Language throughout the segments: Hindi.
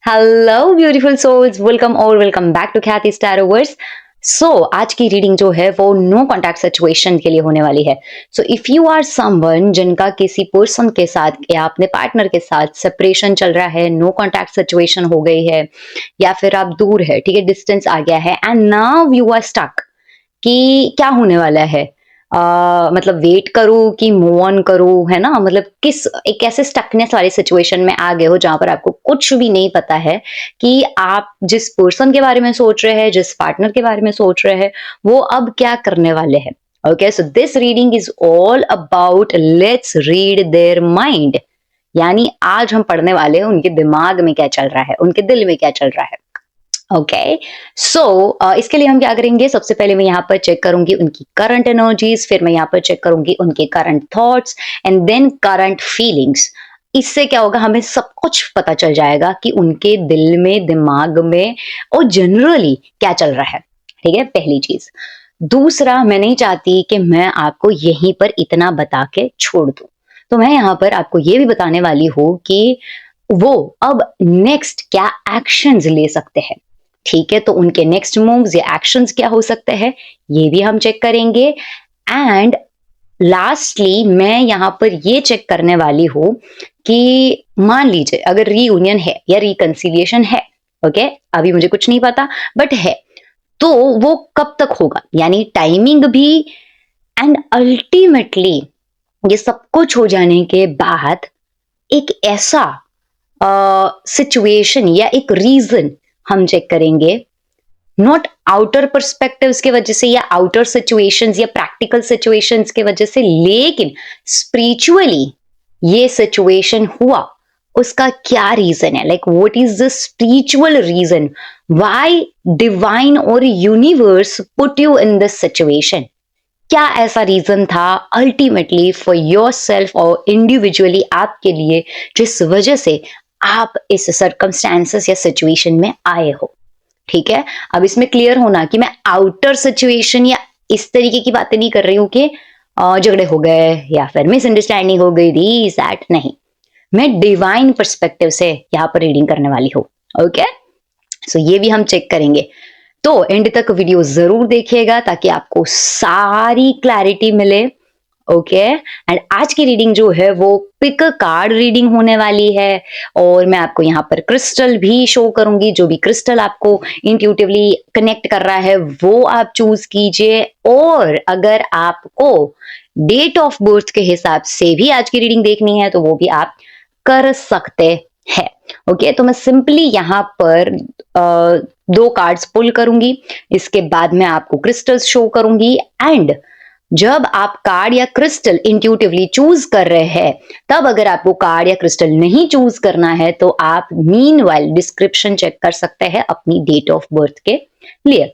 हेलो ब्यूटीफुल सोल्स, वेलकम और वेलकम बैक टू ख्याति स्टारोवर्स। सो आज की रीडिंग जो है वो नो कॉन्टैक्ट सिचुएशन के लिए होने वाली है। So if you are someone जिनका किसी पर्सन के साथ या अपने पार्टनर के साथ सेपरेशन चल रहा है, नो कॉन्टैक्ट सिचुएशन हो गई है या फिर आप दूर है, ठीक है, डिस्टेंस आ गया है and now you are stuck कि क्या होने वाला है। मतलब वेट करूँ कि मूव ऑन करूँ, है ना? मतलब किस एक ऐसे स्टकनेस वाली सिचुएशन में आ गए हो जहाँ पर आपको कुछ भी नहीं पता है कि आप जिस पर्सन के बारे में सोच रहे हैं, जिस पार्टनर के बारे में सोच रहे हैं, वो अब क्या करने वाले हैं। Okay, so this reading is all about let's read their mind. यानी आज हम पढ़ने वाले हैं उनके दिमाग में क्या चल रहा है, उनके दिल में क्या चल रहा है। ओके, सो इसके लिए हम क्या करेंगे, सबसे पहले मैं यहाँ पर चेक करूंगी उनकी करंट एनर्जीज, फिर मैं यहाँ पर चेक करूंगी उनके current thoughts and then current feelings. इससे क्या होगा, हमें सब कुछ पता चल जाएगा कि उनके दिल में, दिमाग में और जनरली क्या चल रहा है। ठीक है, पहली चीज। दूसरा, मैं नहीं चाहती कि मैं आपको यहीं पर इतना बता के छोड़ दूं, तो मैं यहाँ पर आपको ये भी बताने वाली हूँ कि वो अब नेक्स्ट क्या एक्शंस ले सकते हैं। ठीक है, तो उनके नेक्स्ट मूव्स या एक्शंस क्या हो सकते हैं, ये भी हम चेक करेंगे। एंड लास्टली मैं यहाँ पर ये चेक करने वाली हूँ कि मान लीजिए अगर रीयूनियन है या रिकंसिलिएशन है, ओके, अभी मुझे कुछ नहीं पता बट है, तो वो कब तक होगा, यानी टाइमिंग भी। एंड अल्टीमेटली ये सब कुछ हो जाने के बाद एक ऐसा सिचुएशन या एक रीजन हम चेक करेंगे, नॉट आउटर पर्सपेक्टिव्स के वजह से या आउटर सिचुएशंस या प्रैक्टिकल सिचुएशंस के वजह से, लेकिन स्पिरिचुअली ये सिचुएशन हुआ, उसका क्या रीजन है, like what is the spiritual reason why divine or universe put you in this situation. क्या ऐसा रीजन था अल्टीमेटली फॉर योर सेल्फ और इंडिविजुअली आपके लिए, जिस वजह से आप इस सर्कमस्टेंसेस या सिचुएशन में आए हो। ठीक है, अब इसमें क्लियर होना कि मैं आउटर सिचुएशन या इस तरीके की बातें नहीं कर रही हूं कि झगड़े हो गए या फिर मिसअंडरस्टैंडिंग हो गई, दिस दैट नहीं। मैं डिवाइन पर्सपेक्टिव से यहाँ पर रीडिंग करने वाली हूँ। ओके, सो ये भी हम चेक करेंगे, तो एंड तक वीडियो जरूर देखिएगा ताकि आपको सारी क्लैरिटी मिले। ओके, एंड आज की रीडिंग जो है वो पिक कार्ड रीडिंग होने वाली है और मैं आपको यहाँ पर क्रिस्टल भी शो करूंगी। जो भी क्रिस्टल आपको इंट्यूटिवली कनेक्ट कर रहा है वो आप चूज कीजिए, और अगर आपको डेट ऑफ बर्थ के हिसाब से भी आज की रीडिंग देखनी है तो वो भी आप कर सकते हैं। ओके, तो मैं सिंपली यहाँ पर दो कार्ड्स पुल करूंगी, इसके बाद मैं आपको क्रिस्टल्स शो करूंगी। एंड जब आप कार्ड या क्रिस्टल इंट्यूटिवली चूज कर रहे हैं, तब अगर आपको कार्ड या क्रिस्टल नहीं चूज करना है तो आप मीनवाइल डिस्क्रिप्शन चेक कर सकते हैं अपनी डेट ऑफ बर्थ के लिए।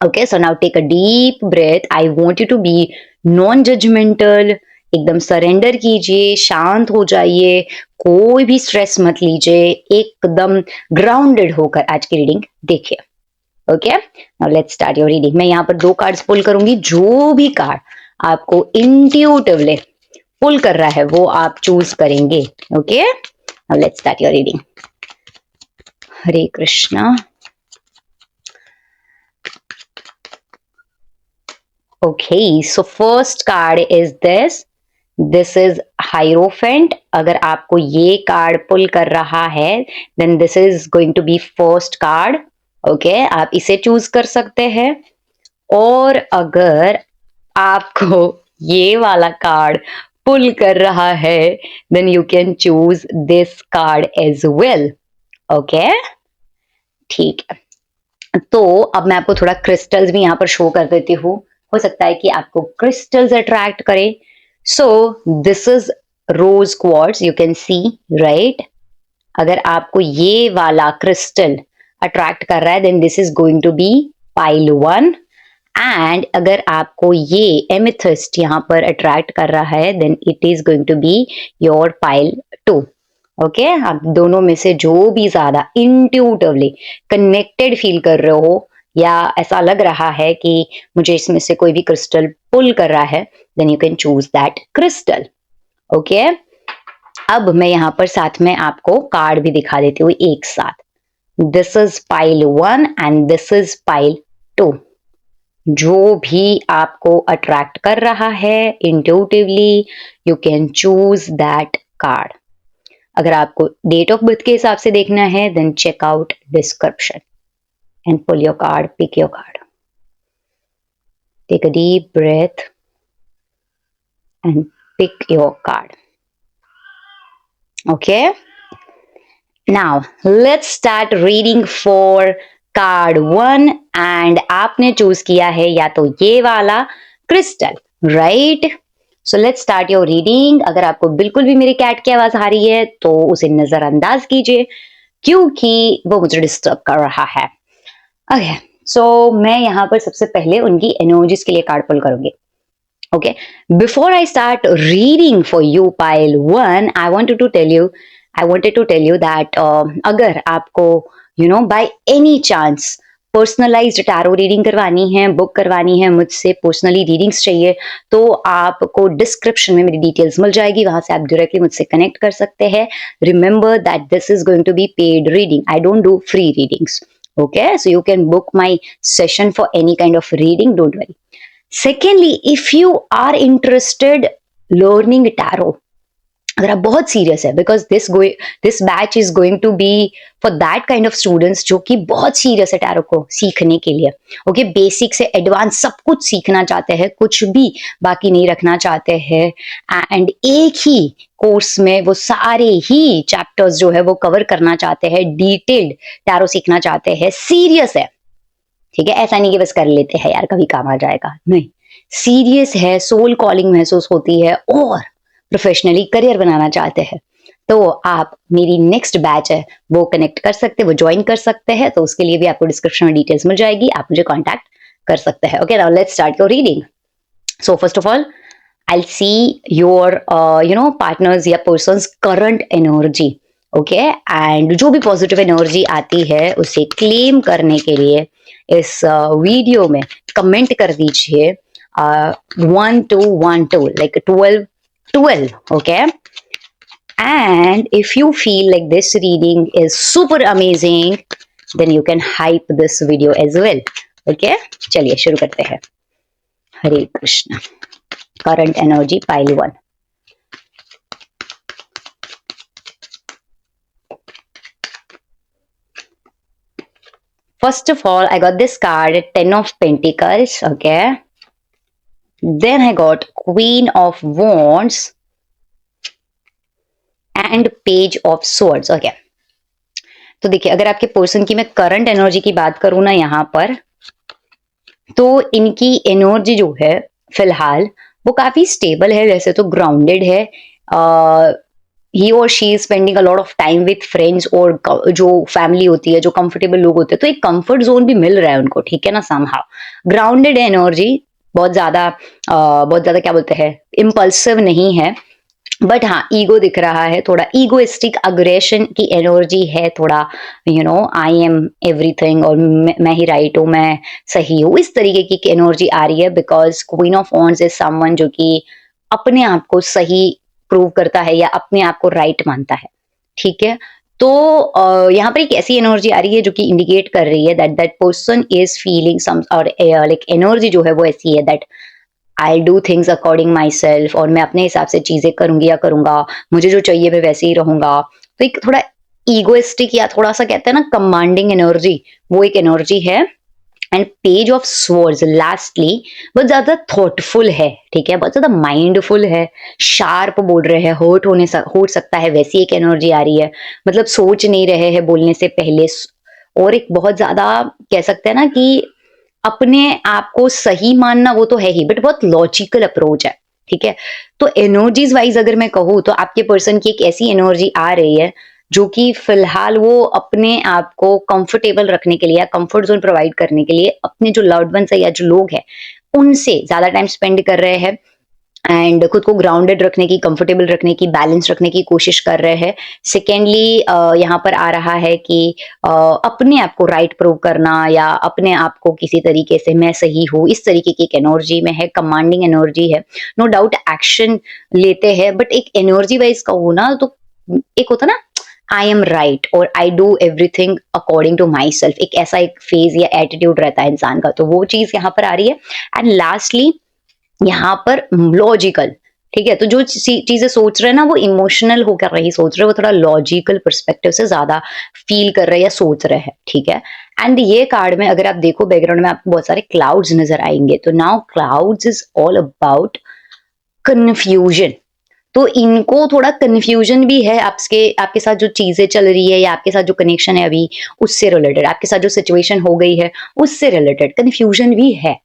Okay, so now take a deep breath. I want you to be non judgmental, एकदम सरेंडर कीजिए, शांत हो जाइए, कोई भी स्ट्रेस मत लीजिए, एकदम ग्राउंडेड होकर आज की रीडिंग देखिए। Okay, now let's start your reading. मैं यहाँ पर दो कार्ड्स पुल करूंगी, जो भी कार्ड आपको इंट्यूटिवली पुल कर रहा है वो आप चूज करेंगे। Okay, now let's start your reading. Hare Krishna. Okay, so first card is this is hierophant. अगर आपको ये कार्ड पुल कर रहा है then this is going to be first card. Okay, आप इसे चूज कर सकते हैं, और अगर आपको ये वाला कार्ड पुल कर रहा है then you can choose this card as well. Okay, ठीक है, तो अब मैं आपको थोड़ा क्रिस्टल्स भी यहाँ पर शो कर देती हूँ, हो सकता है कि आपको क्रिस्टल्स अट्रैक्ट करे। So this is rose quartz, you can see right. अगर आपको ये वाला क्रिस्टल अट्रैक्ट कर रहा है then this is going to be pile 1। And अगर आपको ये एमेथिस्ट यहाँ पर अट्रैक्ट कर रहा है then it is going to be your pile 2। Okay, आप दोनों में से जो भी ज्यादा इंट्यूटिवली कनेक्टेड फील कर रहे हो या ऐसा लग रहा है कि मुझे इसमें से कोई भी क्रिस्टल पुल कर रहा है then you can choose that crystal. Okay, अब मैं यहाँ पर साथ में आपको कार्ड भी दिखा देती हूँ एक साथ। This is pile 1 and this is pile 2। जो भी आपको अट्रैक्ट कर रहा है intuitively, you can choose that card. अगर आपको डेट ऑफ बर्थ के हिसाब से देखना है, then check out description and pull your card, pick your card. Take a deep breath and pick your card. Okay, now let's start reading for card 1 and आपने चूज किया है या तो ये वाला crystal, right? So let's start your reading. अगर आपको बिल्कुल भी मेरी कैट की आवाज आ रही है तो उसे नजरअंदाज कीजिए, क्योंकि वो मुझे डिस्टर्ब कर रहा है। ओके, सो मैं यहाँ पर सबसे पहले उनकी एनर्जीज के लिए कार्ड पुल करूंगी। Okay, before I start reading for you pile 1, I wanted to tell you that अगर आपको by any chance personalised tarot reading करवानी है, बुक करवानी है मुझसे, पर्सनली रीडिंग्स चाहिए, तो आपको डिस्क्रिप्शन में मेरी डिटेल्स मिल जाएगी, वहां से आप डायरेक्टली मुझसे कनेक्ट कर सकते हैं। Remember that this is going to be paid reading, I don't do free readings. Okay, so you can book my session for any kind of reading, don't worry. Secondly, if you are interested learning tarot, अगर आप बहुत सीरियस है, because this batch is going to be for that kind of students जो कि बहुत सीरियस है टैरो को सीखने के लिए। ओके, बेसिक से एडवांस सब कुछ सीखना चाहते हैं, कुछ भी बाकी नहीं रखना चाहते हैं, एंड एक ही कोर्स में वो सारे ही चैप्टर्स जो है वो कवर करना चाहते हैं, डिटेल्ड टैरो सीखना चाहते हैं, सीरियस है। ठीक है, ऐसा नहीं कि बस कर लेते हैं यार कभी काम आ जाएगा, नहीं, सीरियस है, सोल कॉलिंग महसूस होती है और प्रोफेशनली करियर बनाना चाहते हैं, तो आप मेरी नेक्स्ट बैच है वो कनेक्ट कर सकते हैं, वो ज्वाइन कर सकते हैं। तो उसके लिए भी आपको डिस्क्रिप्शन में डिटेल्स मिल जाएगी, आप मुझे कॉन्टैक्ट कर सकते हैं। Okay, now let's start your reading. So first of all I'll see your partners या person's current energy, okay, and जो भी पॉजिटिव एनर्जी आती है उसे क्लेम करने के लिए इस वीडियो में कमेंट कर दीजिए 1212 like 12, okay? And if you feel like this reading is super amazing, then you can hype this video as well, okay? चलिए शुरू करते हैं। Hare Krishna. Current energy pile 1। First of all, I got this card, 10 of Pentacles, okay? Then I got Queen of Wands and Page of Swords, okay? तो देखिए, अगर आपके पर्सन की मैं करंट एनर्जी की बात करूं ना यहाँ पर, तो इनकी एनर्जी जो है फिलहाल वो काफी स्टेबल है, वैसे तो ग्राउंडेड है। ही और she is spending a lot of time with friends, और जो फैमिली होती है, जो कंफर्टेबल लोग होते हैं, तो एक कंफर्ट जोन भी मिल रहा है उनको, ठीक है ना, समहाउ ग्राउंडेड है एनर्जी, बहुत ज्यादा क्या बोलते हैं, इम्पल्सिव नहीं है, बट हाँ ईगो दिख रहा है, थोड़ा ईगोइस्टिक अग्रेशन की एनर्जी है, थोड़ा आई एम एवरीथिंग, और मैं ही राइट हूँ, मैं सही हूँ, इस तरीके की एनर्जी आ रही है। Because queen of wands is someone जो कि अपने आप को सही प्रूव करता है या अपने आप को राइट मानता है, ठीक है। तो यहाँ पर एक ऐसी एनर्जी आ रही है जो कि इंडिकेट कर रही है that person is feeling some, और लाइक एनर्जी जो है वो ऐसी है that I'll do things according myself, और मैं अपने हिसाब से चीजें करूंगी या करूंगा, मुझे जो चाहिए मैं वैसे ही रहूंगा। तो एक थोड़ा ईगोइस्टिक या थोड़ा सा कहते हैं ना कमांडिंग एनर्जी, वो एक एनर्जी है। And page of swords lastly बहुत ज्यादा थॉटफुल है, ठीक है, बहुत ज्यादा माइंडफुल है, शार्प बोल रहे हैं, हर्ट हो सकता है, वैसी एक एनर्जी आ रही है, मतलब सोच नहीं रहे हैं बोलने से पहले, और एक बहुत ज्यादा कह सकते हैं ना कि अपने आप को सही मानना वो तो है ही, बट बहुत लॉजिकल अप्रोच है, ठीक है। तो एनर्जीज वाइज अगर मैं कहूँ तो आपके पर्सन की एक ऐसी एनर्जी आ रही है जो कि फिलहाल वो अपने आप को कंफर्टेबल रखने के लिए या कंफर्ट जोन प्रोवाइड करने के लिए अपने जो लव्ड वंस है या जो लोग हैं उनसे ज्यादा टाइम स्पेंड कर रहे हैं, एंड खुद को ग्राउंडेड रखने की, कंफर्टेबल रखने की, बैलेंस रखने की कोशिश कर रहे हैं। सेकेंडली यहाँ पर आ रहा है कि अपने आप को राइट प्रूव करना या अपने आप को किसी तरीके से मैं सही हूँ, इस तरीके की एक एनर्जी में है, कमांडिंग एनर्जी है, नो डाउट एक्शन लेते हैं, बट एक एनर्जी वाइज कहूँ ना तो एक होता ना आई एम राइट और I do everything according to myself, एक ऐसा एक फेज या एटीट्यूड रहता है इंसान का, तो वो चीज यहाँ पर आ रही है। एंड लास्टली यहाँ पर लॉजिकल, ठीक है, तो जो चीजें सोच रहे हैं ना वो इमोशनल होकर नहीं सोच रहे, वो थोड़ा लॉजिकल पर्सपेक्टिव से ज्यादा फील कर रहे हैं या सोच रहे हैं, ठीक है। एंड ये कार्ड में अगर आप देखो बैकग्राउंड में आपको बहुत सारे क्लाउड्स नजर आएंगे, तो now clouds is all about confusion. तो इनको थोड़ा कंफ्यूजन भी है आपके साथ जो चीजें चल रही है या आपके साथ जो कनेक्शन है अभी उससे रिलेटेड, आपके साथ जो सिचुएशन हो गई है उससे रिलेटेड कंफ्यूजन भी है।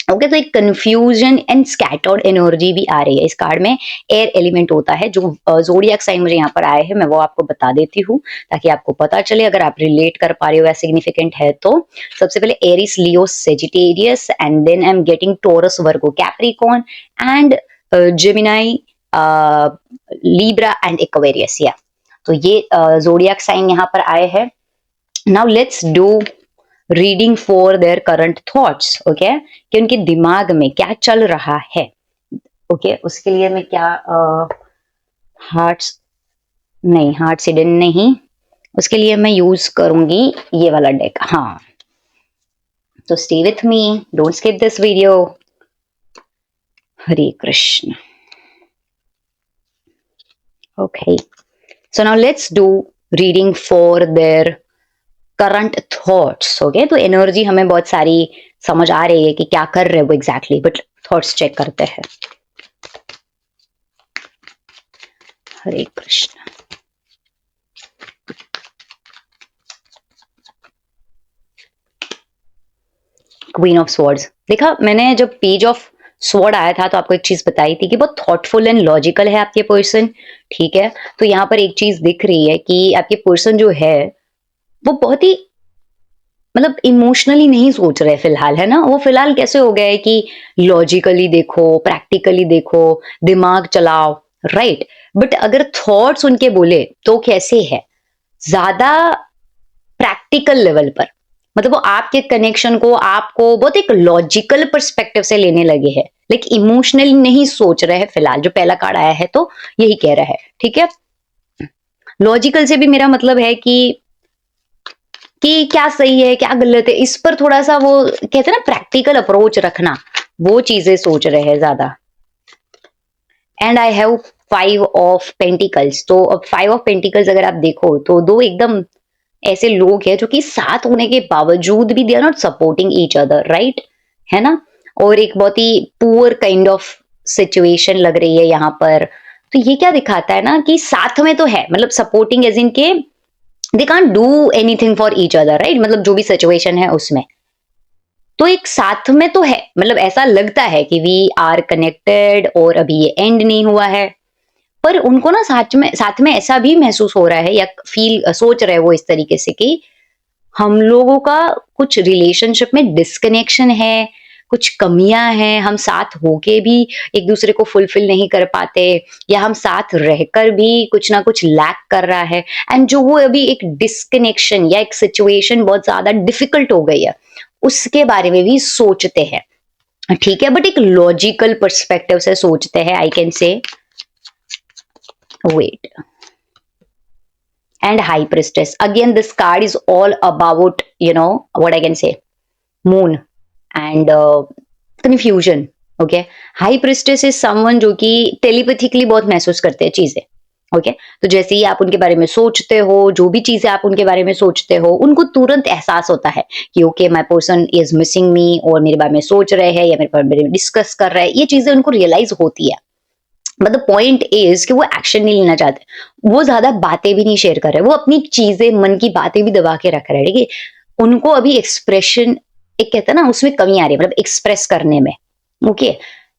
ओके, तो एक कंफ्यूजन एंड स्कैटर्ड एनर्जी भी आ रही है। इस कार्ड में एयर एलिमेंट होता है, जो ज़ोडिएक साइन मुझे यहाँ पर आए हैं मैं वो आपको बता देती हूँ ताकि आपको पता चले, अगर आप रिलेट कर पा रहे हो या सिग्निफिकेंट है तो। सबसे पहले Aries, Leo, Sagittarius, and then I am getting Taurus, Virgo, Capricorn and Gemini, Libra and Aquarius. या तो ये ज़ोडिएक साइन यहाँ पर आए हैं। Now let's do reading for their current thoughts, okay, कि उनके दिमाग में क्या चल रहा है। ओके, उसके लिए मैं क्या हार्ट्स नहीं, हार्ट्स हिडन नहीं, उसके लिए मैं यूज करूंगी ये वाला डेक। हाँ, तो stay with me, don't skip this video. Hare Krishna. Okay, so now let's do reading for their current thoughts. Okay, तो एनर्जी हमें बहुत सारी समझ आ रही है कि क्या कर रहे हो एग्जैक्टली, बट थॉट्स चेक करते हैं। हरे कृष्ण। क्वीन ऑफ स्वॉर्ड्स देखा मैंने, जब पेज ऑफ स्वॉर्ड आया था तो आपको एक चीज बताई थी कि बहुत थॉटफुल एंड लॉजिकल है आपके पर्सन, ठीक है। तो यहाँ पर एक चीज दिख रही है कि आपके पर्सन जो है वो बहुत ही मतलब इमोशनली नहीं सोच रहे फिलहाल, है ना। वो फिलहाल कैसे हो गया है कि लॉजिकली देखो, प्रैक्टिकली देखो, दिमाग चलाओ, राइट। बट अगर थॉट्स उनके बोले तो कैसे है, ज्यादा प्रैक्टिकल लेवल पर, मतलब वो आपके कनेक्शन को आपको बहुत एक लॉजिकल पर्सपेक्टिव से लेने लगे हैं, लाइक इमोशनली नहीं सोच रहे हैं फिलहाल। जो पहला कार्ड आया है तो यही कह रहा है, ठीक है। लॉजिकल से भी मेरा मतलब है कि क्या सही है क्या गलत है, इस पर थोड़ा सा वो कहते हैं ना प्रैक्टिकल अप्रोच रखना, वो चीजें सोच रहे हैं ज्यादा। And I have 5 of pentacles, तो अब 5 ऑफ पेंटिकल्स अगर आप देखो तो दो एकदम ऐसे लोग हैं जो कि साथ होने के बावजूद भी they are not supporting each other, right, है ना। और एक बहुत ही पुअर काइंड ऑफ सिचुएशन लग रही है यहाँ पर। तो ये क्या दिखाता है ना कि साथ में तो है, मतलब सपोर्टिंग एज इन के they can't do anything for each other, right, मतलब जो भी सिचुएशन है उसमें तो एक साथ में तो है, मतलब ऐसा लगता है कि वी आर कनेक्टेड और अभी ये एंड नहीं हुआ है। पर उनको ना साथ में ऐसा भी महसूस हो रहा है या फील सोच रहे हैं वो इस तरीके से कि हम लोगों का कुछ रिलेशनशिप में डिस्कनेक्शन है, कुछ कमियां हैं, हम साथ होके भी एक दूसरे को फुलफिल नहीं कर पाते, या हम साथ रहकर भी कुछ ना कुछ लैक कर रहा है। एंड जो वो अभी एक डिस्कनेक्शन या एक सिचुएशन बहुत ज्यादा डिफिकल्ट हो गई है उसके बारे में भी सोचते हैं, ठीक है, बट एक लॉजिकल पर्सपेक्टिव से सोचते हैं, I can say. Wait, and high priestess again, this card is all about, you know what I can say, moon and confusion. okay, high priestess is someone जो कि टेलीपैथिकली बहुत महसूस करते हैं चीजें, ओके तो जैसे ही आप उनके बारे में सोचते हो, जो भी चीजें आप उनके बारे में सोचते हो, उनको तुरंत एहसास होता है कि okay my person is missing मी, और मेरे बारे में सोच रहे हैं या मेरे बारे में डिस्कस कर रहे हैं, ये चीजें उनको रियलाइज होती है। बट द पॉइंट इज कि वो एक्शन नहीं लेना चाहते, वो ज्यादा बातें भी नहीं शेयर कर रहे, वो अपनी चीजें, मन की बातें भी दबा के रख रहे हैं, ठीक है। उनको अभी एक्सप्रेशन, एक कहता है ना उसमें कमी आ रही है, मतलब एक्सप्रेस करने में, ओके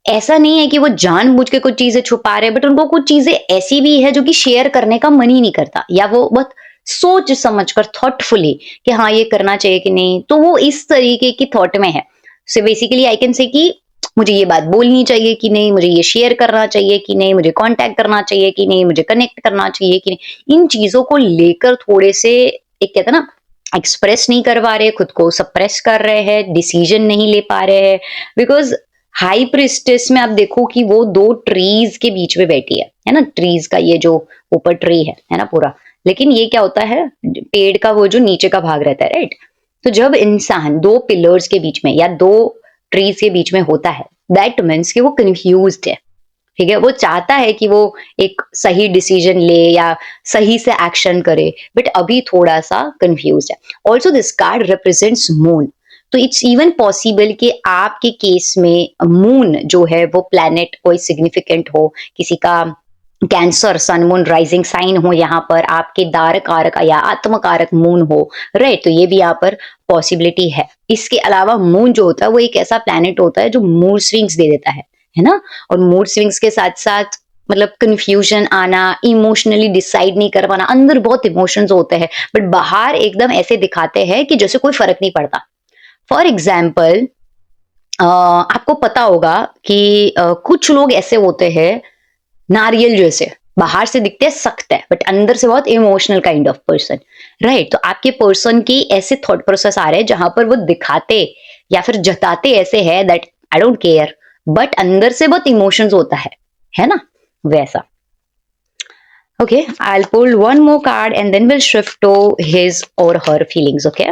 ऐसा नहीं है कि वो जानबूझ के कुछ चीजें छुपा रहे हैं, बट उनको कुछ चीजें ऐसी भी है जो कि शेयर करने का मन ही नहीं करता, या वो बहुत सोच समझ कर थॉटफुली कि हाँ ये करना चाहिए कि नहीं, तो वो इस तरीके की थॉट में है। सो बेसिकली आई कैन से कि मुझे ये बात बोलनी चाहिए कि नहीं, मुझे ये शेयर करना चाहिए कि नहीं, मुझे कांटेक्ट करना चाहिए कि नहीं, मुझे कनेक्ट करना चाहिए कि नहीं, इन चीजों को लेकर थोड़े से एक कहते हैं ना एक्सप्रेस नहीं कर पा रहे, खुद को सप्रेस कर रहे हैं, डिसीजन नहीं ले पा रहे हैं। बिकॉज हाई प्रिस्टेस में आप देखो कि वो दो ट्रीज के बीच में बैठी है ना, ट्रीज का ये जो ऊपर ट्री है ना पूरा, लेकिन ये क्या होता है, पेड़ का वो जो नीचे का भाग रहता है, राइट। तो जब इंसान दो पिलर्स के बीच में या दो ट्रीज के बीच में होता है, दैट मीन्स कि वो कंफ्यूज्ड है, ठीक है। वो चाहता है कि वो एक सही डिसीजन ले या सही से एक्शन करे, बट अभी थोड़ा सा कंफ्यूज है। Also this card represents moon, तो इट्स इवन पॉसिबल कि आपके केस में मून जो है वो प्लैनेट कोई सिग्निफिकेंट हो, किसी का cancer sun moon rising sign हो, यहाँ पर आपके दार कारक या आत्म कारक मून हो, राइट। तो ये भी यहाँ पर पॉसिबिलिटी है। इसके अलावा मून जो होता है वो एक ऐसा प्लैनेट होता है जो मूड स्विंग्स दे देता है ना। और मूड स्विंग्स के साथ साथ मतलब कंफ्यूजन आना, इमोशनली डिसाइड नहीं कर पाना, अंदर बहुत इमोशंस होते हैं बट बाहर एकदम ऐसे दिखाते हैं कि जैसे कोई फर्क नहीं पड़ता। फॉर एग्जाम्पल आपको पता होगा कि कुछ लोग ऐसे होते हैं नारियल जैसे, बाहर से दिखते हैं सख्त है बट अंदर से बहुत emotional kind of person, right. तो आपके पर्सन की ऐसे थॉट प्रोसेस आ रहे हैं जहां पर वो दिखाते या फिर जताते ऐसे है that I don't care, but अंदर से बहुत इमोशंस होता है ना, वैसा। Okay, I will pull one more card and then will shift to his or her feelings. Okay,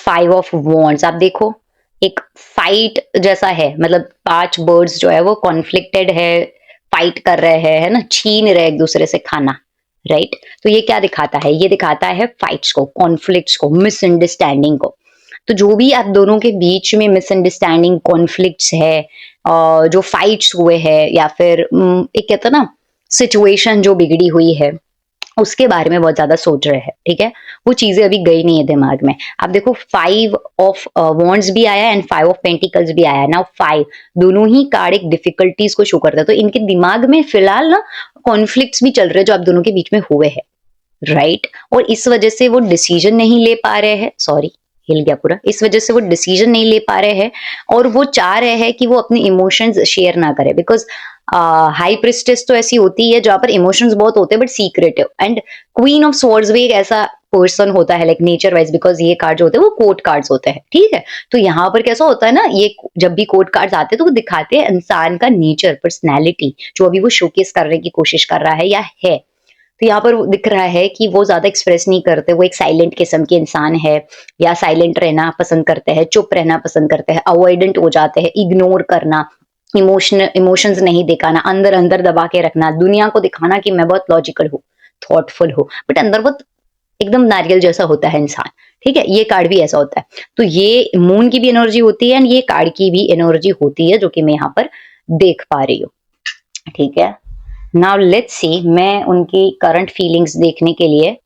5 of wands, आप देखो एक फाइट जैसा है, मतलब 5 बर्ड्स जो है वो कॉन्फ्लिक्टेड है, फाइट कर रहे हैं, है ना, छीन रहे एक दूसरे से खाना, राइट। तो ये क्या दिखाता है, ये दिखाता है फाइट्स को, कॉन्फ्लिक्ट्स को, मिसअंडरस्टैंडिंग को। तो जो भी आप दोनों के बीच में मिसअंडरस्टैंडिंग, कॉन्फ्लिक्ट्स है, जो फाइट्स हुए हैं या फिर एक कहते हैं ना सिचुएशन जो बिगड़ी हुई है, उसके बारे में बहुत ज्यादा सोच रहे हैं, ठीक है। वो चीजें अभी गई नहीं है दिमाग में। आप देखो 5 ऑफ वॉन्ड्स भी आया एंड 5 ऑफ पेंटिकल्स भी आया। नाउ 5 दोनों ही कार्ड एक डिफिकल्टीज को शो करता है, तो इनके दिमाग में फिलहाल ना कॉन्फ्लिक्ट्स भी चल रहे हैं जो आप दोनों के बीच में हुए हैं, राइट। और इस वजह से वो डिसीजन नहीं ले पा रहे हैं, सॉरी हिल गया पूरा, इस वजह से वो डिसीजन नहीं ले पा रहे हैं और वो चाह रहे हैं कि वो अपने इमोशंस शेयर ना करे, बिकॉज हाई प्रिस्टेस तो ऐसी होती है जहां पर इमोशंस बहुत होते हैं but secretive, and queen of swords भी एक ऐसा पर्सन होता है लाइक नेचर वाइज, बिकॉज ये कार्ड जो होते हैं वो कोर्ट कार्ड्स होते हैं, ठीक है। तो यहाँ पर कैसा होता है ना, ये जब भी कोर्ट कार्ड्स आते हैं तो वो दिखाते हैं इंसान का नेचर, पर्सनैलिटी, जो अभी वो शोकेस करने की कोशिश कर रहा है या है। तो यहाँ पर दिख रहा है कि वो ज्यादा एक्सप्रेस नहीं करते, वो एक साइलेंट किस्म के इंसान है, या साइलेंट रहना पसंद करते हैं, चुप रहना पसंद करते हैं, अवॉइडेंट हो जाते हैं, इग्नोर करना, इमोशंस नहीं दिखाना, अंदर अंदर दबा के रखना, दुनिया को दिखाना कि मैं बहुत लॉजिकल हूँ, थॉटफुल हूँ, बट अंदर बहुत एकदम नारियल जैसा होता है इंसान, ठीक है। ये कार्ड भी ऐसा होता है। तो ये मून की भी एनर्जी होती है एंड ये कार्ड की भी एनर्जी होती है जो कि मैं यहाँ पर देख पा रही हूँ, ठीक है। नाउ लेट्स सी, मैं उनकी करंट फीलिंग्स देखने के लिए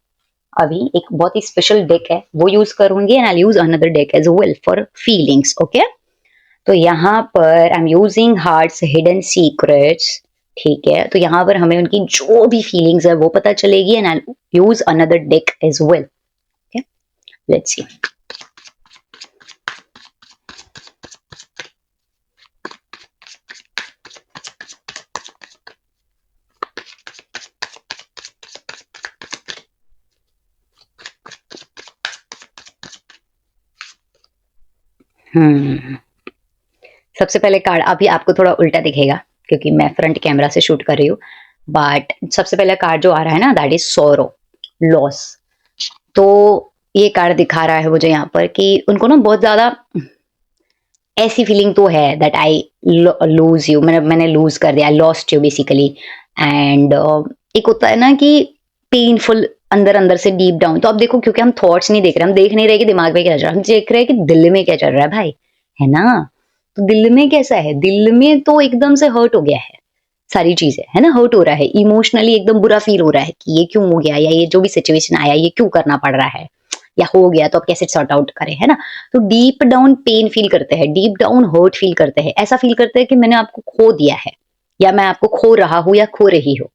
अभी एक बहुत ही स्पेशल डेक है वो यूज करूंगी and I use another deck as well for feelings. Okay, तो यहाँ पर I am using hearts hidden secrets, ठीक है। तो यहाँ पर हमें उनकी जो भी फीलिंग्स है वो पता चलेगी and I use another deck as well. Okay, let's see. सबसे पहले कार्ड अभी आपको थोड़ा उल्टा दिखेगा क्योंकि मैं फ्रंट कैमरा से शूट कर रही हूँ, बट सबसे पहले कार्ड जो आ रहा है ना दैट इज सोरो, लॉस। तो ये कार्ड दिखा रहा है मुझे यहाँ पर कि उनको ना बहुत ज्यादा ऐसी फीलिंग तो है दैट आई लूज यू, मैंने लूज कर दिया, लॉस्ट यू बेसिकली। एंड एक होता है ना कि पेनफुल अंदर अंदर से डीप डाउन। तो अब देखो क्योंकि हम थॉट्स नहीं देख रहे, हम देख नहीं रहे कि दिमाग में क्या चल रहा है, हम देख रहे हैं कि दिल में क्या चल रहा है भाई, है ना। तो दिल में कैसा है, दिल में तो एकदम से हर्ट हो गया है, सारी चीजें है ना, हर्ट हो रहा है, इमोशनली एकदम बुरा फील हो रहा है कि ये क्यों हो गया, या ये जो भी सिचुएशन आया ये क्यों करना पड़ रहा है, या हो गया तो अब कैसे सॉर्ट आउट करें, है ना। तो डीप डाउन पेन फील करते हैं, डीप डाउन हर्ट फील करते हैं, ऐसा फील करते हैं कि मैंने आपको खो दिया है या मैं आपको खो रहा हूं या खो रही हूँ,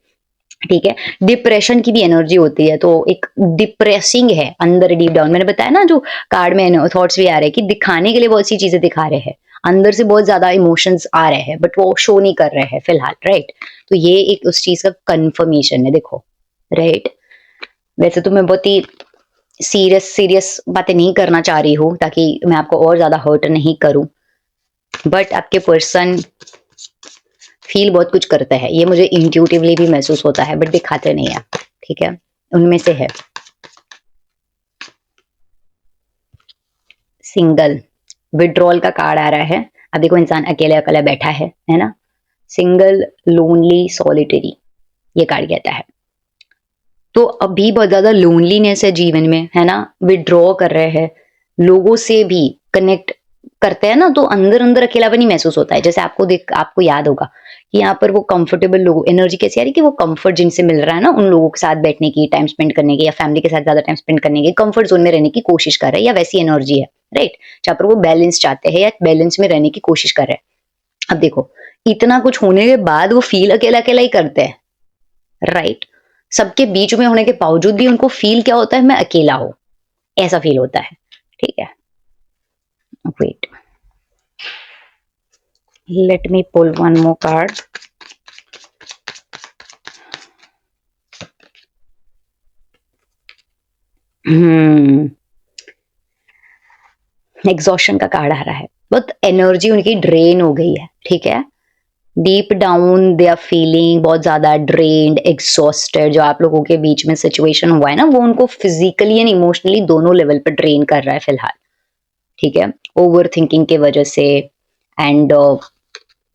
ठीक है। डिप्रेशन की भी एनर्जी होती है, तो एक डिप्रेसिंग है अंदर डीप डाउन। मैंने बताया ना जो कार्ड में थॉट्स भी आ रहे हैं कि दिखाने के लिए बहुत सी चीजें दिखा रहे हैं, अंदर से बहुत ज्यादा इमोशंस आ रहे हैं बट वो शो नहीं कर रहे हैं फिलहाल, राइट। तो ये एक उस चीज का कंफर्मेशन है, देखो, राइट। वैसे तो मैं बहुत ही सीरियस बातें नहीं करना चाह रही हूँ ताकि मैं आपको और ज्यादा हर्ट नहीं करूं, बट आपके पर्सन फील बहुत कुछ करता है, ये मुझे इंट्यूटिवली भी महसूस होता है, बट दिखाते नहीं है, ठीक है, उनमें से है। सिंगल, विड्रॉल का कार्ड आ रहा है। अब देखो इंसान अकेले अकेला बैठा है ना, सिंगल, लोनली, सॉलिटरी, ये कार्ड कहता है। तो अभी बहुत ज्यादा लोनलीनेस है जीवन में, है ना, विड्रॉ कर रहे हैं, लोगों से भी कनेक्ट करते हैं ना, तो अंदर अंदर अकेलापन ही महसूस होता है। जैसे आपको याद होगा कि यहाँ पर वो कंफर्टेबल लोग, एनर्जी कैसी आ रही है कि वो कंफर्ट जिनसे मिल रहा है ना, उन लोगों के साथ बैठने की, टाइम स्पेंड करने की, या फैमिली के साथ ज्यादा टाइम स्पेंड करने की, कंफर्ट जोन में रहने की कोशिश कर रहे हैं, या वैसी एनर्जी है, राइट, जहाँ पर वो बैलेंस चाहते हैं या बैलेंस में रहने की कोशिश कर रहे हैं। अब देखो, इतना कुछ होने के बाद वो फील अकेला अकेला ही करते हैं, राइट, सबके बीच में होने के बावजूद भी उनको फील क्या होता है, मैं अकेला हूं, ऐसा फील होता है, ठीक है। Wait, let me pull one more card. Exhaustion का कार्ड आ रहा है, बहुत एनर्जी उनकी ड्रेन हो गई है, ठीक है, deep down they are feeling बहुत ज्यादा ड्रेन्ड, एग्जॉस्टेड। जो आप लोगों के बीच में सिचुएशन हुआ है ना, वो उनको फिजिकली एंड इमोशनली दोनों लेवल पर ड्रेन कर रहा है फिलहाल, ठीक है, ओवर थिंकिंग की वजह से, एंड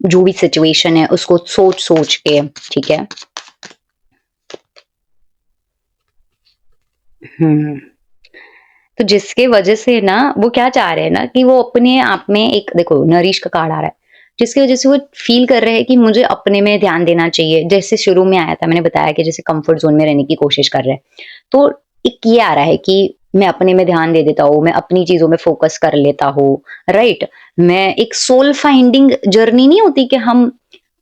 जो भी सिचुएशन है उसको सोच सोच के, ठीक है। हम्म तो जिसके वजह से ना वो क्या चाह रहे हैं ना, कि वो अपने आप में एक, देखो नरीश का कार्ड आ रहा है, जिसकी वजह से वो फील कर रहे हैं कि मुझे अपने में ध्यान देना चाहिए। जैसे शुरू में आया था, मैंने बताया कि जैसे कंफर्ट जोन में रहने की कोशिश कर रहे हैं, तो एक ये आ रहा है कि मैं अपने में ध्यान दे देता हूँ, मैं अपनी चीजों में फोकस कर लेता हूँ, राइट। मैं एक सोल फाइंडिंग जर्नी नहीं होती कि हम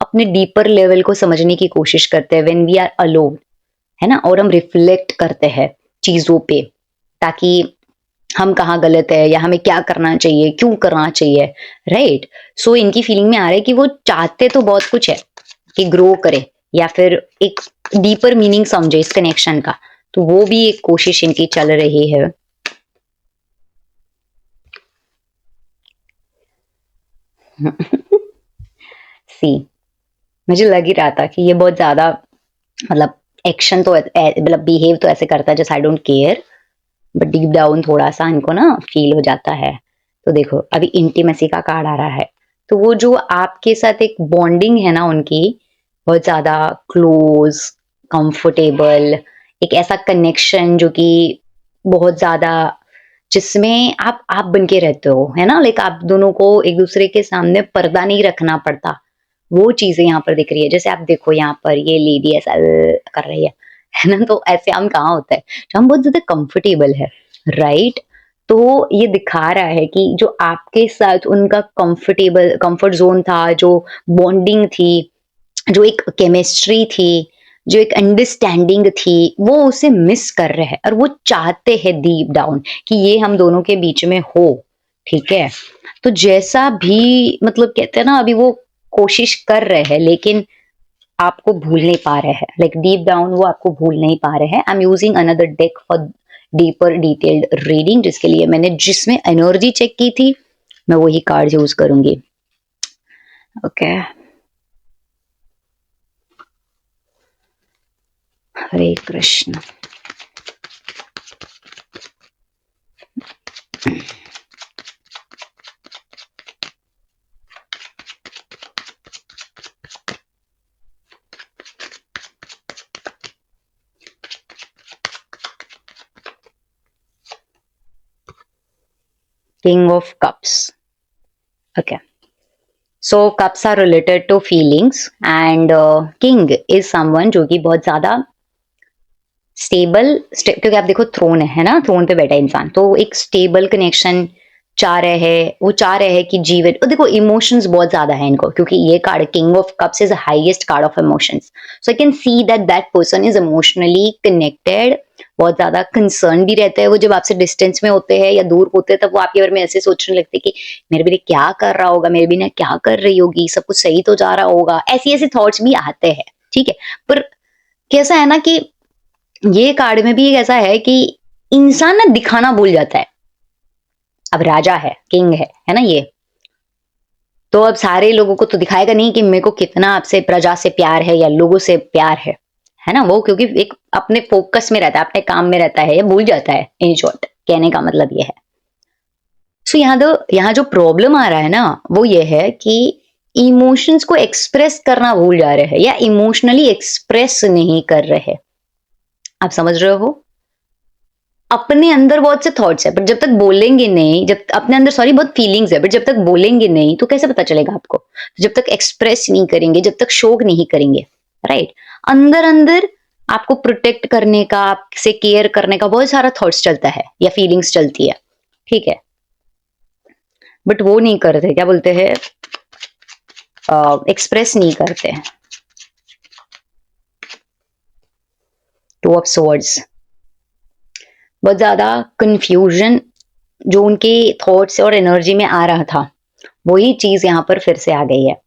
अपने डीपर लेवल को समझने की कोशिश करते हैं व्हेन वी आर अलोन, है ना, और हम रिफ्लेक्ट करते हैं चीजों पे, ताकि हम कहाँ गलत है या हमें क्या करना चाहिए, क्यों करना चाहिए, राइट। सो इनकी फीलिंग में आ रहा है कि वो चाहते तो बहुत कुछ है कि ग्रो करे, या फिर एक डीपर मीनिंग समझे इस कनेक्शन का, तो वो भी एक कोशिश इनकी चल रही है। सी, मुझे लग ही रहा था कि ये बहुत ज्यादा, मतलब एक्शन तो मतलब बिहेव तो ऐसे करता है जैसे आई don't care, but deep down थोड़ा सा इनको ना फील हो जाता है। तो देखो अभी इंटीमेसी का कार्ड आ रहा है, तो वो जो आपके साथ एक बॉन्डिंग है ना उनकी, बहुत ज्यादा क्लोज, कंफर्टेबल, एक ऐसा कनेक्शन जो कि बहुत ज्यादा, जिसमें आप बन के रहते हो, है ना, लाइक आप दोनों को एक दूसरे के सामने पर्दा नहीं रखना पड़ता, वो चीजें यहाँ पर दिख रही है। जैसे आप देखो यहाँ पर ये लेडी ऐसा कर रही है ना, तो ऐसे हम कहाँ होता है जो हम बहुत ज्यादा कंफर्टेबल है, राइट। तो ये दिखा रहा है कि जो आपके साथ उनका कंफर्ट जोन था, जो बॉन्डिंग थी, जो एक केमिस्ट्री थी, जो एक अंडरस्टैंडिंग थी, वो उसे मिस कर रहे हैं, और वो चाहते हैं डीप डाउन कि ये हम दोनों के बीच में हो, ठीक है। तो जैसा भी, मतलब कहते हैं ना, अभी वो कोशिश कर रहे हैं लेकिन आपको भूल नहीं पा रहे हैं, लाइक डीप डाउन वो आपको भूल नहीं पा रहे हैं। I am using another deck for deeper detailed reading, जिसके लिए मैंने जिसमें एनर्जी चेक की थी, मैं वही कार्ड यूज करूंगी, okay. Hare Krishna. King of Cups. Okay. So cups are related to feelings and king is someone जो कि बहुत ज्यादा क्योंकि आप देखो थ्रोन है ना, थ्रोन पे बैठा है इंसान, तो एक स्टेबल कनेक्शन चाह रहे हैं, वो चाह रहे हैं कि जीवन, और देखो इमोशंस बहुत ज्यादा है इनको, क्योंकि ये card king of cups is the highest card of emotions. So I can see that that person is emotionally connected, बहुत ज्यादा कंसर्न भी रहता है। वो जब आपसे डिस्टेंस में होते हैं या दूर होते हैं, तब वो आपके बारे में ऐसे सोचने लगते हैं कि मेरे बिना क्या कर रहा होगा, मेरे बिना क्या कर रही होगी, सब कुछ सही तो जा रहा होगा, ऐसी ऐसे थॉट्स भी आते हैं, ठीक है। पर कैसा है ना कि ये कार्ड में भी एक ऐसा है कि इंसान ना दिखाना भूल जाता है। अब राजा है, किंग है ना ये, तो अब सारे लोगों को तो दिखाएगा नहीं कि मेरे को कितना आपसे प्रजा से प्यार है या लोगों से प्यार है ना, वो क्योंकि एक अपने फोकस में रहता है, अपने काम में रहता है, या भूल जाता है। इन शॉर्ट कहने का मतलब ये है। सो यहाँ जो प्रॉब्लम आ रहा है ना, वो ये है कि इमोशंस को एक्सप्रेस करना भूल जा रहे हैं या इमोशनली एक्सप्रेस नहीं कर रहे। आप समझ रहे हो? अपने अंदर बहुत से थॉट्स है, पर जब तक बोलेंगे नहीं, जब अपने अंदर सॉरी बहुत फीलिंग्स है, बट जब तक बोलेंगे नहीं तो कैसे पता चलेगा आपको? जब तक एक्सप्रेस नहीं करेंगे, जब तक शो नहीं करेंगे, राइट? अंदर अंदर आपको प्रोटेक्ट करने का, आपसे केयर करने का बहुत सारा थॉट्स चलता है या फीलिंग्स चलती है, ठीक है, बट वो नहीं करते, क्या बोलते हैं, एक्सप्रेस नहीं करते। टू ऑफ सवर्ड्स, बहुत ज्यादा कंफ्यूजन जो उनके थॉट्स और एनर्जी में आ रहा था, वही चीज यहां पर फिर से आ गई है।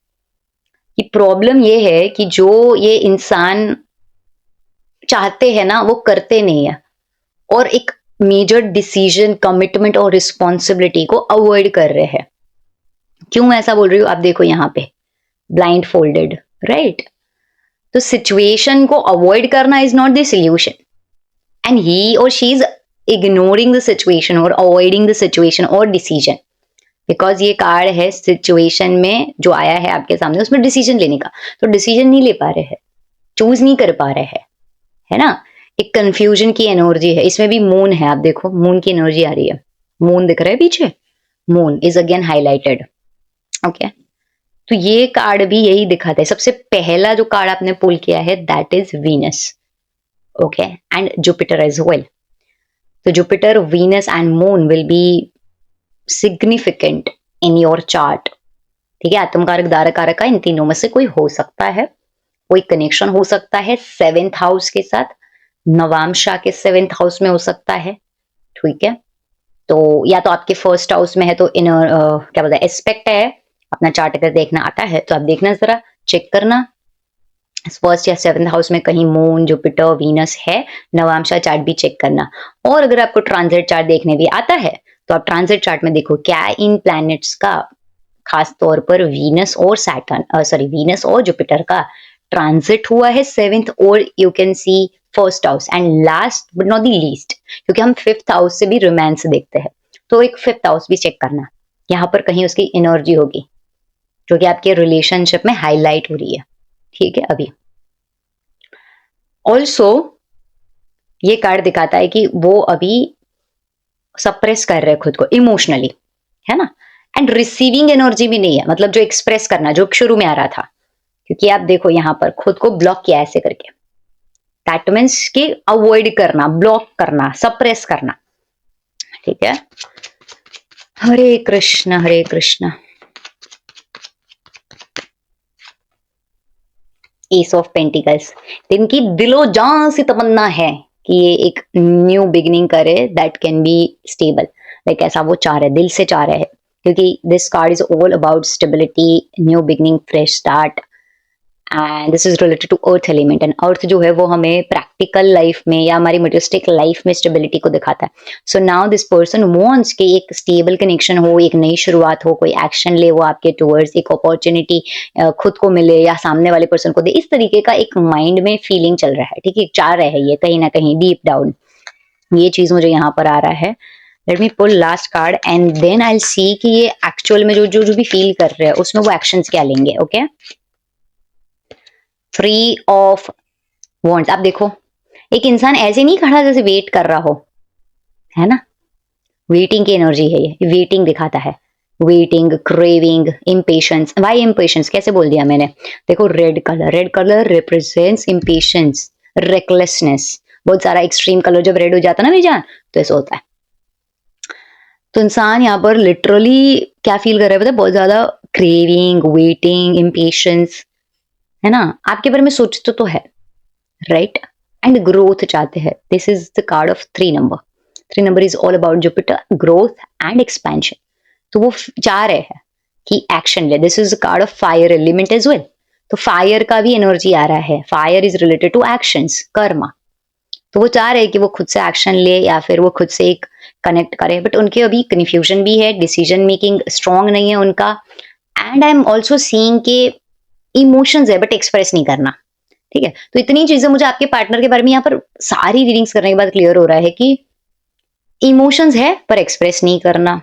कि प्रॉब्लम ये है कि जो ये इंसान चाहते हैं ना, वो करते नहीं है, और एक मेजर डिसीजन, कमिटमेंट और रिस्पॉन्सिबिलिटी को अवॉइड कर रहे हैं। क्यों ऐसा बोल रही हूँ? आप देखो यहाँ पे ब्लाइंड फोल्डेड, राइट? तो सिचुएशन को अवॉइड करना is not the solution, and he और she is ignoring the situation or avoiding the situation or decision. Because ये कार्ड है सिचुएशन में जो आया है आपके सामने, उसमें डिसीजन लेने का, तो डिसीजन नहीं ले पा रहे हैं, चूज नहीं कर पा रहे हैं, है ना? एक कंफ्यूजन की एनर्जी है, इसमें भी मून है। आप देखो मून की एनर्जी आ रही है, मून दिख रहा है पीछे, moon is again highlighted, okay. तो ये कार्ड भी यही दिखाता है। सबसे पहला जो कार्ड आपने पुल किया है that is Venus, okay, and Jupiter as well. तो Jupiter, Venus and moon will be significant in your chart, ठीक है? आत्मकारक, दारक कारक का इन तीनों में से कोई हो सकता है, कोई कनेक्शन हो सकता है 7th हाउस के साथ, नवामशा के 7th हाउस में हो सकता है, ठीक है? तो या तो आपके फर्स्ट हाउस में है तो इन क्या बोलते हैं, एस्पेक्ट है। अपना चार्ट अगर देखना आता है तो आप देखना, जरा चेक करना फर्स्ट या 7th हाउस में कहीं मून, जुपिटर, वीनस है। नवामशा चार्ट भी चेक करना, और अगर आपको ट्रांजिट चार्ट देखने भी आता है तो आप ट्रांजिट चार्ट में देखो क्या इन प्लैनेट्स का, खास तौर पर वीनस और सैटर्न, सॉरी वीनस और जुपिटर का ट्रांजिट हुआ है 7th, और you can C first house, and last but not the least, क्योंकि हम 5th हाउस से भी रोमांस देखते हैं, तो एक 5th हाउस भी चेक करना, यहाँ पर कहीं उसकी एनर्जी होगी जो कि आपके रिलेशनशिप में हाईलाइट हो रही है, ठीक है? अभी ऑल्सो ये कार्ड दिखाता है कि वो अभी सप्रेस कर रहे हैं खुद को इमोशनली, है ना? एंड रिसीविंग एनर्जी भी नहीं है, मतलब जो एक्सप्रेस करना जो शुरू में आ रहा था, क्योंकि आप देखो यहाँ पर खुद को ब्लॉक किया ऐसे करके, दैट मीन्स कि अवॉइड करना, ब्लॉक करना, सप्रेस करना, ठीक है? हरे कृष्ण हरे कृष्ण। एस ऑफ पेंटिकल्स, इनकी दिलो जान से तमन्ना है कि ये एक न्यू बिगिनिंग करे that can be stable, like ऐसा वो चाह रहे, दिल से चाह रहे हैं, क्योंकि this card is all about stability, new beginning, fresh start, and this is related to earth element. And earth जो है वो हमें प्रैक्टिकल लाइफ में या हमारी मटेरियलिस्टिक लाइफ में स्टेबिलिटी को दिखाता है। So now this person wants कि एक स्टेबल कनेक्शन हो, एक नई शुरुआत हो, कोई एक्शन ले वो आपके टूवर्ड्स, एक अपॉर्चुनिटी खुद को मिले या सामने वाले पर्सन को दे, इस तरीके का एक माइंड में फीलिंग चल रहा है, ठीक है? चाह रहे हैं ये कहीं ना कहीं डीप डाउन, ये चीज मुझे यहाँ पर आ रहा है। Let me pull last card and then I will see कि ये एक्चुअल में जो भी फील कर रहे हैं उसमें वो एक्शंस क्या लेंगे, ओके? फ्री ऑफ वॉन्ट्स, आप देखो एक इंसान ऐसे नहीं खड़ा जैसे वेट कर रहा हो, है ना? वेटिंग की एनर्जी है ये, वेटिंग दिखाता है, waiting, craving, impatience. Why impatience कैसे बोल दिया मैंने? देखो red colour represents impatience, recklessness. बहुत सारा एक्सट्रीम कलर जब रेड हो जाता है ना बेजान, तो ऐसा होता है। तो इंसान यहाँ पर लिटरली क्या फील कर रहा है पता है? बहुत ज्यादा क्रेविंग, वेटिंग, इम्पेशंस, है ना? आपके बारे में सोचते तो है, राइट? एंड ग्रोथ चाहते हैं। This is the card of 3 number. 3 number is all about Jupiter, growth and expansion. तो वो चाह रहे हैं कि एक्शन ले। This is the card of fire element as well. तो फायर का भी एनर्जी आ रहा है, fire is related to actions, karma. तो वो चाह रहे हैं कि वो खुद से एक्शन ले या फिर वो खुद से एक कनेक्ट करे, बट उनके अभी कंफ्यूजन भी है, डिसीजन मेकिंग स्ट्रांग नहीं है उनका, and I am also seeing के इमोशंस है बट एक्सप्रेस नहीं करना, ठीक है। तो इतनी चीजें मुझे आपके पार्टनर के बारे में यहाँ पर सारी रीडिंग्स करने के बाद क्लियर हो रहा है कि इमोशंस है पर एक्सप्रेस नहीं करना,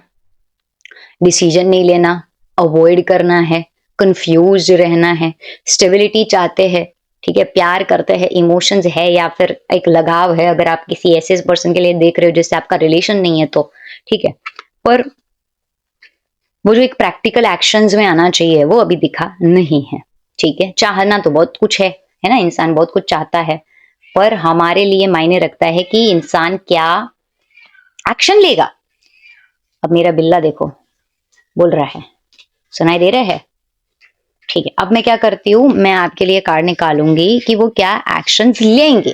डिसीजन नहीं लेना, अवॉइड करना है, कंफ्यूज रहना है, स्टेबिलिटी चाहते हैं, ठीक है, प्यार करते हैं, इमोशंस है या फिर एक लगाव है अगर आप किसी ऐसे पर्सन के लिए देख रहे हो जिससे आपका रिलेशन नहीं है तो, ठीक है। पर वो जो एक प्रैक्टिकल एक्शंस में आना चाहिए वो अभी दिखा नहीं है, ठीक है। चाहना तो बहुत कुछ है ना, इंसान बहुत कुछ चाहता है, पर हमारे लिए मायने रखता है कि इंसान क्या एक्शन लेगा। अब मेरा बिल्ला देखो बोल रहा है, सुनाई दे रहा है, ठीक है। अब मैं क्या करती हूँ, मैं आपके लिए कार्ड निकालूंगी कि वो क्या एक्शंस लेंगे,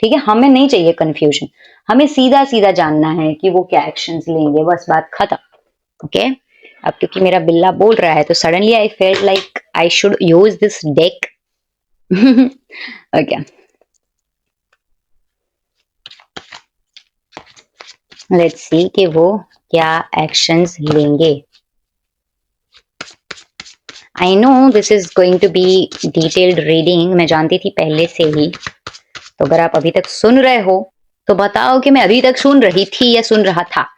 ठीक है। हमें नहीं चाहिए कंफ्यूजन, हमें सीधा सीधा जानना है कि वो क्या एक्शंस लेंगे, बस बात खत्म, ओके। अब क्योंकि मेरा बिल्ला बोल रहा है तो suddenly I felt like I should use this deck, okay. Let's see कि वो क्या एक्शंस लेंगे। I know this is going to be detailed reading, मैं जानती थी पहले से ही, तो अगर आप अभी तक सुन रहे हो तो बताओ कि मैं अभी तक सुन रही थी या सुन रहा था।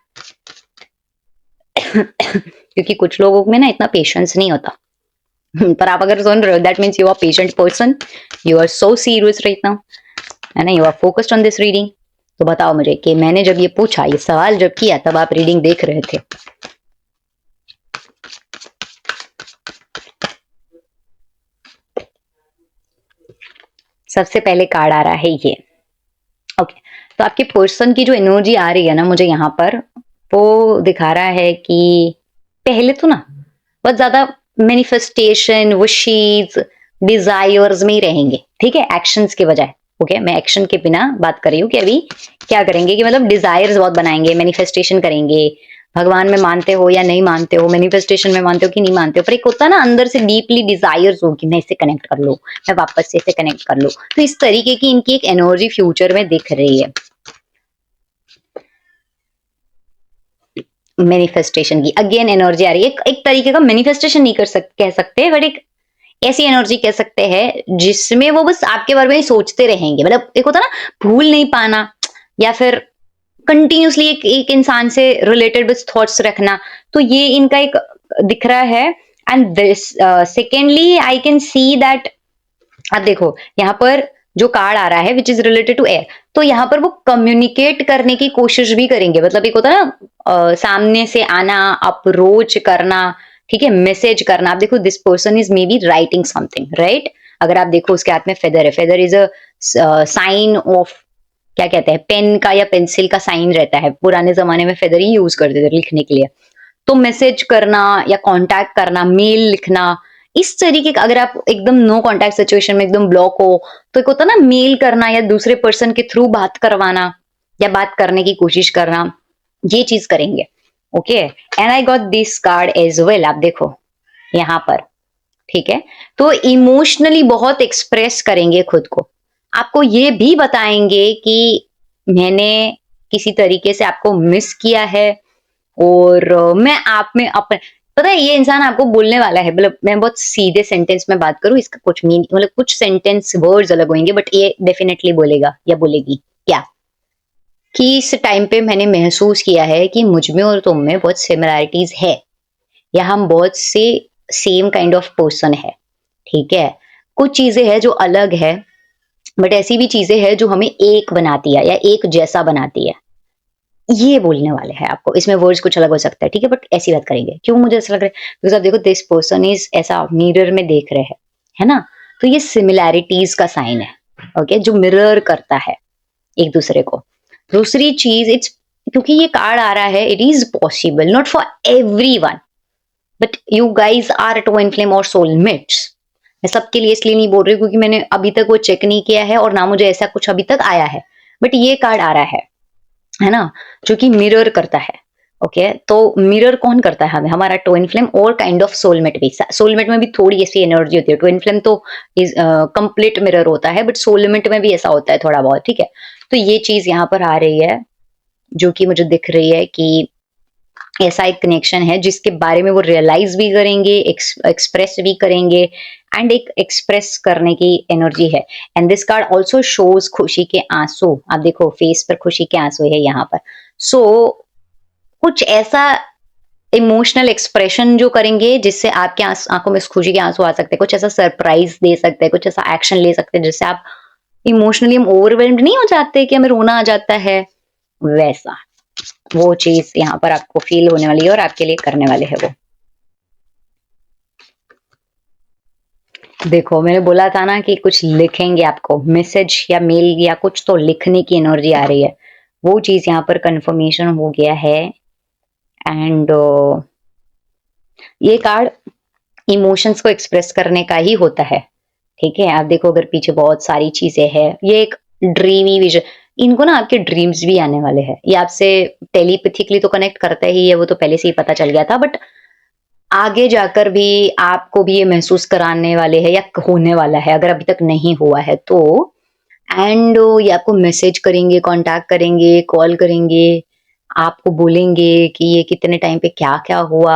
क्योंकि कुछ लोगों में ना इतना पेशेंस नहीं होता, पर आप अगर सुन रहे हो that means you are patient person, you are so serious right now, है ना, you are focused on this reading. तो बताओ मुझे कि मैंने जब ये पूछा, ये सवाल जब किया, तब आप रीडिंग देख रहे थे। सबसे पहले कार्ड आ रहा है ये, ओके। तो आपके पर्सन की जो एनर्जी आ रही है ना मुझे यहाँ पर, वो दिखा रहा है कि पहले तो ना बहुत ज्यादा मैनिफेस्टेशन, विशेस, डिजायर्स में ही रहेंगे, ठीक है, एक्शंस के बजाय, ओके। मैं एक्शन के बिना बात कर रही हूँ कि अभी क्या करेंगे कि मतलब डिजायर्स बहुत बनाएंगे, मैनिफेस्टेशन करेंगे। भगवान में मानते हो या नहीं मानते हो, मैनिफेस्टेशन में मानते हो कि नहीं मानते हो, पर एक होता है ना अंदर से डीपली डिजायर्स हो कि मैं इससे कनेक्ट कर लूं, मैं वापस से इसे कनेक्ट कर लूं। तो इस तरीके की इनकी एक एनर्जी फ्यूचर में दिख रही है मैनिफेस्टेशन की। अगेन एनर्जी आ रही है, एक तरीके का मैनिफेस्टेशन नहीं कह सकते, बट एक ऐसी एनर्जी कह सकते हैं जिसमें वो बस आपके बारे में ही सोचते रहेंगे। मतलब एक होता ना भूल नहीं पाना, या फिर कंटिन्यूसली एक इंसान से रिलेटेड बस थॉट्स रखना, तो ये इनका एक दिख रहा है। And this secondly I can see that, अब देखो यहाँ पर जो कार्ड आ रहा है which is related to air, तो यहाँ पर वो कम्युनिकेट करने की कोशिश भी करेंगे। मतलब एक होता है ना सामने से आना, अप्रोच करना, ठीक है, मैसेज करना। आप देखो this person is may be writing something, right. अगर आप देखो उसके हाथ में फेदर है, feather is a sign of, क्या कहते हैं, पेन का या पेंसिल का साइन रहता है। पुराने जमाने में फेदर ही यूज करते थे लिखने के लिए। तो मैसेज करना या कांटेक्ट करना, मेल लिखना, इस तरीके का, अगर आप एकदम नो कांटेक्ट सिचुएशन में एकदम ब्लॉक हो तो एक होता ना मेल करना या दूसरे पर्सन के थ्रू बात करवाना या बात करने की कोशिश करना, ये चीज करेंगे, okay. And I got this card as well, आप देखो यहाँ पर, ठीक है। तो इमोशनली बहुत एक्सप्रेस करेंगे खुद को, आपको ये भी बताएंगे कि मैंने किसी तरीके से आपको मिस किया है, और मैं आप में अपने, पता है ये इंसान आपको बोलने वाला है। मतलब मैं बहुत सीधे सेंटेंस में बात करूं, इसका कुछ मीन, मतलब कुछ सेंटेंस वर्ड्स अलग होंगे, बट ये डेफिनेटली बोलेगा या बोलेगी क्या, कि इस टाइम पे मैंने महसूस किया है कि मुझ में और तुम में बहुत सिमिलैरिटीज है, या हम बहुत से सेम काइंड ऑफ पर्सन है, ठीक है। कुछ चीजें हैं जो अलग है, बट ऐसी भी चीजें हैं जो हमें एक बनाती है या एक जैसा बनाती है। ये बोलने वाले हैं आपको, इसमें वर्ड्स कुछ अलग हो सकता है, ठीक है, बट ऐसी बात करेंगे। क्यों मुझे ऐसा लग रहा है, बिकॉज आप देखो दिस पर्सन इज ऐसा मिरर में देख रहे हैं, है ना, तो ये सिमिलैरिटीज का साइन है, ओके, जो मिरर करता है एक दूसरे को। दूसरी चीज, इट्स, क्योंकि ये कार्ड आ रहा है, it is possible not for everyone, but you guys are twin flame और सोलमेट्स। मैं सबके लिए इसलिए नहीं बोल रही क्योंकि मैंने अभी तक वो चेक नहीं किया है और ना मुझे ऐसा कुछ अभी तक आया है, बट ये कार्ड आ रहा है ना, जो कि मिरर करता है, ओके। तो मिरर कौन करता है हमें, हमारा ट्विन फ्लेम और काइंड ऑफ सोलमेट भी। सोलमेट में भी थोड़ी ऐसी एनर्जी होती है, ट्विन फ्लेम तो इज कंप्लीट मिरर होता है, बट सोलमेट में भी ऐसा होता है थोड़ा बहुत, ठीक है। तो ये चीज यहाँ पर आ रही है जो कि मुझे दिख रही है कि ऐसा एक कनेक्शन है जिसके बारे में वो रियलाइज भी करेंगे, एक्सप्रेस भी करेंगे, एंड एक एक्सप्रेस करने की एनर्जी है। And this card also shows खुशी के आंसू। आप देखो फेस पर खुशी के आंसू है यहाँ पर। सो कुछ ऐसा इमोशनल एक्सप्रेशन जो करेंगे जिससे आपके आंखों में खुशी के आंसू आ सकते हैं, कुछ ऐसा सरप्राइज दे सकते हैं, कुछ ऐसा एक्शन ले सकते हैं जिससे आप इमोशनली हम ओवरवेल्म्ड नहीं हो जाते कि हमें रोना आ जाता है, वैसा वो चीज यहाँ पर आपको फील होने वाली है और आपके लिए करने वाले है वो। देखो मैंने बोला था ना कि कुछ लिखेंगे, आपको मैसेज या मेल या कुछ तो लिखने की एनर्जी आ रही है, वो चीज यहाँ पर कंफर्मेशन हो गया है। एंड ये कार्ड इमोशंस को एक्सप्रेस करने का ही होता है, ठीक है। आप देखो अगर पीछे बहुत सारी चीजें हैं, ये एक ड्रीमी विजन, इनको ना आपके ड्रीम्स भी आने वाले हैं। ये आपसे टेलीपैथिकली तो कनेक्ट करता ही है, वो तो पहले से ही पता चल गया था, बट आगे जाकर भी आपको भी ये महसूस कराने वाले हैं या होने वाला है अगर अभी तक नहीं हुआ है तो। एंड ये आपको मैसेज करेंगे, कांटेक्ट करेंगे, कॉल करेंगे, आपको बोलेंगे कि ये कितने टाइम पे क्या-क्या हुआ,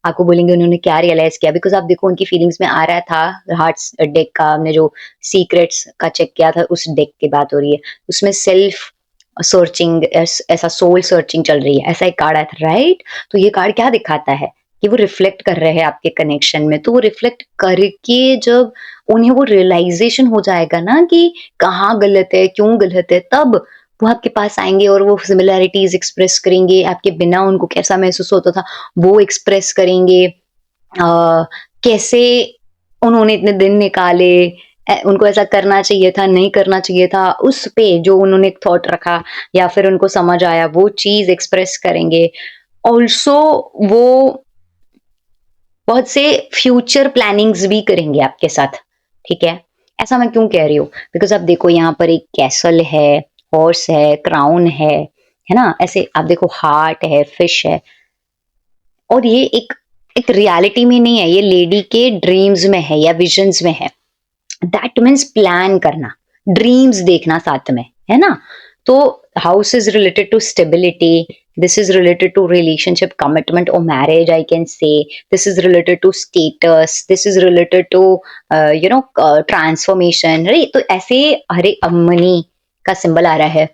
आपको बोलेंगे उन्होंने क्या रियलाइज़ किया, बिकॉज़ आप देखो उनकी फीलिंग्स में आ रहा था। हार्ट्स डेक का हमने जो सीक्रेट्स का चेक किया था, उस डेक की बात हो रही है। उसमें सेल्फ सर्चिंग ऐसा सोल सर्चिंग चल रही है, ऐसा एक कार्ड आया था, राइट? तो ये कार्ड क्या दिखाता है कि वो रिफ्लेक्ट कर रहे हैं आपके कनेक्शन में। तो वो रिफ्लेक्ट करके जब उन्हें वो रियलाइज़ेशन हो जाएगा ना कि कहाँ गलत है, क्यों गलत है, तब वो आपके पास आएँगे और वो सिमिलैरिटीज़ एक्सप्रेस करेंगे, आपके बिना उनको कैसा महसूस होता था, वो एक्सप्रेस करेंगे। कैसे उन्होंने इतने दिन निकाले, उनको ऐसा करना चाहिए था, नहीं करना चाहिए था, उस पे जो उन्होंने एक थॉट रखा या फिर उनको समझ आया, वो चीज़ एक्सप्रेस करेंगे। ऑल्सो वो बहुत से फ्यूचर प्लानिंग्स भी करेंगे आपके साथ, ठीक है? ऐसा मैं क्यों कह रही हूँ? बिकॉज़ आप देखो यहाँ पर एक कैसल है, हॉर्स है, क्राउन है ना? ऐसे आप देखो हार्ट है, फिश है, और ये एक एक रियलिटी में नहीं है, ये लेडी के ड्रीम्स में है या विजन्स में है। दैट मीन्स प्लान करना, ड्रीम्स देखना साथ में, है ना? तो house is related to stability, this is related to relationship commitment or marriage, I can say. This is related to status, this is related to transformation, right? तो ऐसे हरे मनी का सिंबल आ रहा है।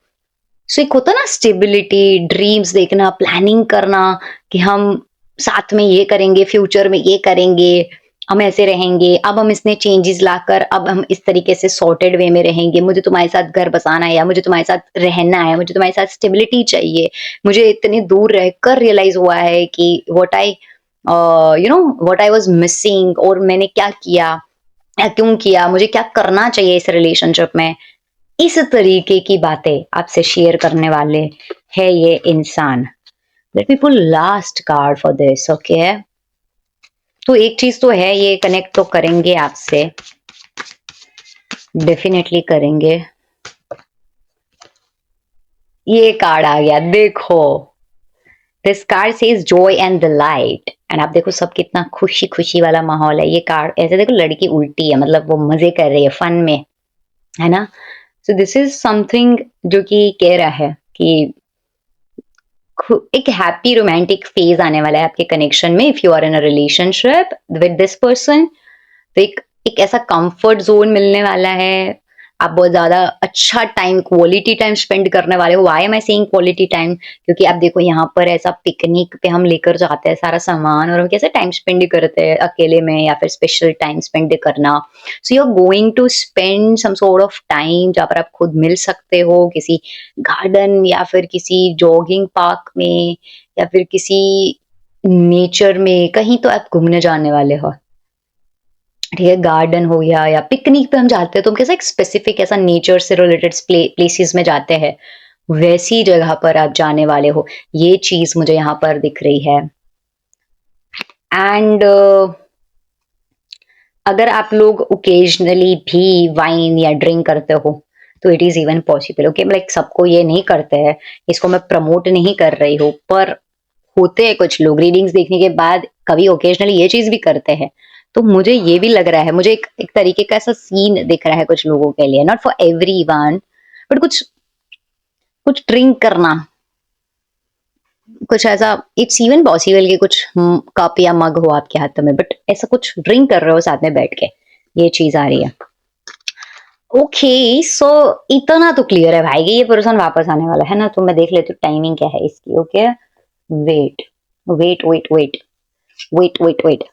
सो एक होता ना स्टेबिलिटी, ड्रीम्स देखना, प्लानिंग करना कि हम साथ में ये करेंगे, फ्यूचर में ये करेंगे, हम ऐसे रहेंगे, अब हम इसमें चेंजेस लाकर अब हम इस तरीके से सॉर्टेड वे में रहेंगे, मुझे तुम्हारे साथ घर बसाना है या मुझे तुम्हारे साथ रहना है, मुझे तुम्हारे साथ स्टेबिलिटी चाहिए, मुझे इतनी दूर रहकर रियलाइज हुआ है कि व्हाट आई वाज मिसिंग, और मैंने क्या किया या क्यों किया, मुझे क्या करना चाहिए इस रिलेशनशिप में। इस तरीके की बातें आपसे शेयर करने वाले है ये इंसान। Let me pull last card for this, okay? तो एक चीज तो है, ये कनेक्ट तो करेंगे आपसे, डेफिनेटली करेंगे। ये कार्ड आ गया, देखो this card says Joy and delight, and आप देखो सब कितना खुशी खुशी वाला माहौल है। ये कार्ड ऐसे देखो, लड़की उल्टी है, मतलब वो मजे कर रही है फन में, है ना? सो दिस इज समथिंग जो कि कह रहा है कि एक हैप्पी रोमांटिक फेज आने वाला है आपके कनेक्शन में, if you are in a relationship with this person. तो एक ऐसा कंफर्ट जोन मिलने वाला है, आप बहुत ज्यादा अच्छा टाइम, क्वालिटी टाइम स्पेंड करने वाले हो। Why am I saying quality time? क्योंकि आप देखो यहाँ पर ऐसा पिकनिक पे हम लेकर जाते हैं सारा सामान, और हम कैसे टाइम स्पेंड करते हैं अकेले में या फिर स्पेशल टाइम स्पेंड करना। So you are going to spend some sort of time जहाँ पर आप खुद मिल सकते हो, किसी गार्डन या फिर किसी जॉगिंग पार्क में या फिर किसी नेचर में, कहीं तो आप घूमने जाने वाले हो, ठीक है? गार्डन हो गया या पिकनिक पे हम जाते हैं तो हम कैसा एक स्पेसिफिक ऐसा नेचर से रिलेटेड प्लेसेस में जाते हैं, वैसी जगह पर आप जाने वाले हो, ये चीज मुझे यहाँ पर दिख रही है। एंड अगर आप लोग ओकेजनली भी वाइन या ड्रिंक करते हो तो it is even possible, okay? Like सबको ये नहीं करते हैं, इसको मैं प्रमोट नहीं कर रही हूँ, पर होते हैं कुछ लोग रीडिंग्स देखने के बाद कभी ओकेजनली ये चीज भी करते हैं। तो मुझे ये भी लग रहा है, मुझे एक तरीके का ऐसा सीन दिख रहा है कुछ लोगों के लिए, नॉट फॉर एवरीवन, बट कुछ कुछ ड्रिंक करना, कुछ ऐसा, इट्स इवन पॉसिबल कि कुछ कप या मग हो आपके हाथ में, बट ऐसा कुछ ड्रिंक कर रहे हो साथ में बैठ के, ये चीज आ रही है। ओके सो इतना तो क्लियर है भाई कि ये पर्सन वापस आने वाला है ना। तो मैं देख लेती हूँ टाइमिंग क्या है इसकी। Okay wait wait wait wait wait wait wait,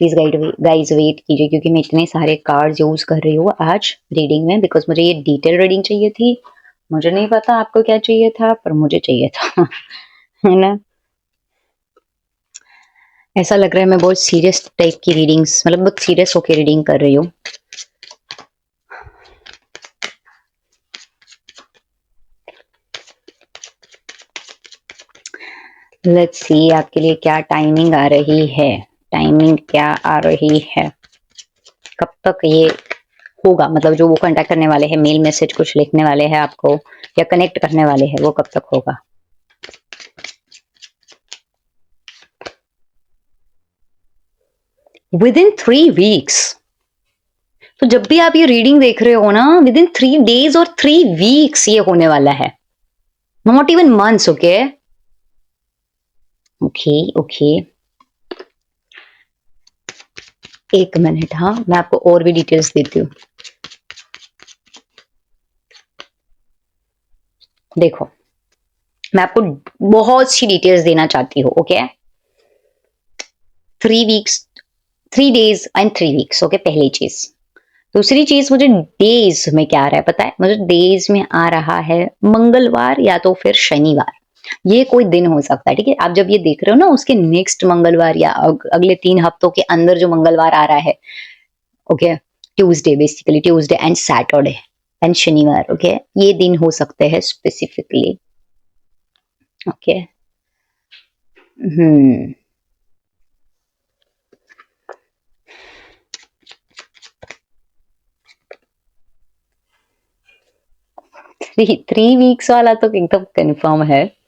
please guys wait कीजिए, क्योंकि मैं इतने सारे कार्ड्स यूज कर रही हूँ आज रीडिंग में, बिकॉज मुझे ये डिटेल रीडिंग चाहिए थी। मुझे नहीं पता आपको क्या चाहिए था, पर मुझे चाहिए था है ना। ऐसा लग रहा है मैं बहुत सीरियस टाइप की रीडिंग्स, मतलब बहुत सीरियस होकर रीडिंग कर रही हूँ। लेट्स सी आपके लिए क्या टाइमिंग आ रही है, टाइमिंग क्या आ रही है, कब तक ये होगा, मतलब जो वो कांटेक्ट करने वाले हैं, मेल मैसेज कुछ लिखने वाले हैं आपको या कनेक्ट करने वाले हैं, वो कब तक होगा। With in 3 weeks. तो जब भी आप ये रीडिंग देख रहे हो ना, विद इन 3 डेज और 3 वीक्स ये होने वाला है, not even months. Okay okay okay, एक मिनट, हाँ मैं आपको और भी डिटेल्स देती हूँ। देखो मैं आपको बहुत सी डिटेल्स देना चाहती हूँ। Okay 3 weeks, 3 days and 3 weeks. Okay पहली चीज। दूसरी चीज, मुझे डेज में क्या आ रहा है पता है, मुझे डेज में आ रहा है मंगलवार या तो फिर शनिवार, ये कोई दिन हो सकता है। ठीक है, आप जब ये देख रहे हो ना, उसके नेक्स्ट मंगलवार या अगले 3 हफ्तों के अंदर जो मंगलवार आ रहा है, okay Tuesday, basically Tuesday and Saturday and शनिवार, ओके ये दिन हो सकते हैं स्पेसिफिकली। ओके हम्म, 3 वीक्स वाला तो एकदम कंफर्म है।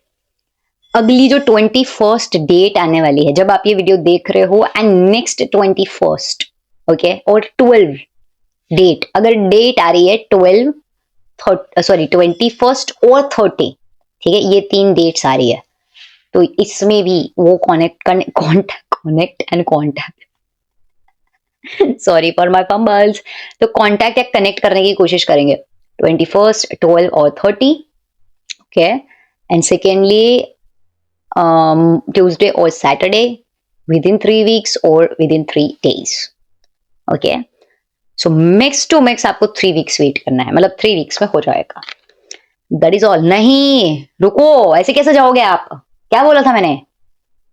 अगली जो 21st डेट आने वाली है, जब आप ये वीडियो देख रहे हो, एंड नेक्स्ट 21st, ओके और 12 डेट, अगर डेट आ रही है 12, सॉरी 21st और 30, ठीक है ये 3 डेट्स आ रही है, तो इसमें भी वो connect and contact sorry for my fumbles, तो कॉन्टैक्ट या कनेक्ट करने की कोशिश करेंगे 21st, 12 और 30। ओके एंड सेकेंडली ट्यूसडे और सैटरडे विद इन 3 वीक्स और within 3 days. Okay so max to max आपको 3 वीक्स वेट करना है, मतलब 3 वीक्स में हो जाएगा। That is all. नहीं रुको, ऐसे कैसे जाओगे आप, क्या बोला था मैंने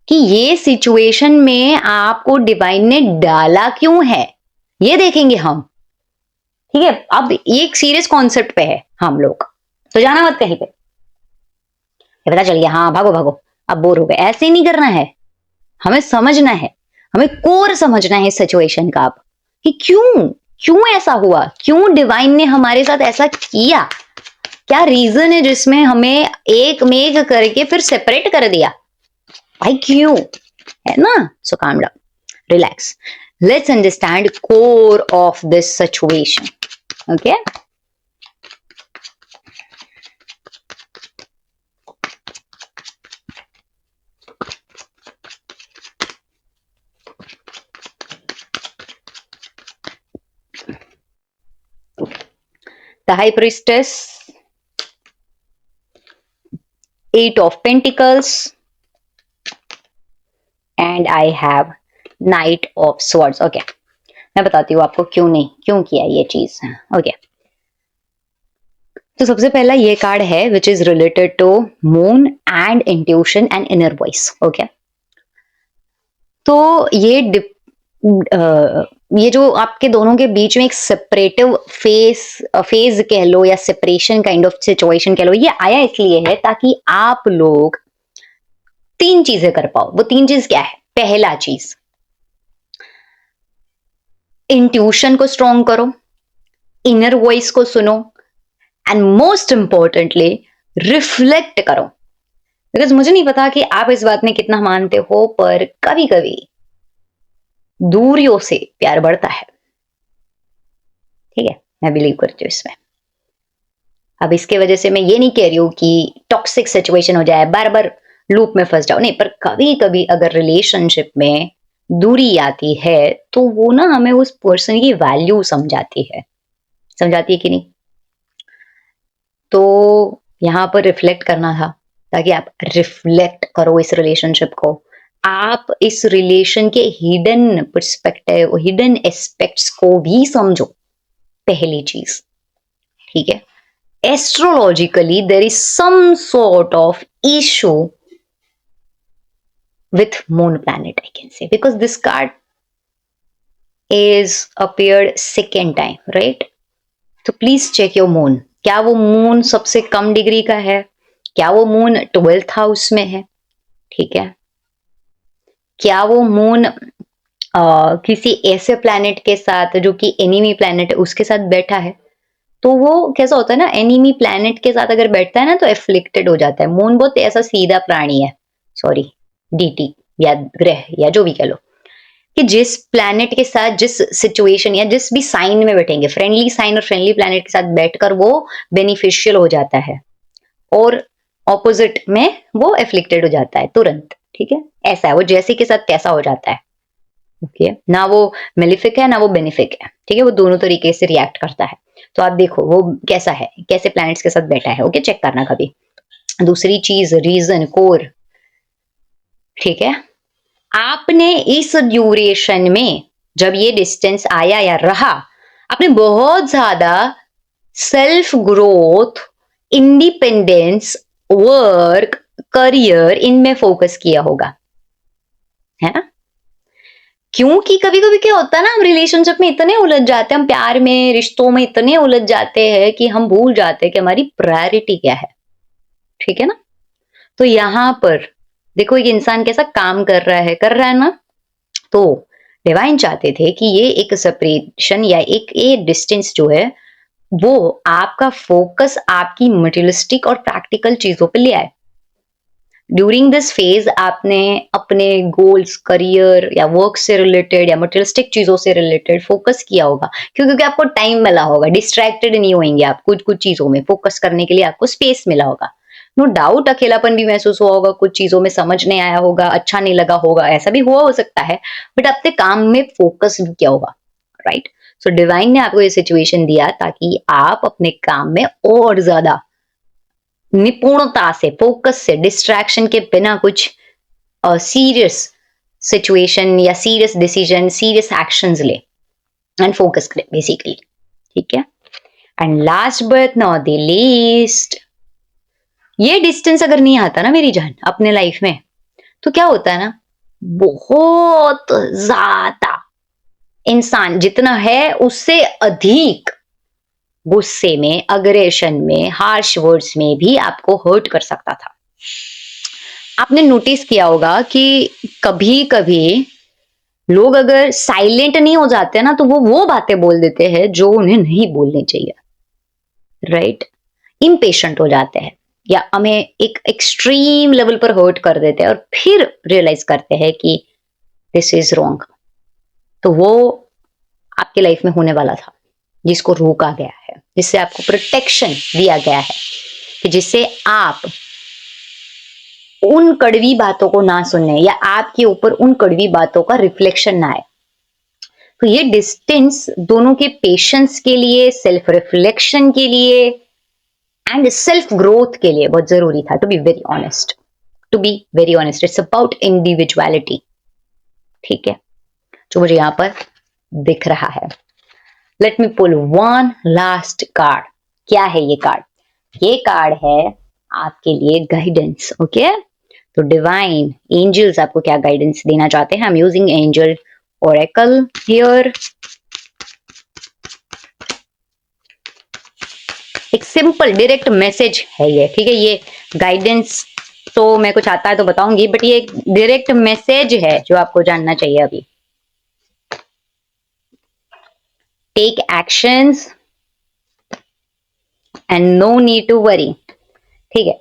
कि ये सिचुएशन में आपको डिवाइन ने डाला क्यों है, ये देखेंगे हम। ठीक है, अब एक सीरियस कॉन्सेप्ट पे है हम लोग, तो जाना मत कहीं पे। ये पता चल गया, हाँ भागो भागो, अब बोर हो गए, ऐसे नहीं करना है, हमें समझना है, हमें कोर समझना है इस सिचुएशन का अब, कि क्यों क्यों ऐसा हुआ, क्यों डिवाइन ने हमारे साथ ऐसा किया, क्या रीजन है जिसमें हमें एक मेक करके फिर सेपरेट कर दिया, भाई क्यों, है ना। So calm down, relax, let's understand core of this situation. Okay the high priestess, 8 of Pentacles, and I have knight of swords. Okay मैं बताती हूँ आपको क्यों नहीं, क्यों किया ये चीज। ओके तो सबसे पहला ये कार्ड है which is related to moon and intuition and inner voice. Okay तो ये जो आपके दोनों के बीच में एक सेपरेटिव फेज कह लो या सेपरेशन काइंड ऑफ सिचुएशन कह लो, ये आया इसलिए है ताकि आप लोग 3 चीजें कर पाओ। वो 3 चीज क्या है, पहला चीज इंट्यूशन को स्ट्रॉन्ग करो, इनर वॉइस को सुनो, एंड मोस्ट इंपॉर्टेंटली रिफ्लेक्ट करो। बिकॉज मुझे नहीं पता कि आप इस बात में कितना मानते हो, पर कभी कभी दूरियों से प्यार बढ़ता है। ठीक है, मैं बिलीव करती हूँ इसमें। अब इसके वजह से मैं ये नहीं कह रही हूं कि टॉक्सिक सिचुएशन हो जाए, बार बार लूप में फंस जाओ, नहीं, पर कभी कभी अगर रिलेशनशिप में दूरी आती है तो वो ना हमें उस पर्सन की वैल्यू समझाती है कि नहीं? तो यहाँ पर रिफ्लेक्ट करना था, ताकि आप रिफ्लेक्ट करो इस रिलेशनशिप को, आप इस रिलेशन के हिडन पर्सपेक्टिव, हिडन एस्पेक्ट्स को भी समझो, पहली चीज, ठीक है? Astrologically there is some sort of issue with moon planet, I can say, because this card is appeared second time, right? तो प्लीज चेक योर मून, क्या वो मून सबसे कम डिग्री का है, क्या वो मून 12th हाउस में है, ठीक है? क्या वो मून किसी ऐसे प्लैनेट के साथ जो कि एनिमी प्लैनेट है उसके साथ बैठा है? तो वो कैसा होता है ना, एनिमी प्लैनेट के साथ अगर बैठता है ना तो एफ्लिक्टेड हो जाता है। मून बहुत ऐसा सीधा प्राणी है, सॉरी, डीटी या ग्रह या जो भी कह लो, कि जिस प्लैनेट के साथ, जिस सिचुएशन या जिस भी साइन में बैठेंगे, फ्रेंडली साइन और फ्रेंडली प्लैनेट के साथ बैठकर वो बेनिफिशियल हो जाता है, और ऑपोजिट में वो एफ्लिक्टेड हो जाता है तुरंत, ठीक है? ऐसा है वो, जैसे के साथ तैसा हो जाता है, ओके? ना वो मेलिफिक है ना वो बेनिफिक है, ठीक है? वो दोनों तरीके से रिएक्ट करता है। तो आप देखो वो कैसा है, कैसे प्लैनेट्स के साथ बैठा है, ओके? चेक करना कभी। दूसरी चीज, रीजन, कोर, ठीक है? आपने इस ड्यूरेशन में, जब ये डिस्टेंस आया या रहा, आपने बहुत ज्यादा self growth, independence, work, career, इनमें फोकस किया होगा, है ना? क्योंकि कभी कभी क्या होता है ना, हम रिलेशनशिप में इतने उलझ जाते हैं, हम प्यार में, रिश्तों में इतने उलझ जाते हैं कि हम भूल जाते हैं कि हमारी प्रायोरिटी क्या है, ठीक है ना? तो यहां पर देखो एक इंसान कैसा काम कर रहा है ना, तो डिवाइन चाहते थे कि ये एक सेपरेशन या एक ये डिस्टेंस जो है वो आपका फोकस आपकी मटेरियलिस्टिक और प्रैक्टिकल चीजों पे ले आए। ड्यूरिंग दिस फेज आपने अपने गोल्स, करियर या वर्क से रिलेटेड या मटेरियलिस्टिक चीजों से रिलेटेड फोकस किया होगा, क्योंकि आपको टाइम मिला होगा, डिस्ट्रैक्टेड नहीं होंगे आप, कुछ कुछ चीजों में फोकस करने के लिए आपको स्पेस मिला होगा। नो डाउट अकेलापन भी महसूस हुआ होगा, कुछ चीजों में समझ नहीं आया होगा, अच्छा नहीं लगा होगा, ऐसा भी हुआ हो सकता है, बट आपने काम में फोकस भी किया होगा, राइट? सो डिवाइन ने आपको ये सिचुएशन दिया ताकि आप अपने काम में और ज्यादा निपुणता से, फोकस से, डिस्ट्रैक्शन के बिना कुछ सीरियस सिचुएशन या सीरियस डिसीजन, सीरियस एक्शंस ले एंड फोकस करे बेसिकली, ठीक है? And last but not the least, ये डिस्टेंस अगर नहीं आता ना मेरी जान अपने लाइफ में, तो क्या होता है ना, बहुत ज्यादा इंसान जितना है उससे अधिक गुस्से में, अग्रेशन में, हार्श वर्ड्स में भी आपको हर्ट कर सकता था। आपने नोटिस किया होगा कि कभी कभी लोग अगर साइलेंट नहीं हो जाते ना तो वो बातें बोल देते हैं जो उन्हें नहीं बोलनी चाहिए, राइट? इम्पेशेंट हो जाते हैं या हमें एक एक्सट्रीम लेवल पर हर्ट कर देते हैं और फिर रियलाइज करते हैं कि दिस इज रॉन्ग। तो वो आपके लाइफ में होने वाला था, जिसको रोका गया है, जिससे आपको प्रोटेक्शन दिया गया है, कि जिससे आप उन कड़वी बातों को ना सुनने या आपके ऊपर उन कड़वी बातों का रिफ्लेक्शन ना आए। तो ये डिस्टेंस दोनों के पेशेंस के लिए, सेल्फ रिफ्लेक्शन के लिए एंड सेल्फ ग्रोथ के लिए बहुत जरूरी था। To be very honest, it's about individuality, ठीक है? जो मुझे यहां पर दिख रहा है। Let me pull one last card. क्या है ये कार्ड? ये कार्ड है आपके लिए गाइडेंस, ओके? तो डिवाइन एंजल्स आपको क्या गाइडेंस देना चाहते हैं? I am using angel oracle here. एक सिंपल डायरेक्ट मैसेज है ये, ठीक है? ये गाइडेंस तो मैं कुछ आता है तो बताऊंगी, बट ये एक डायरेक्ट मैसेज है जो आपको जानना चाहिए अभी। Take actions and no need to worry, ठीक है?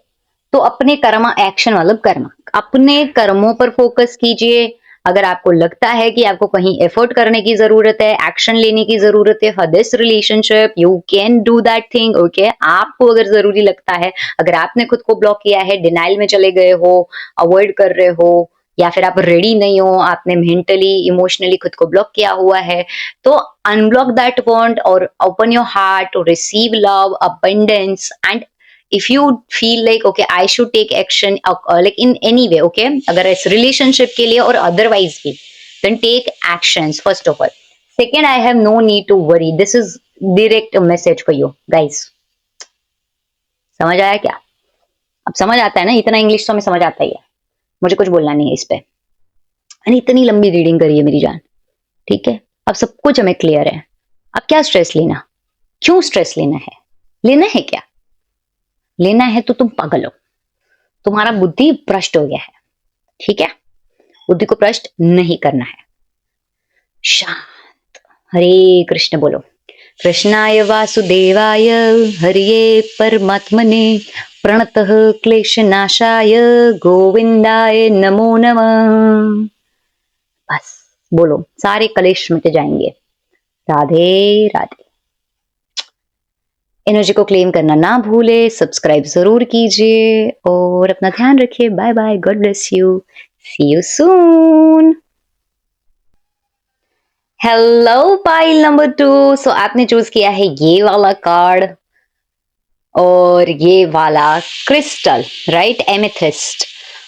तो अपने कर्मा, एक्शन मतलब कर्मा, अपने कर्मों पर फोकस कीजिए, अगर आपको लगता है कि आपको कहीं एफर्ट करने की जरूरत है, एक्शन लेने की जरूरत है for this relationship, you can do that thing, okay. आपको अगर जरूरी लगता है, अगर आपने खुद को ब्लॉक किया है, डिनाइल में चले गए हो, अवॉइड कर रहे हो, या फिर आप रेडी नहीं हो, आपने मेंटली इमोशनली खुद को ब्लॉक किया हुआ है, तो अनब्लॉक दैट बॉन्ड और open your heart to receive love, abundance, and if you feel like okay I should take action like in any way, okay, अगर इस relationship के लिए और otherwise भी, then take actions first of all. Second, I have no need to worry. This is direct message for you guys. समझ आया क्या? अब समझ आता है ना, इतना इंग्लिश तो हमें समझ आता ही है, मुझे कुछ बोलना नहीं है इस पे। अरे इतनी लंबी रीडिंग करी है मेरी जान, ठीक है, अब सब कुछ हमें क्लियर है। अब क्या स्ट्रेस लेना, क्यों स्ट्रेस लेना है क्या? लेना है तो तुम पागल हो, तुम्हारा बुद्धि भ्रष्ट हो गया है, ठीक है, बुद्धि को भ्रष्ट नहीं करना है। शांत, हरे कृष्ण बोलो। कृष्णाय वासुदेवाय हरिये परमात्मने प्रणतः क्लेशनाशाय गोविंदाय नमो नमः। बस बोलो, सारे कलेश मिट जाएंगे। राधे राधे। एनर्जी को क्लेम करना ना भूले, सब्सक्राइब जरूर कीजिए और अपना ध्यान रखिए। Bye bye, God bless you, see you soon. Hello pile number 2। So आपने चूज किया है ये वाला कार्ड और ये वाला क्रिस्टल, राइट, एमेथिस्ट।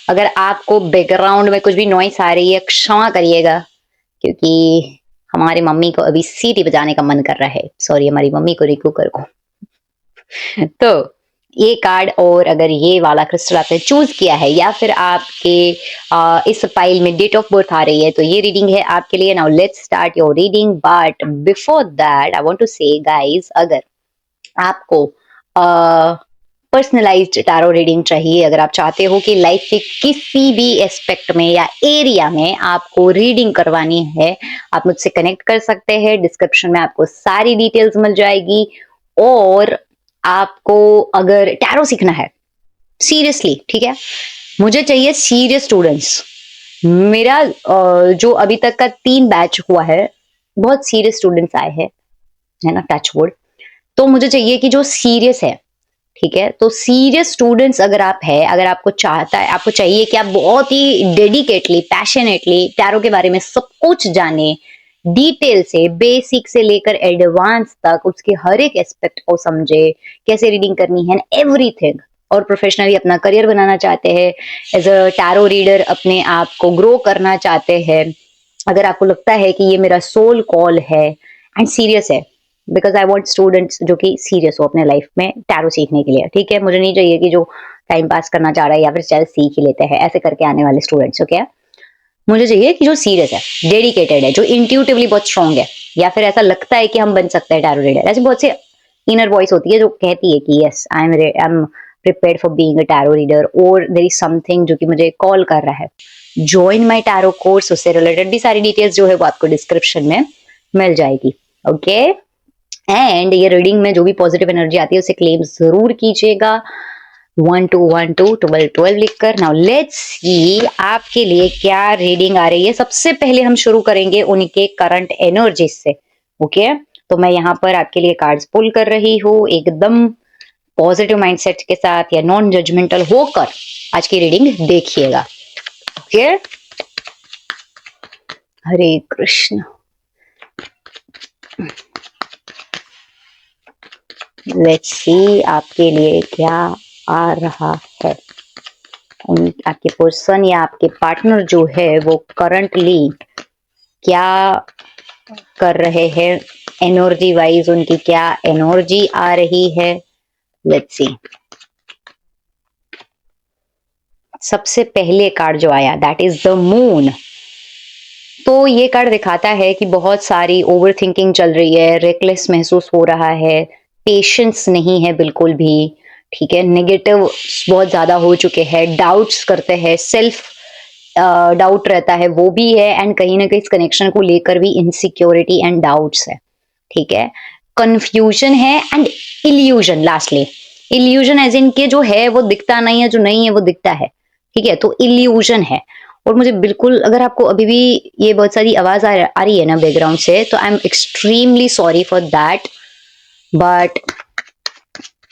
अगर आपको बैकग्राउंड में कुछ भी नॉइस आ रही है क्षमा करिएगा, क्योंकि हमारी मम्मी को अभी सीटी बजाने का मन कर रहा है। सॉरी, हमारी मम्मी को, रिकू कर को। तो ये कार्ड और अगर ये वाला क्रिस्टल आपने चूज किया है या फिर आपके इस फाइल में डेट ऑफ बर्थ आ रही है, तो ये रीडिंग है आपके लिए। Now let's start your reading, but before that I want to say guys, अगर आपको पर्सनलाइज्ड टैरो रीडिंग चाहिए, अगर आप चाहते हो कि लाइफ के किसी भी एस्पेक्ट में या एरिया में आपको रीडिंग करवानी है, आप मुझसे कनेक्ट कर सकते हैं। डिस्क्रिप्शन में आपको सारी डिटेल्स मिल जाएगी। और आपको अगर टैरो सीखना है सीरियसली, ठीक है, मुझे चाहिए सीरियस स्टूडेंट्स। मेरा जो अभी तक का 3 बैच हुआ है, बहुत सीरियस स्टूडेंट्स आए हैं, है ना, टच वुड। तो मुझे चाहिए कि जो सीरियस है, ठीक है, तो सीरियस स्टूडेंट्स अगर आप है, अगर आपको आपको चाहिए कि आप बहुत ही डेडिकेटली, पैशनेटली टैरो के बारे में सब कुछ जाने, डिटेल से, बेसिक से लेकर एडवांस तक उसके हर एक एस्पेक्ट को समझे, कैसे रीडिंग करनी है, एवरीथिंग, और प्रोफेशनली अपना करियर बनाना चाहते हैं, एज अ टैरो रीडर अपने आप को ग्रो करना चाहते हैं, अगर आपको लगता है कि ये मेरा सोल कॉल है एंड सीरियस है, बिकॉज आई वॉन्ट स्टूडेंट्स जो कि सीरियस हो अपने लाइफ में टैरो सीखने के लिए, ठीक है, मुझे नहीं चाहिए कि जो टाइम पास करना चाह रहा है या फिर चल सीख ही लेते हैं ऐसे करके आने वाले स्टूडेंट्स, ओके। मुझे चाहिए कि जो सीरियस है, डेडिकेटेड है, जो इंट्यूटिवली बहुत स्ट्रांग है, या फिर ऐसा लगता है कि हम बन सकते हैं टैरो रीडर। ऐसी बहुत सी इनर वॉइस होती है जो कहती है कि yes I am prepared for being a tarot reader, और देयर इज समथिंग जो कि मुझे कॉल कर रहा है। ज्वाइन माय टैरो कोर्स, उससे रिलेटेड भी सारी डिटेल्स जो है वो आपको डिस्क्रिप्शन में मिल जाएगी, ओके। एंड ये रीडिंग में जो भी पॉजिटिव एनर्जी आती है उसे क्लेम जरूर कीजिएगा, 1 2 1 2 12 12 लिखकर। नाउ लेट्स सी आपके लिए क्या रीडिंग आ रही है। सबसे पहले हम शुरू करेंगे उनके करंट एनर्जीज से, ओके। तो मैं यहाँ पर आपके लिए कार्ड्स पुल कर रही हूँ, एकदम पॉजिटिव माइंडसेट के साथ या नॉन जजमेंटल होकर आज की रीडिंग देखिएगा, okay. Hare Krishna. Let's see आपके लिए क्या आ रहा है। आपके पर्सन या आपके पार्टनर जो है वो करंटली क्या कर रहे हैं, एनर्जी वाइज उनकी क्या एनर्जी आ रही है। Let's see. सबसे पहले कार्ड जो आया दैट इज द मून। तो ये कार्ड दिखाता है कि बहुत सारी ओवर थिंकिंग चल रही है, रेकलेस महसूस हो रहा है, पेशेंस नहीं है बिल्कुल भी, ठीक है, नेगेटिव बहुत ज्यादा हो चुके हैं, डाउट्स करते हैं, सेल्फ डाउट रहता है वो भी है, एंड कहीं ना कहीं इस कनेक्शन को लेकर भी इनसिक्योरिटी एंड डाउट्स है, ठीक है, कंफ्यूजन है and illusion. Lastly illusion as in के जो है वो दिखता नहीं है, जो नहीं है वो दिखता है, ठीक है, तो इल्यूजन है। और मुझे बिल्कुल, अगर आपको अभी भी ये बहुत सारी आवाज आ रही है ना बैकग्राउंड से, तो I am extremely sorry for that, but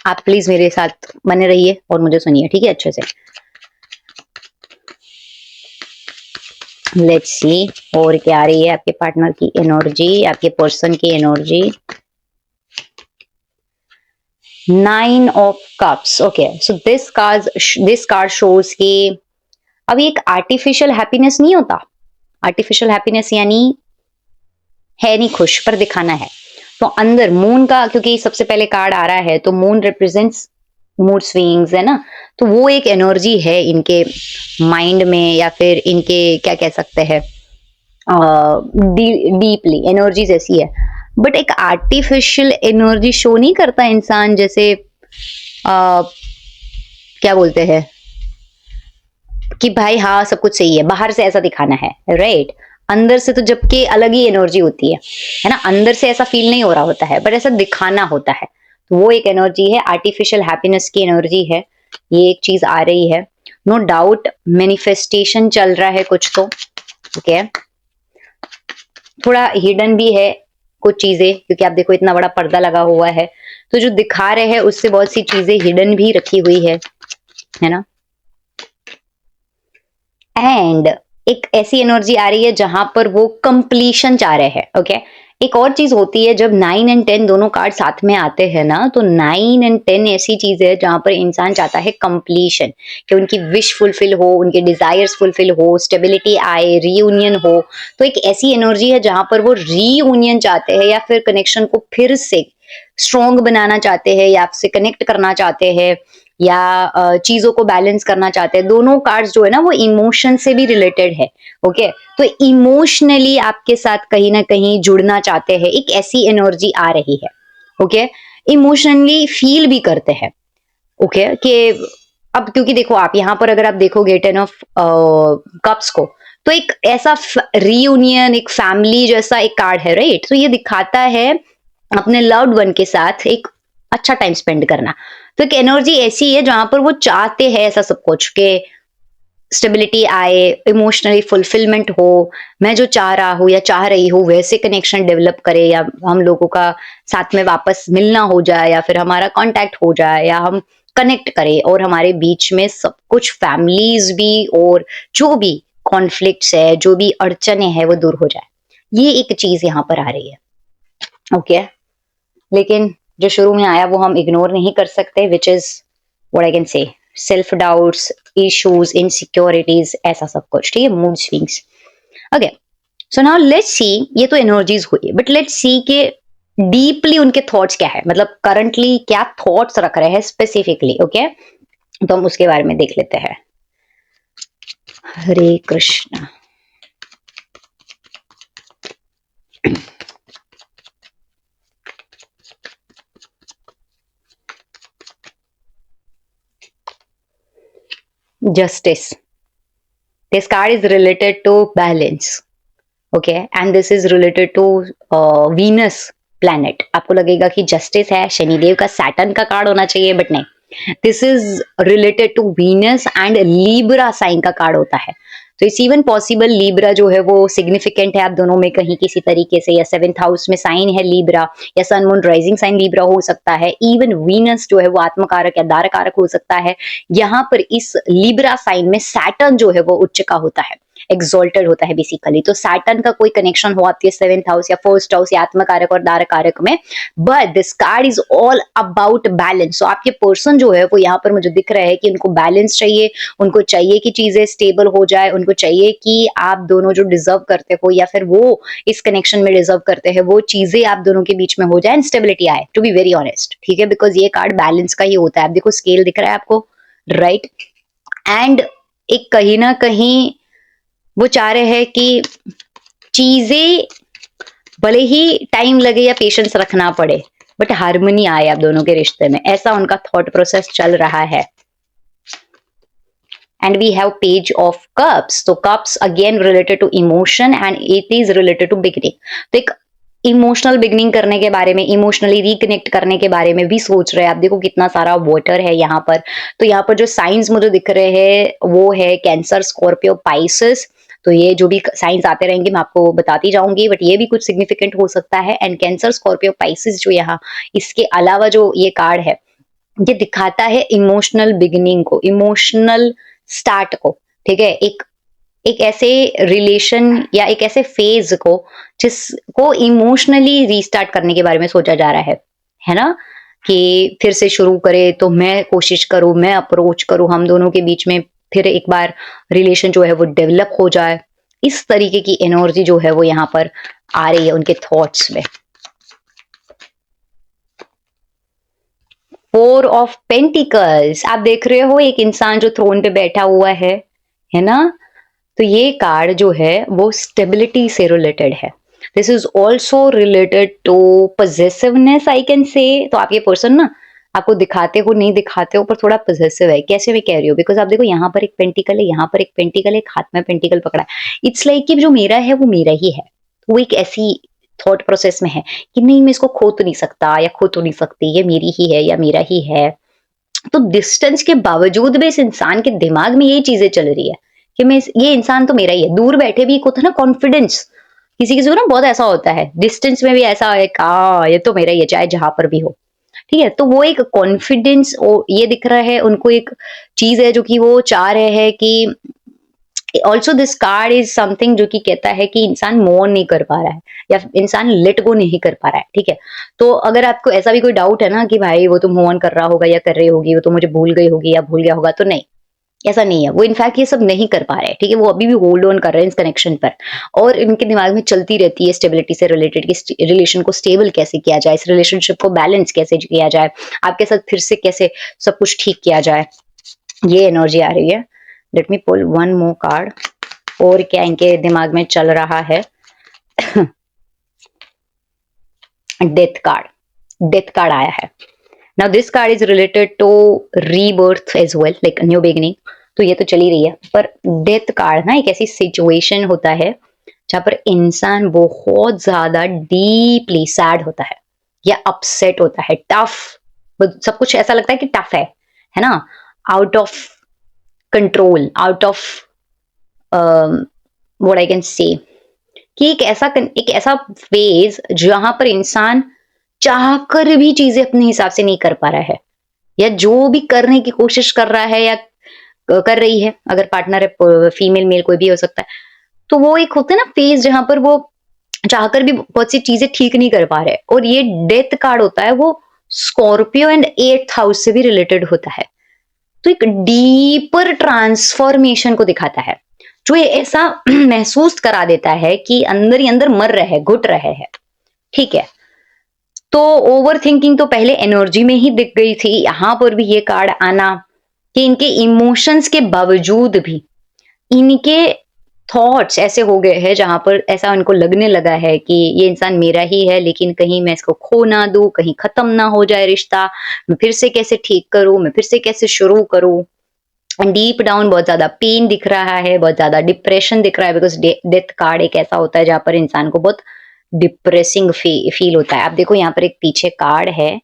आप प्लीज मेरे साथ बने रहिए और मुझे सुनिए, ठीक है, अच्छे से। लेट्स सी और क्या आ रही है आपके पार्टनर की एनर्जी, आपके पर्सन की energy. 9 of cups. Okay, so this card shows कि अभी एक आर्टिफिशियल हैप्पीनेस नहीं होता, आर्टिफिशियल हैप्पीनेस यानी है नहीं खुश पर दिखाना है। तो अंदर मून का, क्योंकि सबसे पहले कार्ड आ रहा है, तो मून रिप्रेजेंट्स मूड स्विंग्स, है ना, तो वो एक एनर्जी है इनके माइंड में, या फिर इनके क्या कह सकते हैं, डीपली एनर्जीज ऐसी है। बट एक आर्टिफिशियल एनर्जी शो नहीं करता इंसान, जैसे क्या बोलते हैं कि भाई हाँ सब कुछ सही है, बाहर से ऐसा दिखाना है, राइट, अंदर से तो जबकि अलग ही एनर्जी होती है ना, अंदर से ऐसा फील नहीं हो रहा होता है, बट ऐसा दिखाना होता है। तो वो एक एनर्जी है, आर्टिफिशियल हैप्पीनेस की एनर्जी है, ये एक चीज आ रही है। नो डाउट मैनिफेस्टेशन चल रहा है कुछ तो, ओके, थोड़ा हिडन भी है कुछ चीजें, क्योंकि आप देखो इतना बड़ा पर्दा लगा हुआ है, तो जो दिखा रहे हैं उससे बहुत सी चीजें हिडन भी रखी हुई है ना। एंड एक ऐसी एनर्जी आ रही है जहां पर वो कंप्लीशन चाह रहे हैं, ओके। एक और चीज होती है, जब 9 एंड 10 दोनों कार्ड साथ में आते हैं ना, तो 9 एंड 10 ऐसी चीज है जहां पर इंसान चाहता है कंप्लीशन, कि उनकी विश फुलफिल हो, उनके डिजायर्स फुलफिल हो, स्टेबिलिटी आए, रीयूनियन हो। तो एक ऐसी एनर्जी है जहां पर वो रीयूनियन चाहते हैं, या फिर कनेक्शन को फिर से स्ट्रॉन्ग बनाना चाहते हैं, या आपसे कनेक्ट करना चाहते हैं, या चीजों को बैलेंस करना चाहते हैं। दोनों कार्ड्स जो है ना वो इमोशन से भी रिलेटेड है, ओके। तो इमोशनली आपके साथ कहीं ना कहीं जुड़ना चाहते हैं, एक ऐसी एनर्जी आ रही है, ओके। इमोशनली फील भी करते हैं, ओके, कि अब क्योंकि देखो आप यहाँ पर अगर आप देखोगे 10 ऑफ कप्स को, तो एक ऐसा रीयूनियन, एक फैमिली जैसा एक कार्ड है, राइट। तो ये दिखाता है अपने लव्ड वन के साथ एक अच्छा टाइम स्पेंड करना। तो एक एनर्जी ऐसी है जहां पर वो चाहते हैं ऐसा सब कुछ, के स्टेबिलिटी आए, इमोशनली फुलफिलमेंट हो, मैं जो चाह रहा हूँ या चाह रही हूँ वैसे कनेक्शन डेवलप करे, या हम लोगों का साथ में वापस मिलना हो जाए, या फिर हमारा कांटेक्ट हो जाए, या हम कनेक्ट करें, और हमारे बीच में सब कुछ फैमिलीज भी, और जो भी कॉन्फ्लिक्ट्स है, जो भी अड़चने हैं, वो दूर हो जाए। ये एक चीज यहाँ पर आ रही है, ओके। लेकिन जो शुरू में आया वो हम इग्नोर नहीं कर सकते, which is what I can से, सेल्फ डाउट्स, इश्यूज, इनसिक्योरिटीज, ऐसा सब कुछ, ठीक है, mood swings, okay. So now let's see, ये तो एनर्जीज हुई, बट लेट्स सी के डीपली उनके थॉट्स क्या है, मतलब करंटली क्या थॉट्स रख रहे हैं स्पेसिफिकली, ओके। तो हम उसके बारे में देख लेते हैं। Hare Krishna. Justice. This card is related to balance, okay, and this is related to Venus planet. आपको लगेगा कि जस्टिस है, शनिदेव का, सैटर्न का कार्ड होना चाहिए, बट नहीं, this is related to Venus and Libra sign का कार्ड होता है। तो इट्स इवन पॉसिबल लीब्रा जो है वो सिग्निफिकेंट है आप दोनों में कहीं किसी तरीके से, या 7th हाउस में साइन है लीब्रा, या sun moon rising sign Libra हो सकता है, इवन वीनस जो है वो आत्मकारक या दार कारक हो सकता है। यहाँ पर इस लीब्रा साइन में सैटर्न जो है वो उच्च का होता है, एक्सॉल्टेड होता है बेसिकली। तो सैटर्न का कोई कनेक्शन हो आपके 7th हाउस या 1st हाउस या आत्मकारक और दार कारक में, but this card is all about balance. So आपके पर्सन जो है वो यहाँ पर मुझे दिख रहा है कि उनको बैलेंस चाहिए, उनको चाहिए कि चीजें स्टेबल हो जाए, उनको चाहिए कि आप दोनों जो डिजर्व करते हो, या फिर वो इस कनेक्शन में डिजर्व करते हैं, वो चीजें आप दोनों के बीच में हो जाए, स्टेबिलिटी आए, टू बी वेरी ऑनेस्ट, ठीक है, बिकॉज ये कार्ड बैलेंस का ही होता है। आप देखो स्केल दिख रहा है आपको, राइट, एंड एक कहीं ना कहीं वो चाह रहे हैं कि चीजें भले ही टाइम लगे या पेशेंस रखना पड़े, बट हार्मनी आए आप दोनों के रिश्ते में, ऐसा उनका थॉट प्रोसेस चल रहा है। And we have page of cups. तो cups again related to emotion and it is related to beginning. तो एक इमोशनल बिगनिंग करने के बारे में, इमोशनली रिकनेक्ट करने के बारे में भी सोच रहे हैं। आप देखो कितना सारा वाटर है यहाँ पर। तो यहाँ पर जो साइंस मुझे दिख रहे हैं वो है कैंसर, स्कॉर्पियो, पाइसेस। तो ये जो भी साइंस आते रहेंगे मैं आपको बताती जाऊंगी, बट ये भी कुछ सिग्निफिकेंट हो सकता है। एंड कैंसर, स्कॉर्पियो, पाइसेस जो यहाँ, इसके अलावा जो ये कार्ड है, ये दिखाता है इमोशनल बिगिनिंग को, इमोशनल स्टार्ट को। ठीक है, एक एक ऐसे रिलेशन या एक ऐसे फेज को जिसको इमोशनली रीस्टार्ट करने के बारे में सोचा जा रहा है ना, कि फिर से शुरू करे। तो मैं कोशिश करूं, मैं अप्रोच करूं, हम दोनों के बीच में फिर एक बार रिलेशन जो है वो डेवलप हो जाए। इस तरीके की एनर्जी जो है वो यहाँ पर आ रही है उनके थॉट्स में। 4 ऑफ पेंटिकल्स, आप देख रहे हो एक इंसान जो थ्रोन पे बैठा हुआ है ना। तो ये कार्ड जो है वो स्टेबिलिटी से रिलेटेड है। This is also related to possessiveness, I can say. तो आप ये पर्सन ना, आपको दिखाते हो नहीं दिखाते हो पर थोड़ा पजेसिव है। कैसे मैं कह रही हूँ, बिकॉज आप देखो यहाँ पर एक पेंटिकल है, यहाँ पर एक पेंटिकल है, एक हाथ में पेंटिकल पकड़ा है। इट्स लाइक कि जो मेरा है वो मेरा ही है। वो एक ऐसी थॉट प्रोसेस में है कि नहीं, मैं इसको खो तो नहीं सकता या खो तो नहीं सकती, ये मेरी ही है या मेरा ही है। तो डिस्टेंस के बावजूद भी इस इंसान के दिमाग में यही चीजें चल रही है कि ये इंसान तो मेरा ही है। दूर बैठे भी एक होता है ना कॉन्फिडेंस, किसी किसी को ना बहुत ऐसा होता है, डिस्टेंस में भी ऐसा है, ये तो मेरा ही है चाहे जहां पर भी हो। ठीक है, तो वो एक कॉन्फिडेंस ये दिख रहा है उनको, एक चीज है जो कि वो चाह रहे हैं कि also this card is something जो कि कहता है कि इंसान मूव ऑन नहीं कर पा रहा है या इंसान लेट गो नहीं कर पा रहा है। ठीक है, तो अगर आपको ऐसा भी कोई डाउट है ना कि भाई वो तो मूव ऑन कर रहा होगा या कर रही होगी, वो तो मुझे भूल गई होगी या भूल गया होगा, तो नहीं, ऐसा नहीं है। वो इनफैक्ट ये सब नहीं कर पा रहे हैं। ठीक है, वो अभी भी होल्ड ऑन कर रहे हैं इस कनेक्शन पर, और इनके दिमाग में चलती रहती है स्टेबिलिटी से रिलेटेड कि रिलेशन को स्टेबल कैसे किया जाए, इस रिलेशनशिप को बैलेंस कैसे किया जाए, आपके साथ फिर से कैसे सब कुछ ठीक किया जाए। ये एनर्जी आ रही है। Let me pull one more card, और क्या इनके दिमाग में चल रहा है। डेथ कार्ड, डेथ कार्ड आया है। Now this card is related to rebirth as well, like new beginning. तो ये तो चली रही है, पर डेथ कार्ड ना एक ऐसी सिचुएशन होता है जहां पर इंसान बहुत ज्यादा डीपली सैड होता है या अपसेट होता है, टफ, सब कुछ ऐसा लगता है कि टफ है ना, out of control, out of what I can से, कि एक ऐसा फेज जहां पर इंसान चाहकर भी चीजें अपने हिसाब से नहीं कर पा रहा है, या जो भी करने की कोशिश कर रहा है या कर रही है, अगर पार्टनर है, फीमेल मेल कोई भी हो सकता है। तो वो एक होता है ना फेज जहां पर वो चाहकर भी बहुत सी चीजें ठीक नहीं कर पा रहे। और ये डेथ कार्ड होता है, वो स्कॉर्पियो एंड 8th हाउस से भी रिलेटेड होता है। तो एक डीपर ट्रांसफॉर्मेशन को दिखाता है, जो ये ऐसा महसूस करा देता है कि अंदर ही अंदर मर रहे, घुट रहे हैं। ठीक है, तो ओवर थिंकिंग तो पहले एनर्जी में ही दिख गई थी, यहां पर भी ये कार्ड आना कि इनके इमोशंस के बावजूद भी इनके थॉट्स ऐसे हो गए हैं जहां पर ऐसा उनको लगने लगा है कि ये इंसान मेरा ही है, लेकिन कहीं मैं इसको खो ना दूं, कहीं खत्म ना हो जाए रिश्ता, मैं फिर से कैसे ठीक करूं, मैं फिर से कैसे शुरू करूं। डीप डाउन बहुत ज्यादा पेन दिख रहा है, बहुत ज्यादा डिप्रेशन दिख रहा है, बिकॉज डेथ कार्ड एक ऐसा होता है जहां पर इंसान को बहुत डिप्रेसिंग फील होता है। आप देखो यहाँ पर एक पीछे कार्ड है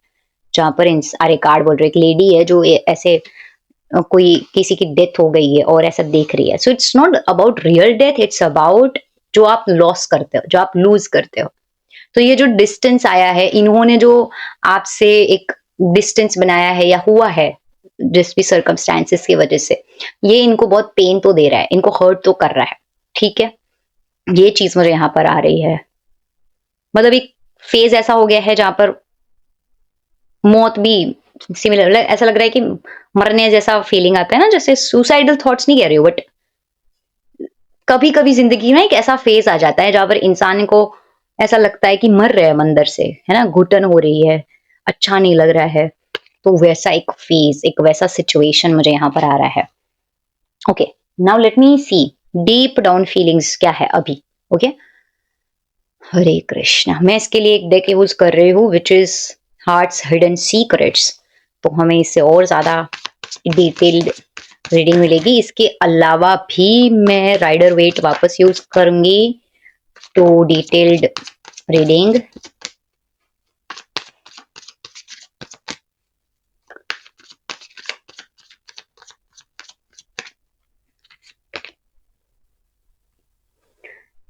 जहां पर अरे कार्ड बोल रहे, एक लेडी है जो ऐसे कोई किसी की डेथ हो गई है और ऐसा देख रही है। So it's not about real death, it's about जो आप लॉस करते हो, जो आप लूज करते हो। तो ये जो डिस्टेंस आया है, इन्होंने जो आपसे एक डिस्टेंस बनाया है या हुआ है जिस भी सर्कमस्टांसिस की वजह से, ये इनको बहुत पेन तो दे रहा है, इनको हर्ट तो कर रहा है। ठीक है, ये चीज मुझे यहाँ पर आ रही है। मतलब एक फेज ऐसा हो गया है जहां पर मौत भी सिमिलर, ऐसा लग रहा है कि मरने जैसा फीलिंग आता है ना, जैसे सुसाइडल थॉट्स नहीं कह रही हूँ, बट कभी कभी जिंदगी में एक ऐसा फेज आ जाता है जहां पर इंसान को ऐसा लगता है कि मर रहे हैं अंदर से, है ना, घुटन हो रही है, अच्छा नहीं लग रहा है। तो वैसा एक फेज, एक वैसा सिचुएशन मुझे यहाँ पर आ रहा है। ओके, नाउ लेट मी सी डीप डाउन फीलिंग्स क्या है अभी। ओके, हरे कृष्णा। मैं इसके लिए एक डेक यूज कर रही हूँ which is hearts hidden secrets, तो हमें इससे और ज्यादा डिटेल्ड रीडिंग मिलेगी। इसके अलावा भी मैं राइडर वेट वापस यूज करूंगी टू डिटेल्ड रीडिंग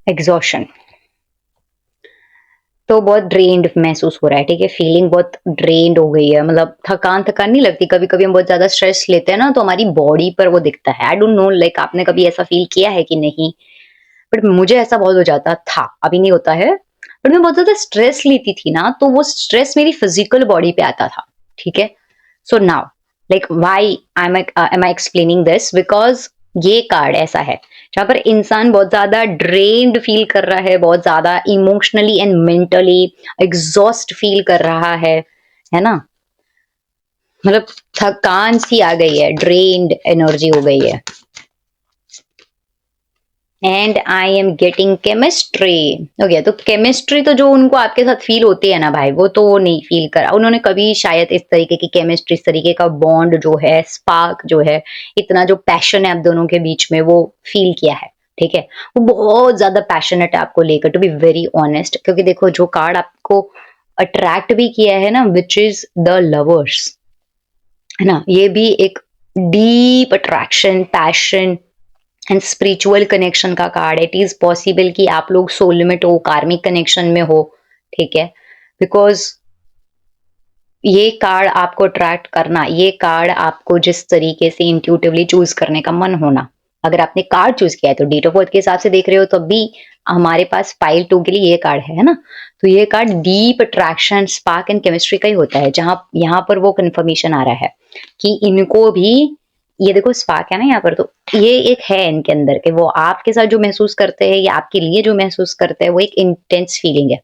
एग्जॉशन। तो बहुत ड्रेन्ड महसूस हो रहा है, ठीक है, फीलिंग बहुत ड्रेन्ड हो गई है, मतलब थकान थकान नहीं लगती, कभी कभी हम बहुत ज्यादा स्ट्रेस लेते हैं ना तो हमारी बॉडी पर वो दिखता है। आई डोंट नो लाइक आपने कभी ऐसा फील किया है कि नहीं, बट मुझे ऐसा बहुत हो जाता था, अभी नहीं होता है। बट मैं बहुत ज्यादा स्ट्रेस लेती थी ना तो वो स्ट्रेस मेरी फिजिकल बॉडी पे आता था, ठीक है। So now like why am I explaining this, because ये कार्ड ऐसा है जहां पर इंसान बहुत ज्यादा ड्रेन्ड फील कर रहा है, बहुत ज्यादा emotionally and mentally exhaust feel कर रहा है ना, मतलब थकान सी आ गई है, ड्रेन्ड एनर्जी हो गई है। And I am getting chemistry हो गया। तो केमिस्ट्री तो जो उनको आपके साथ फील होती है ना भाई, वो तो वो नहीं फील करा उन्होंने कभी शायद, इस तरीके की केमिस्ट्री, इस तरीके का बॉन्ड जो है, स्पार्क जो है, इतना जो पैशन है आप दोनों के बीच में, वो फील किया है, ठीक है। वो बहुत ज्यादा पैशनेट है आपको लेकर, टू बी वेरी ऑनेस्ट, क्योंकि देखो जो कार्ड आपको अट्रैक्ट भी किया है ना, विच इज द लवर्स, है ना, ये भी एक deep attraction, passion and spiritual connection का कार्ड है। इट इज पॉसिबल कि आप लोग सोलमेट हो, कार्मिक कनेक्शन में हो, ठीक है। बिकॉज ये कार्ड आपको अट्रैक्ट करना, ये कार्ड आपको जिस तरीके से इंट्यूटिवली चूज करने का मन होना, अगर आपने कार्ड चूज किया है तो डेट ऑफ बर्थ के हिसाब से देख रहे हो तो अभी हमारे पास पाइल 2 के लिए ये कार्ड है ना। तो ये card deep attraction, spark and chemistry का ही होता है, जहां यहाँ पर वो कंफर्मेशन आ रहा है कि इनको भी, ये देखो स्पार्क है ना यहाँ पर, तो ये एक है इनके अंदर के, वो आपके साथ जो महसूस करते हैं या आपके लिए जो महसूस करते हैं वो एक इंटेंस फीलिंग है।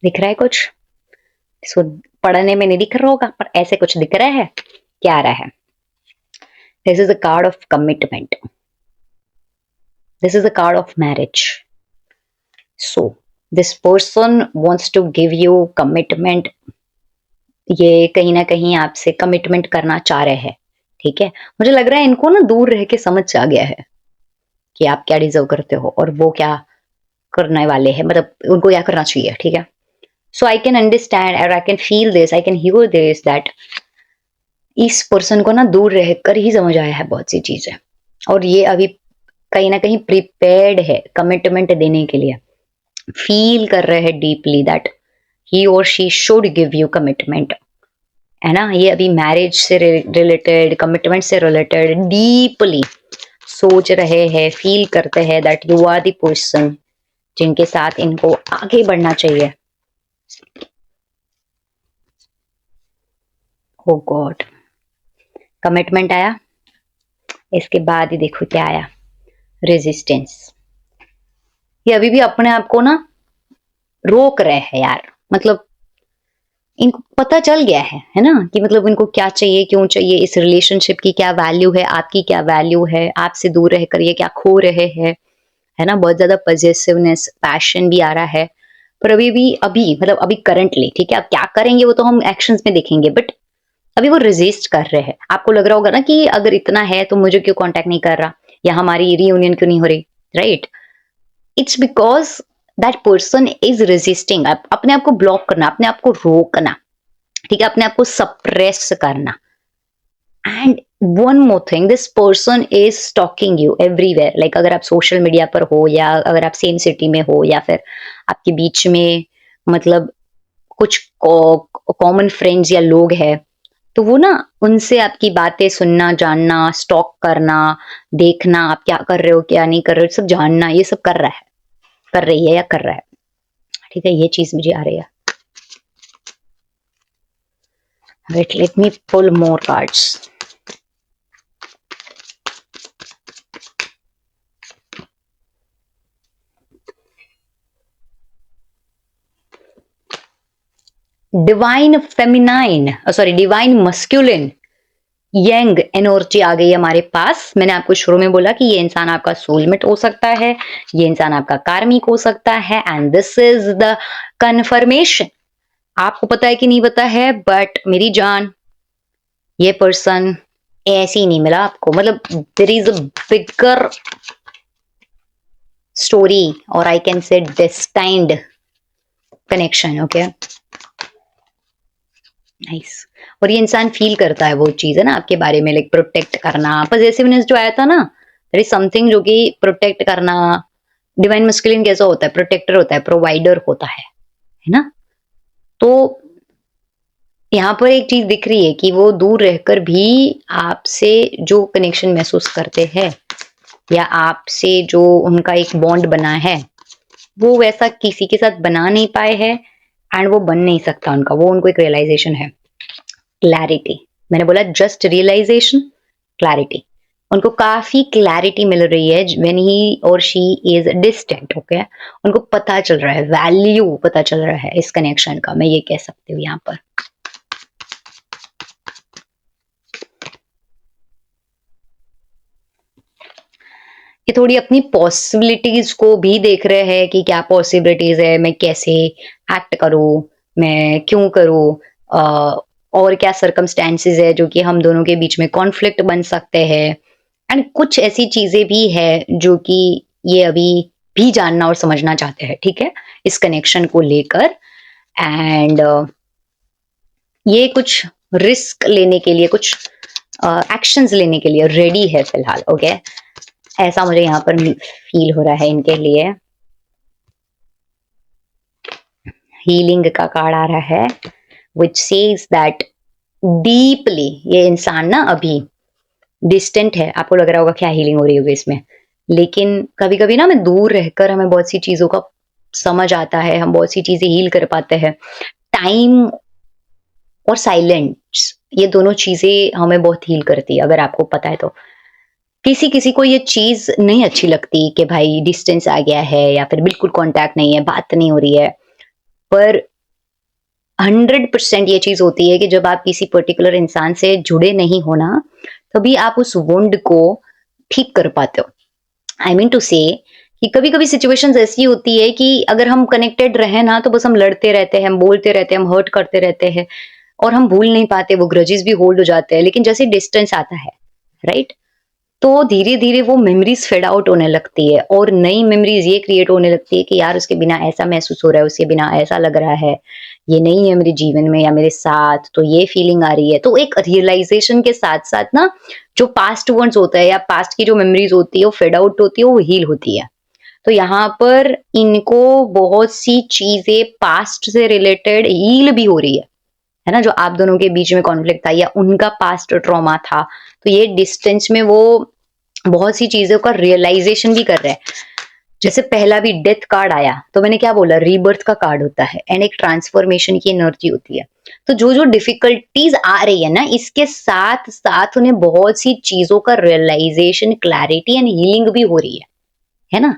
दिख रहा है कुछ इसको, पढ़ने में नहीं दिख रहा होगा पर ऐसे कुछ दिख रहा है, क्या आ रहा है? This is a card of commitment, this is a card of marriage. So this person wants to give you commitment, ये कहीं ना कहीं आपसे कमिटमेंट करना चाह रहे हैं, ठीक है। मुझे लग रहा है इनको ना दूर रह के समझ आ गया है कि आप क्या डिजर्व करते हो और वो क्या करने वाले हैं, मतलब उनको क्या करना चाहिए, ठीक है। सो आई कैन अंडरस्टैंड और I can feel this, I can hear this that इस पर्सन को ना दूर रहकर ही समझ आया है बहुत सी चीजें, और ये अभी कहीं ना कहीं प्रिपेयर्ड है कमिटमेंट देने के लिए, फील कर रहे हैं डीपली दैट ही और she should give you commitment, है ना। ये अभी मैरिज से रिलेटेड, कमिटमेंट से रिलेटेड डीपली सोच रहे हैं, फील करते हैं that you are the person जिनके साथ इनको आगे बढ़ना चाहिए। ओ गॉड, कमिटमेंट आया, इसके बाद ही देखो क्या आया, रेजिस्टेंस। ये अभी भी अपने आप को ना रोक रहे हैं यार, मतलब इनको पता चल गया है ना, कि मतलब इनको क्या चाहिए, क्यों चाहिए, इस रिलेशनशिप की क्या वैल्यू है, आपकी क्या वैल्यू है, आपसे दूर रहकर ये क्या खो रहे हैं, है ना। बहुत ज्यादा पॉजिटिवनेस, पैशन भी आ रहा है, पर अभी मतलब अभी करंटली, ठीक है, अब क्या करेंगे वो तो हम एक्शंस में देखेंगे, बट अभी वो रेजिस्ट कर रहे हैं। आपको लग रहा होगा ना कि अगर इतना है तो मुझे क्यों कांटेक्ट नहीं कर रहा, या हमारी रियूनियन क्यों नहीं हो रही, right. It's because that person is resisting, अपने आप को ब्लॉक करना, अपने आप को रोकना, ठीक है, अपने आप को सप्रेस करना। And one more thing, this person is stalking you everywhere, like अगर आप सोशल मीडिया पर हो या अगर आप सेम सिटी में हो या फिर आपके बीच में मतलब कुछ कॉमन फ्रेंड्स या लोग हैं, तो वो ना उनसे आपकी बातें सुनना, जानना, स्टॉक करना, देखना आप क्या कर रहे हो, क्या नहीं कर रहे हो, सब जानना, ये सब कर रहा है, कर रही है या कर रहा है, ठीक है। ये चीज मुझे आ रही है। Wait, let me pull more cards. Divine feminine, sorry divine masculine, young energy आ गई हमारे पास। मैंने आपको शुरू में बोला कि ये इंसान आपका सोलमेट हो सकता है, ये इंसान आपका कार्मिक हो सकता है, and this is the confirmation. आपको पता है कि नहीं पता है, बट मेरी जान ये पर्सन ऐसे ही नहीं मिला आपको, मतलब there is a bigger story और I can say destined connection. Okay, nice. और ये इंसान फील करता है वो चीज है ना आपके बारे में, लाइक प्रोटेक्ट करना, पॉसेसिवनेस जो आया था ना, दैट इज समथिंग जो कि प्रोटेक्ट करना. डिवाइन मस्कुलिन कैसा होता है? प्रोटेक्टर होता है, प्रोवाइडर होता है ना. तो यहाँ पर एक चीज दिख रही है कि वो दूर रहकर भी आपसे जो कनेक्शन महसूस करते हैं या आपसे जो उनका एक बॉन्ड बना है, वो वैसा किसी के साथ बना नहीं पाए हैं. एंड वो बन नहीं सकता उनका, वो उनको एक रियलाइजेशन है, क्लैरिटी. मैंने बोला जस्ट रियलाइजेशन, क्लैरिटी. उनको काफी क्लैरिटी मिल रही है व्हेन ही और शी इज डिस्टेंट. ओके, उनको पता चल रहा है, वैल्यू पता चल रहा है इस कनेक्शन का, मैं ये कह सकती हूँ यहाँ पर. ये थोड़ी अपनी पॉसिबिलिटीज को भी देख रहे हैं कि क्या पॉसिबिलिटीज है, मैं कैसे एक्ट करूं, मैं क्यों करूं, और क्या सर्कमस्टेंसेस है जो कि हम दोनों के बीच में कॉन्फ्लिक्ट बन सकते हैं. एंड कुछ ऐसी चीजें भी है जो कि ये अभी भी जानना और समझना चाहते हैं, ठीक है, इस कनेक्शन को लेकर. एंड ये कुछ रिस्क लेने के लिए, कुछ एक्शंस लेने के लिए रेडी है फिलहाल. ओके, ऐसा मुझे यहाँ पर फील हो रहा है इनके लिए. हीलिंग का कार्ड आ रहा है विच सेज दैट डीपली ये इंसान ना अभी डिस्टेंट है. आपको लग रहा होगा क्या हीलिंग हो रही होगी इसमें, लेकिन कभी कभी ना हमें दूर रहकर हमें बहुत सी चीजों का समझ आता है, हम बहुत सी चीजें हील कर पाते हैं. टाइम और साइलेंस, ये दोनों चीजें हमें बहुत हील करती है, अगर आपको पता है तो. किसी किसी को ये चीज नहीं अच्छी लगती कि भाई डिस्टेंस आ गया है या फिर बिल्कुल कांटेक्ट नहीं है, बात नहीं हो रही है. पर 100% ये चीज होती है कि जब आप किसी पर्टिकुलर इंसान से जुड़े नहीं हो ना, तभी आप उस वुंड को ठीक कर पाते हो. आई मीन टू से कि कभी कभी सिचुएशंस ऐसी होती है कि अगर हम कनेक्टेड रहे ना, तो बस हम लड़ते रहते हैं, हम बोलते रहते हैं, हम हर्ट करते रहते हैं और हम भूल नहीं पाते, वो ग्रजेस भी होल्ड हो जाते हैं. लेकिन जैसे डिस्टेंस आता है, राइट, तो धीरे धीरे वो मेमोरीज फेड आउट होने लगती है और नई मेमोरीज ये क्रिएट होने लगती है कि यार उसके बिना ऐसा महसूस हो रहा है, उसके बिना ऐसा लग रहा है, ये नहीं है मेरे जीवन में या मेरे साथ, तो ये फीलिंग आ रही है. तो एक रियलाइजेशन के साथ साथ ना जो पास्ट वंस होता है या पास्ट की जो मेमोरीज होती है वो फेड आउट होती है, वो हील होती है. तो यहाँ पर इनको बहुत सी चीजें पास्ट से रिलेटेड हील भी हो रही है ना, जो आप दोनों के बीच में कॉन्फ्लिक्ट था या उनका पास्ट ट्रॉमा था. तो ये डिस्टेंस में वो बहुत सी चीजों का रियलाइजेशन भी कर रहे हैं. जैसे पहला भी डेथ कार्ड आया तो मैंने क्या बोला, रीबर्थ का कार्ड होता है एंड एक ट्रांसफॉर्मेशन की एनर्जी होती है. तो जो जो डिफिकल्टीज आ रही है ना, इसके साथ साथ उन्हें बहुत सी चीजों का रियलाइजेशन, क्लैरिटी एंड हीलिंग भी हो रही है ना.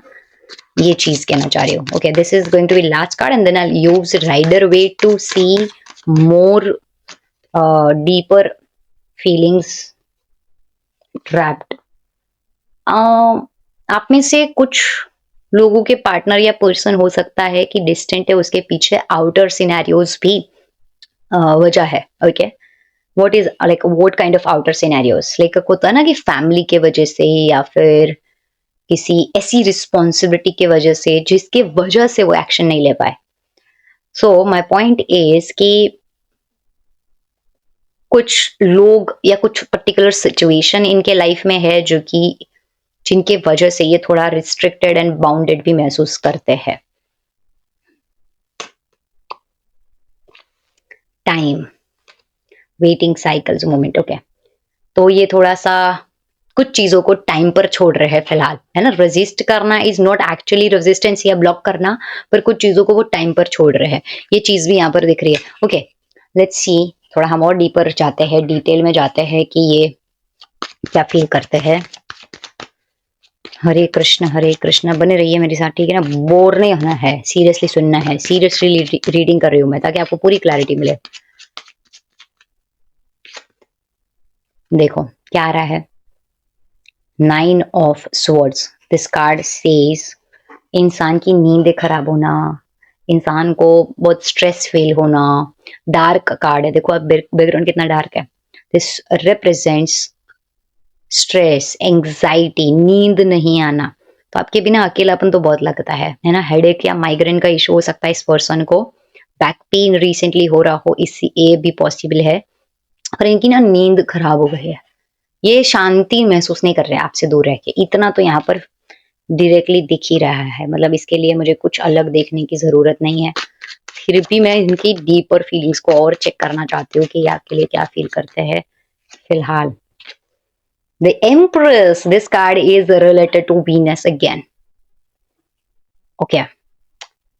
ये चीज कहना चाह रही हूँ. Okay, this is going to be last card and then I use Rider Waite to see more deeper feelings trapped. आप में से कुछ लोगों के पार्टनर या पर्सन हो सकता है कि डिस्टेंट है, उसके पीछे आउटर सिनेरियोज भी वजह है. Okay, what is like what kind of outer scenarios, like होता है ना कि फैमिली के वजह से या फिर किसी ऐसी रिस्पॉन्सिबिलिटी के वजह से जिसके वजह से वो एक्शन नहीं ले पाए. सो माई पॉइंट इज कि कुछ लोग या कुछ पर्टिकुलर सिचुएशन इनके लाइफ में है जो कि जिनके वजह से ये थोड़ा रिस्ट्रिक्टेड एंड बाउंडेड भी महसूस करते हैं. Time, waiting cycles, moment. Okay, तो ये थोड़ा सा कुछ चीजों को टाइम पर छोड़ रहे हैं फिलहाल, है ना. रेजिस्ट करना इज नॉट एक्चुअली रेजिस्टेंस या ब्लॉक करना, पर कुछ चीजों को वो टाइम पर छोड़ रहे हैं. ये चीज भी यहाँ पर दिख रही है. ओके, लेट्स सी, थोड़ा हम और डीपर जाते हैं, डिटेल में जाते हैं कि ये क्या फील करते हैं. हरे कृष्ण बने रहिए मेरे साथ, ठीक है ना. बोर नहीं होना है, सीरियसली सुनना है, सीरियसली रीडिंग कर रही हूँ मैं ताकि आपको पूरी क्लैरिटी मिले. देखो क्या आ रहा है, 9 of swords. This card says इंसान की नींद खराब होना, इंसान को बहुत स्ट्रेस फील होना. डार्क कार्ड है, देखो अब बैकग्राउंड कितना डार्क है. दिस रिप्रेजेंट्स स्ट्रेस, एंग्जाइटी, नींद नहीं आना। तो आपके बिना अकेलापन तो बहुत लगता है ना। हेडेक या माइग्रेन का इशू हो सकता है इस पर्सन को, बैक पेन रिसेंटली हो रहा हो, इससे ये भी पॉसिबल है। और इनकी ना नींद खराब हो गई है, ये शांति महसूस नहीं कर रहे हैं आपसे दूर रह के, इतना तो यहाँ पर डायरेक्टली दिख ही रहा है। मतलब इसके लिए मुझे कुछ अलग देखने की जरूरत नहीं है, फिर भी मैं इनकी डीपर फीलिंग्स को और चेक करना चाहती हूँ कि ये आपके लिए क्या फील करते हैं फिलहाल। The Empress, this card is related to Venus again, okay.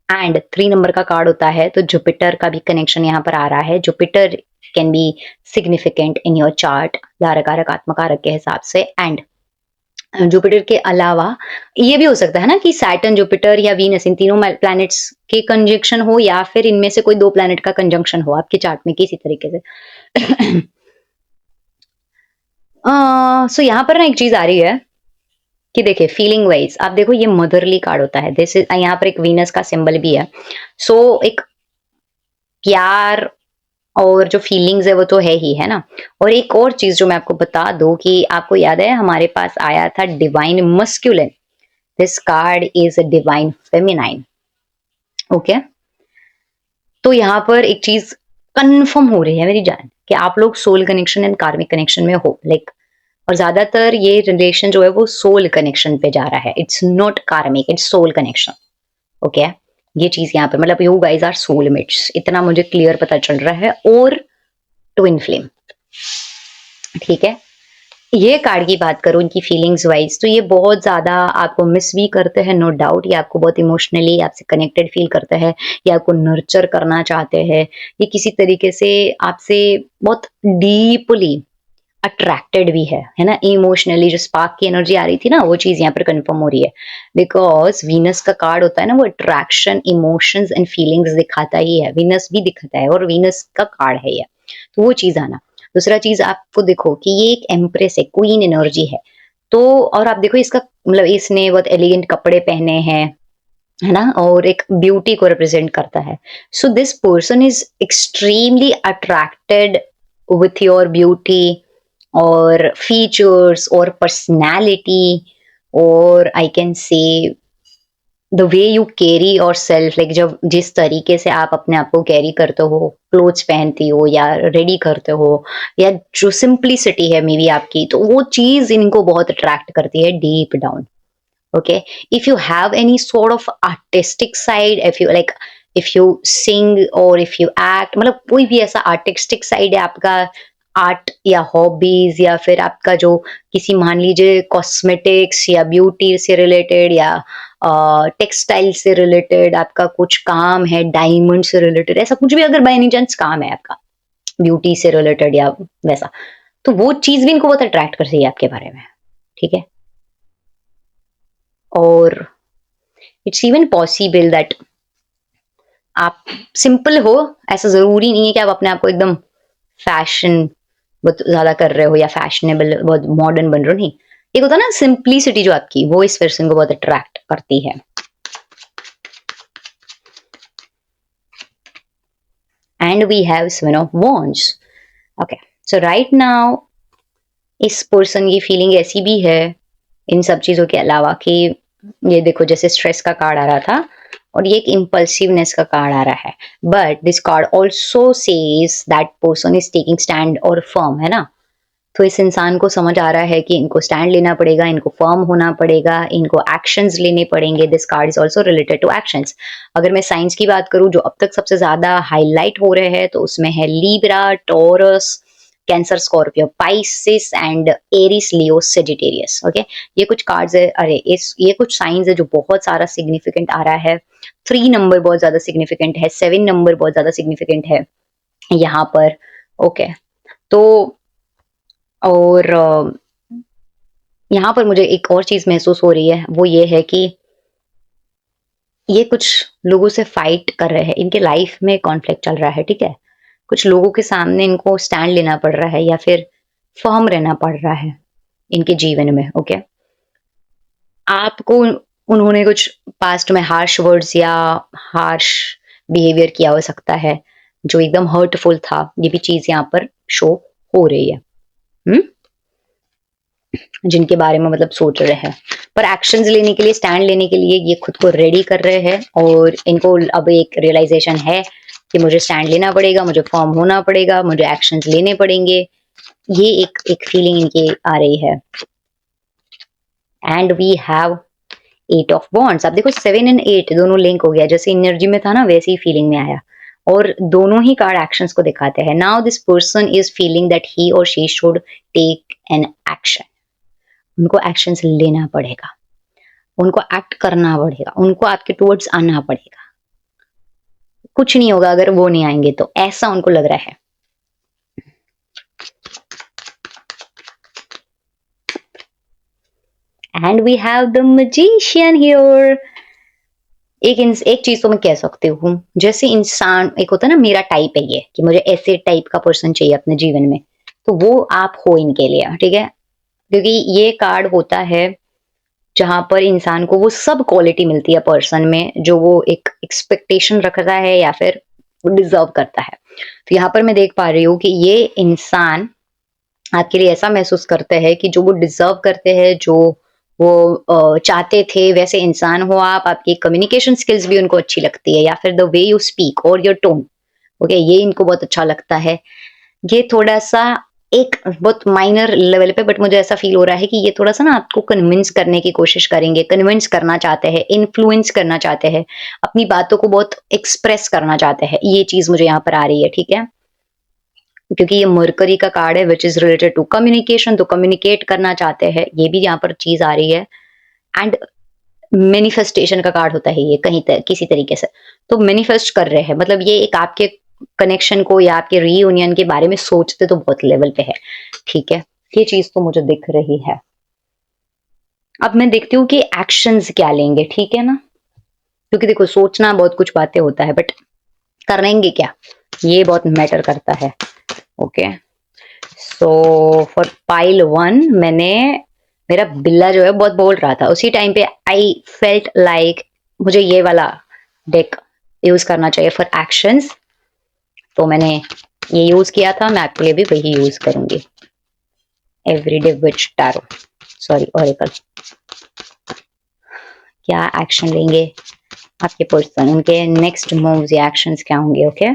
And 3 number का कार्ड होता है तो जुपिटर का भी कनेक्शन यहाँ पर आ रहा है। Jupiter can be significant in your chart, धारक कारक आत्म कारक के हिसाब से। एंड जुपिटर के अलावा ये भी हो सकता है ना कि सैटर्न, जुपिटर या वीनस, इन तीनों प्लैनेट्स के कंजंक्शन हो, या फिर इनमें से कोई 2 प्लैनेट का कंजंक्शन हो आपके चार्ट में किसी तरीके से। सो यहाँ पर ना एक चीज आ रही है कि देखिए फीलिंग वाइज आप देखो, ये मदरली कार्ड होता है, दिस इज, यहाँ पर एक वीनस का सिंबल भी है। सो एक प्यार और जो फीलिंग्स है वो तो है ही, है ना। और एक और चीज जो मैं आपको बता दूं कि आपको याद है हमारे पास आया था divine masculine, this card is a divine feminine, okay. तो यहाँ पर एक चीज कंफर्म हो रही है मेरी जान कि आप लोग soul connection and karmic connection में हो, लाइक। और ज्यादातर ये रिलेशन जो है वो सोल कनेक्शन पे जा रहा है, इट्स नॉट कार्मिक, इट्स सोल कनेक्शन, ओके। ये चीज यहाँ पे मतलब यू गाइज आर सोलमेट्स, इतना मुझे क्लियर पता चल रहा है। और ट्विन फ्लेम, ठीक है। ये कार्ड की बात करूं इनकी फीलिंग्स वाइज, तो ये बहुत ज्यादा आपको मिस भी करते हैं, नो डाउट। ये आपको बहुत इमोशनली आपसे कनेक्टेड फील करते हैं, ये आपको नर्चर करना चाहते हैं, ये किसी तरीके से आपसे बहुत डीपली अट्रैक्टेड भी है ना। इमोशनली जो स्पार्क की एनर्जी आ रही थी ना, वो चीज यहाँ पर कंफर्म हो रही है, बिकॉज वीनस का कार्ड होता है ना, वो अट्रैक्शन, इमोशंस एंड फीलिंग्स दिखाता ही है, वीनस भी दिखाता है और वीनस का कार्ड है ये, तो वो चीज आना। दूसरा चीज आपको देखो कि ये एक एम्प्रेस है, क्वीन एनर्जी है। तो और आप देखो इसका मतलब इसने बहुत एलिगेंट कपड़े पहने हैं, है ना, और एक ब्यूटी को रिप्रेजेंट करता है। सो this person is extremely attracted with your beauty और फीचर्स और पर्सनैलिटी, और आई कैन से the way you carry your self, like जब जिस तरीके से आप अपने आप को कैरी करते हो, क्लोथ्स पहनती हो या रेडी करते हो, या जो सिंप्लिसिटी है मे बी आपकी, तो वो चीज इनको बहुत अट्रैक्ट करती है deep down, okay. If you have any sort of artistic side, if you like, if you sing or if you act, मतलब कोई भी ऐसा आर्टिस्टिक साइड है आपका, आर्ट या हॉबीज, या फिर आपका जो किसी मान लीजिए कॉस्मेटिक्स या ब्यूटी से रिलेटेड या टेक्सटाइल से रिलेटेड आपका कुछ काम है, डायमंड से रिलेटेड, ऐसा कुछ भी अगर बाय एनी चांस काम है आपका ब्यूटी से रिलेटेड या वैसा, तो वो चीज भी इनको बहुत अट्रैक्ट करती है आपके बारे में, ठीक है। और इट्स इवन पॉसिबल दैट आप सिंपल हो, ऐसा जरूरी नहीं है कि आप अपने आप को एकदम फैशन बहुत ज्यादा कर रहे हो या फैशनेबल बहुत मॉडर्न बन रहे हो, नहीं। एक होता है ना सिंप्लिसिटी जो आपकी, वो इस पर्सन को बहुत अट्रैक्ट करती है। And we have seven of wands, okay. So right now इस पर्सन की फीलिंग ऐसी भी है इन सब चीजों के अलावा कि ये देखो जैसे स्ट्रेस का कार्ड आ रहा था और ये एक इम्पल्सिवनेस का कार्ड आ रहा है, but this card also says that person is taking stand और फर्म, है ना। तो इस इंसान को समझ आ रहा है कि इनको स्टैंड लेना पड़ेगा, इनको फर्म होना पड़ेगा, इनको एक्शंस लेने पड़ेंगे। This card is also related to actions. अगर मैं साइंस की बात करूं जो अब तक सबसे ज्यादा हाईलाइट हो रहे हैं, तो उसमें है Libra, Taurus, Cancer, Scorpio, Pisces and Aries, Leo, Sagittarius, okay. ये कुछ कार्ड्स है, अरे इस ये कुछ साइंस है जो बहुत सारा सिग्निफिकेंट आ रहा है। 3 नंबर बहुत ज्यादा सिग्निफिकेंट है, 7 नंबर बहुत ज्यादा सिग्निफिकेंट है यहाँ पर, ओके। तो और यहाँ पर मुझे एक और चीज महसूस हो रही है, वो ये है कि ये कुछ लोगों से फाइट कर रहे हैं, इनके लाइफ में कॉन्फ्लिक्ट चल रहा है, ठीक है। कुछ लोगों के सामने इनको स्टैंड लेना पड़ रहा है या फिर फर्म रहना पड़ रहा है इनके जीवन में, ओके। आपको उन्होंने कुछ पास्ट में हार्श वर्ड्स या हार्श बिहेवियर किया हो सकता है जो एकदम हर्टफुल था, ये भी चीज यहाँ पर शो हो रही है, जिनके बारे में मतलब सोच रहे हैं, पर एक्शंस लेने के लिए, स्टैंड लेने के लिए ये खुद को रेडी कर रहे हैं और इनको अब एक रियलाइजेशन है कि मुझे स्टैंड लेना पड़ेगा, मुझे फॉर्म होना पड़ेगा, मुझे एक्शंस लेने पड़ेंगे। ये एक फीलिंग इनकी आ रही है। And we have 8 of wands. अब देखो 7 एंड 8 दोनों लिंक हो गया, जैसे एनर्जी में था ना वैसे ही फीलिंग में आया, और दोनों ही कार्ड एक्शंस को दिखाते हैं। Now this person is feeling that he और she should take an action. उनको एक्शंस लेना पड़ेगा, उनको एक्ट करना पड़ेगा, उनको आपके टुवर्ड्स आना पड़ेगा। कुछ नहीं होगा अगर वो नहीं आएंगे तो, ऐसा उनको लग रहा है। And we have the magician here. एक चीज तो मैं कह सकती हूँ, जैसे इंसान एक होता है ना, मेरा टाइप है ये कि मुझे ऐसे टाइप का पर्सन चाहिए अपने जीवन में, तो वो आप हो इनके लिए, ठीक है। क्योंकि ये कार्ड होता है जहां पर इंसान को वो सब क्वालिटी मिलती है पर्सन में जो वो एक एक्सपेक्टेशन रखता है या फिर वो डिजर्व करता है। तो यहाँ पर मैं देख पा रही हूँ कि ये इंसान आपके लिए ऐसा महसूस करते हैं कि जो वो डिजर्व करते हैं, जो वो चाहते थे वैसे इंसान हो आप। आपकी कम्युनिकेशन स्किल्स भी उनको अच्छी लगती है, या फिर द वे यू स्पीक और योर टोन, ओके, ये इनको बहुत अच्छा लगता है। ये थोड़ा सा एक बहुत माइनर लेवल पे, बट मुझे ऐसा फील हो रहा है कि ये थोड़ा सा ना आपको कन्विंस करने की कोशिश करेंगे, कन्विंस करना चाहते हैं, इन्फ्लुएंस करना चाहते हैं, अपनी बातों को बहुत एक्सप्रेस करना चाहते हैं। ये चीज मुझे यहाँ पर आ रही है, ठीक है, क्योंकि ये मरकरी का कार्ड है which is related to communication, तो कम्युनिकेट करना चाहते हैं, ये भी यहाँ पर चीज आ रही है। एंड मैनिफेस्टेशन का कार्ड होता है ये कहीं किसी तरीके से, तो मैनिफेस्ट कर रहे हैं, मतलब ये एक आपके कनेक्शन को या आपके रीयूनियन के बारे में सोचते तो बहुत लेवल पे है, ठीक है। ये चीज तो मुझे दिख रही है। अब मैं देखती हूँ कि एक्शंस क्या लेंगे, ठीक है ना, क्योंकि देखो सोचना बहुत कुछ बातें होता है, बट करेंगे क्या, ये बहुत मैटर करता है। ओके, सो फॉर पाइल 1 मेरा बिल्ला जो है बहुत बोल रहा था, उसी टाइम पे आई फेल्ट लाइक मुझे ये वाला डेक यूज करना चाहिए फॉर एक्शंस, तो मैंने ये यूज किया था, मैं आपके लिए भी वही यूज करूंगी। एवरीडे विच टैरो, सॉरी ओरेकल। क्या एक्शन लेंगे आपके पर्सन, उनके नेक्स्ट मूव्स या एक्शंस क्या होंगे। Okay,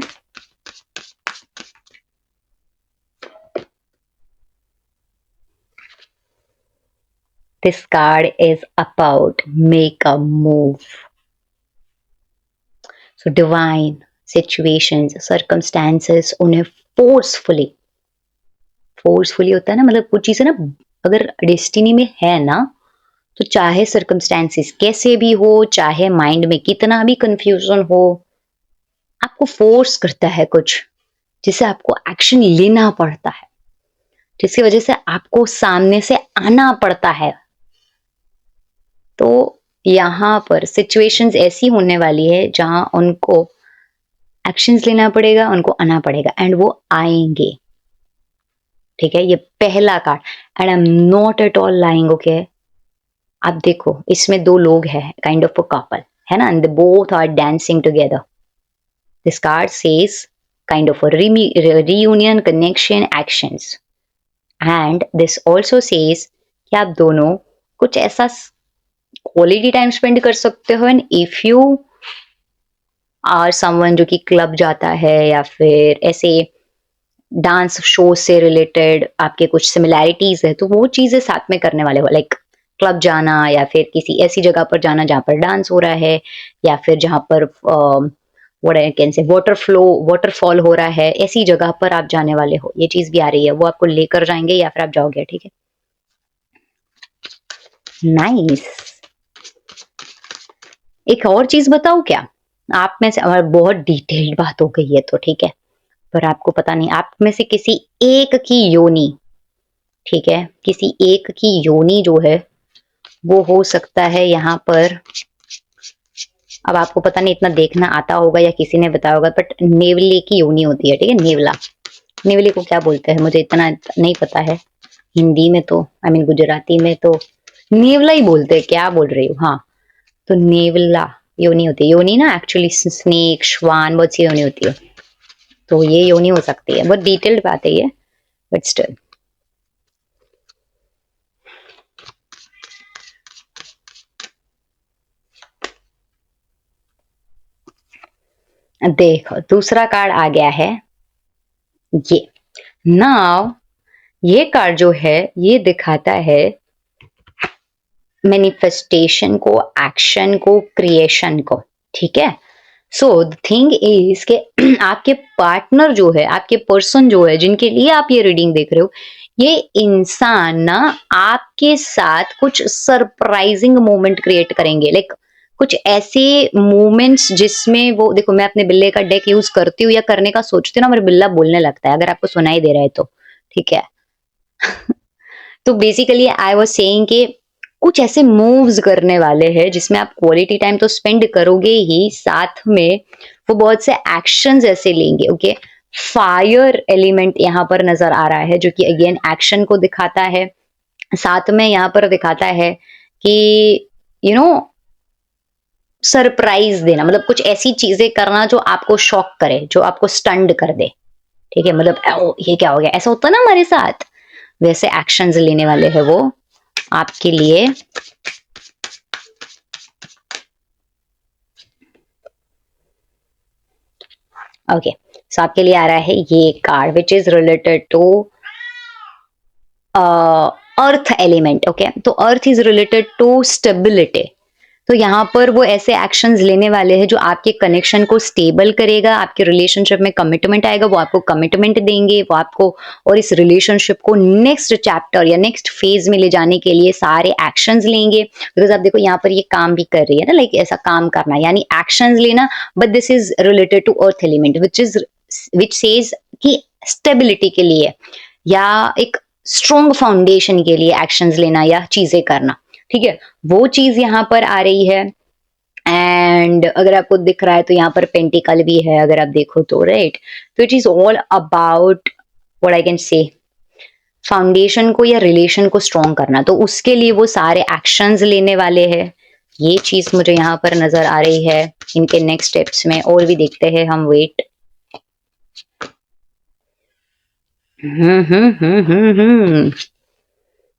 this card is about make a move. So divine situations, circumstances उन्हें forcefully होता है ना, मतलब कुछ चीजें ना अगर डेस्टिनी में है ना, तो चाहे सर्कमस्टेंसेस कैसे भी हो, चाहे माइंड में कितना भी कंफ्यूजन हो, आपको फोर्स करता है कुछ, जिसे आपको एक्शन लेना पड़ता है, जिसकी वजह से आपको सामने से आना पड़ता है। तो यहाँ पर सिचुएशंस ऐसी होने वाली है जहां उनको एक्शंस लेना पड़ेगा, उनको आना पड़ेगा, एंड वो आएंगे, ठीक है। ये पहला card, and I am not at all lying, okay. आप देखो इसमें दो लोग हैं, काइंड ऑफ अ कपल है ना, and they both are dancing together. This card says kind of a reunion, connection, actions, and this also says कि आप दोनों कुछ ऐसा क्वालिटी टाइम स्पेंड कर सकते हो। And if you are someone जो कि क्लब जाता है या फिर ऐसे डांस शो से रिलेटेड आपके कुछ सिमिलैरिटीज है, तो वो चीजें साथ में करने वाले हो, लाइक क्लब जाना या फिर किसी ऐसी जगह पर जाना जहां पर डांस हो रहा है, या फिर जहां पर व्हाट आई कैन से वाटरफॉल हो रहा है, ऐसी जगह पर आप जाने वाले हो। ये चीज भी आ रही है, वो आपको लेकर जाएंगे या फिर आप जाओगे, ठीक है। नाइस। एक और चीज बताओ क्या, आप में से बहुत डिटेल्ड बात हो गई है तो ठीक है, पर आपको पता नहीं, आप में से किसी एक की योनि, ठीक है, किसी एक की योनि जो है वो हो सकता है यहाँ पर। अब आपको पता नहीं इतना देखना आता होगा या किसी ने बताया होगा, बट नेवले की योनि होती है, ठीक है, नेवला। नेवले को क्या बोलते हैं मुझे इतना नहीं पता है, हिंदी में तो आई मीन गुजराती में तो नेवला ही बोलते हैं, क्या बोल रही हूँ, हाँ। तो नेवला योनि होती है। योनि ना एक्चुअली स्नेक, श्वान, बहुत सी योनि होती है, तो ये योनि हो सकती है। बहुत डिटेल्ड बात है ये, बट स्टिल देखो दूसरा कार्ड आ गया है ये। नाउ ये कार्ड जो है ये दिखाता है मैनिफेस्टेशन को, एक्शन को, क्रिएशन को। ठीक है, सो द थिंग इज के आपके पार्टनर जो है, आपके पर्सन जो है, जिनके लिए आप ये रीडिंग देख रहे हो, ये इंसान ना आपके साथ कुछ सरप्राइजिंग मोमेंट क्रिएट करेंगे। लाइक कुछ ऐसे मोमेंट्स जिसमें वो, देखो मैं अपने बिल्ले का डेक यूज करती हूँ या करने का सोचती हूँ ना, मेरा बिल्ला बोलने लगता है, अगर आपको सुनाई दे रहा है तो। ठीक है तो बेसिकली आई वाज सेइंग कि कुछ ऐसे मूव्स करने वाले हैं जिसमें आप क्वालिटी टाइम तो स्पेंड करोगे ही, साथ में वो बहुत से एक्शंस ऐसे लेंगे। ओके, फायर एलिमेंट यहाँ पर नजर आ रहा है जो कि अगेन एक्शन को दिखाता है। साथ में यहाँ पर दिखाता है कि यू नो सरप्राइज देना, मतलब कुछ ऐसी चीजें करना जो आपको शॉक करे, जो आपको स्टंड कर दे। ठीक है, मतलब "ओ, ये क्या हो गया", ऐसा होता ना हमारे साथ, वैसे एक्शंस लेने वाले हैं वो आपके लिए। ओके, सो आपके लिए आ रहा है ये card which is related to earth element. Okay, तो earth is related to stability. तो यहाँ पर वो ऐसे एक्शंस लेने वाले हैं जो आपके कनेक्शन को स्टेबल करेगा, आपके रिलेशनशिप में कमिटमेंट आएगा, वो आपको कमिटमेंट देंगे, वो आपको और इस रिलेशनशिप को नेक्स्ट चैप्टर या नेक्स्ट फेज में ले जाने के लिए सारे एक्शंस लेंगे। बिकॉज आप देखो यहाँ पर ये काम भी कर रही है ना, लाइक ऐसा काम करना यानी एक्शंस लेना, but this is related to earth element which says कि स्टेबिलिटी के लिए या एक स्ट्रॉन्ग फाउंडेशन के लिए एक्शंस लेना या चीजें करना। ठीक है, वो चीज यहाँ पर आ रही है। एंड अगर आपको दिख रहा है तो यहाँ पर पेंटिकल भी है, अगर आप देखो तो, राइट। तो it is all about what I can से फाउंडेशन को या रिलेशन को स्ट्रॉन्ग करना, तो उसके लिए वो सारे एक्शंस लेने वाले हैं। ये चीज मुझे यहाँ पर नजर आ रही है। इनके नेक्स्ट स्टेप्स में और भी देखते हैं हम, वेट।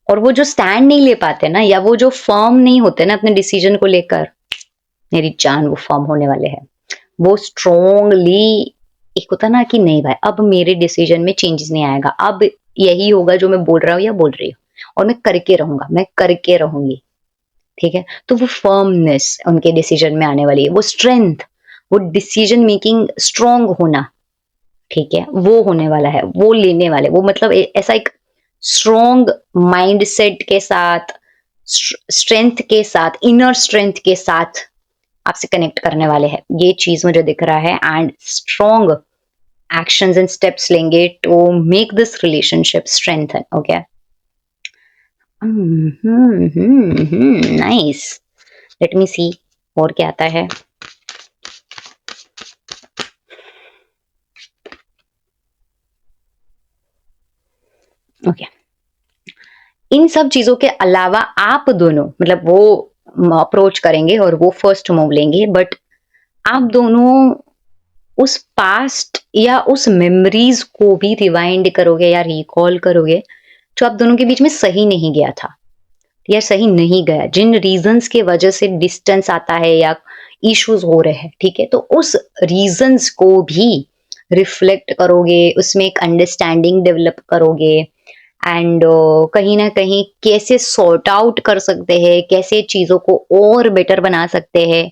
और वो जो स्टैंड नहीं ले पाते ना, या वो जो फर्म नहीं होते ना अपने डिसीजन को लेकर, मेरी जान वो फर्म होने वाले हैं। वो स्ट्रोंगली एक होता ना कि नहीं भाई, अब मेरे डिसीजन में चेंजेस नहीं आएगा, अब यही होगा जो मैं बोल रहा हूँ या बोल रही हूँ, और मैं करके रहूंगा, मैं करके रहूंगी। ठीक है, तो वो फर्मनेस उनके डिसीजन में आने वाली है, वो स्ट्रेंथ, वो डिसीजन मेकिंग स्ट्रोंग होना। ठीक है, वो होने वाला है, वो लेने वाले, वो मतलब ऐसा एक स्ट्रोंग माइंड सेट के साथ, स्ट्रेंथ के साथ, इनर स्ट्रेंथ के साथ आपसे कनेक्ट करने वाले हैं। ये चीज मुझे दिख रहा है। And strong actions and steps लेंगे to make this relationship strengthen. Okay, nice, let me see और क्या आता है। ओके, इन सब चीजों के अलावा आप दोनों, मतलब वो अप्रोच करेंगे और वो फर्स्ट मूव लेंगे, बट आप दोनों उस पास्ट या उस मेमोरीज को भी रिवाइंड करोगे या रिकॉल करोगे जो आप दोनों के बीच में सही नहीं गया था या सही नहीं गया, जिन रीजंस के वजह से डिस्टेंस आता है या इश्यूज हो रहे हैं। ठीक है, तो उस रीजंस को भी रिफ्लेक्ट करोगे, उसमें एक अंडरस्टैंडिंग डेवलप करोगे। एंड कहीं ना कहीं कैसे सॉर्ट आउट कर सकते हैं, कैसे चीजों को और बेटर बना सकते हैं,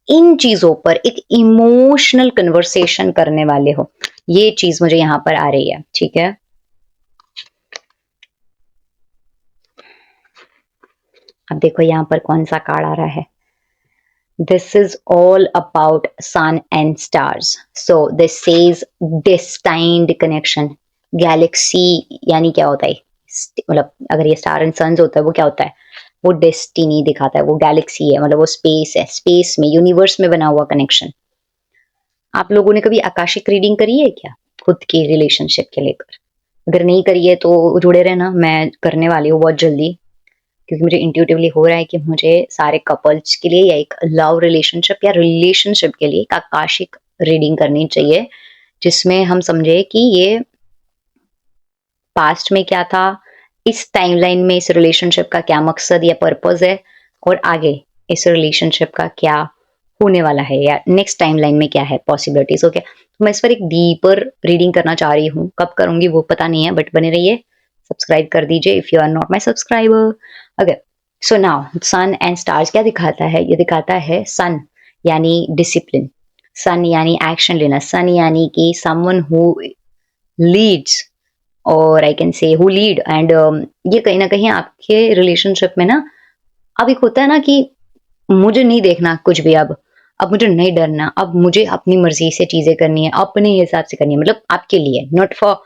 इन चीजों पर एक इमोशनल कन्वर्सेशन करने वाले हो। ये चीज मुझे यहाँ पर आ रही है। ठीक है, अब देखो यहाँ पर कौन सा कार्ड आ रहा है। This is all about sun and stars. So this says destined connection. Galaxy यानी क्या होता है, मतलब अगर ये स्टार एंड सन्स होता है वो क्या होता है, वो डेस्टिनी दिखाता है, वो गैलेक्सी है, मतलब वो स्पेस है, स्पेस में, यूनिवर्स में बना हुआ कनेक्शन। आप लोगों ने कभी आकाशिक रीडिंग करी है क्या खुद की रिलेशनशिप के लेकर? अगर नहीं करी है तो जुड़े रहना, मैं करने वाली हूँ बहुत जल्दी, क्योंकि मुझे इंट्यूटिवली हो रहा है कि मुझे सारे कपल्स के लिए या एक लव रिलेशनशिप या रिलेशनशिप के लिए एक आकाशिक रीडिंग करनी चाहिए, जिसमें हम समझे कि ये पास्ट में क्या था, इस टाइमलाइन में इस रिलेशनशिप का क्या मकसद या पर्पस है, और आगे इस रिलेशनशिप का क्या होने वाला है या नेक्स्ट टाइमलाइन में क्या है पॉसिबिलिटीज। ओके, तो मैं इस पर एक डीपर रीडिंग करना चाह रही हूँ, कब करूंगी वो पता नहीं है, बट बने रहिए, सब्सक्राइब कर दीजिए if you are not my subscriber. Okay, so now sun and stars क्या दिखाता है, ये दिखाता है सन यानी डिसिप्लिन, सन यानी एक्शन लेना, सन यानी कि समवन हु लीड्स, और आई कैन से हु लीड, एंड ये कहीं ना कहीं आपके रिलेशनशिप में ना, अब एक होता है ना कि मुझे नहीं देखना कुछ भी, अब मुझे नहीं डरना, अब मुझे अपनी मर्जी से चीजें करनी है, अपने हिसाब से करनी है, मतलब आपके लिए, not for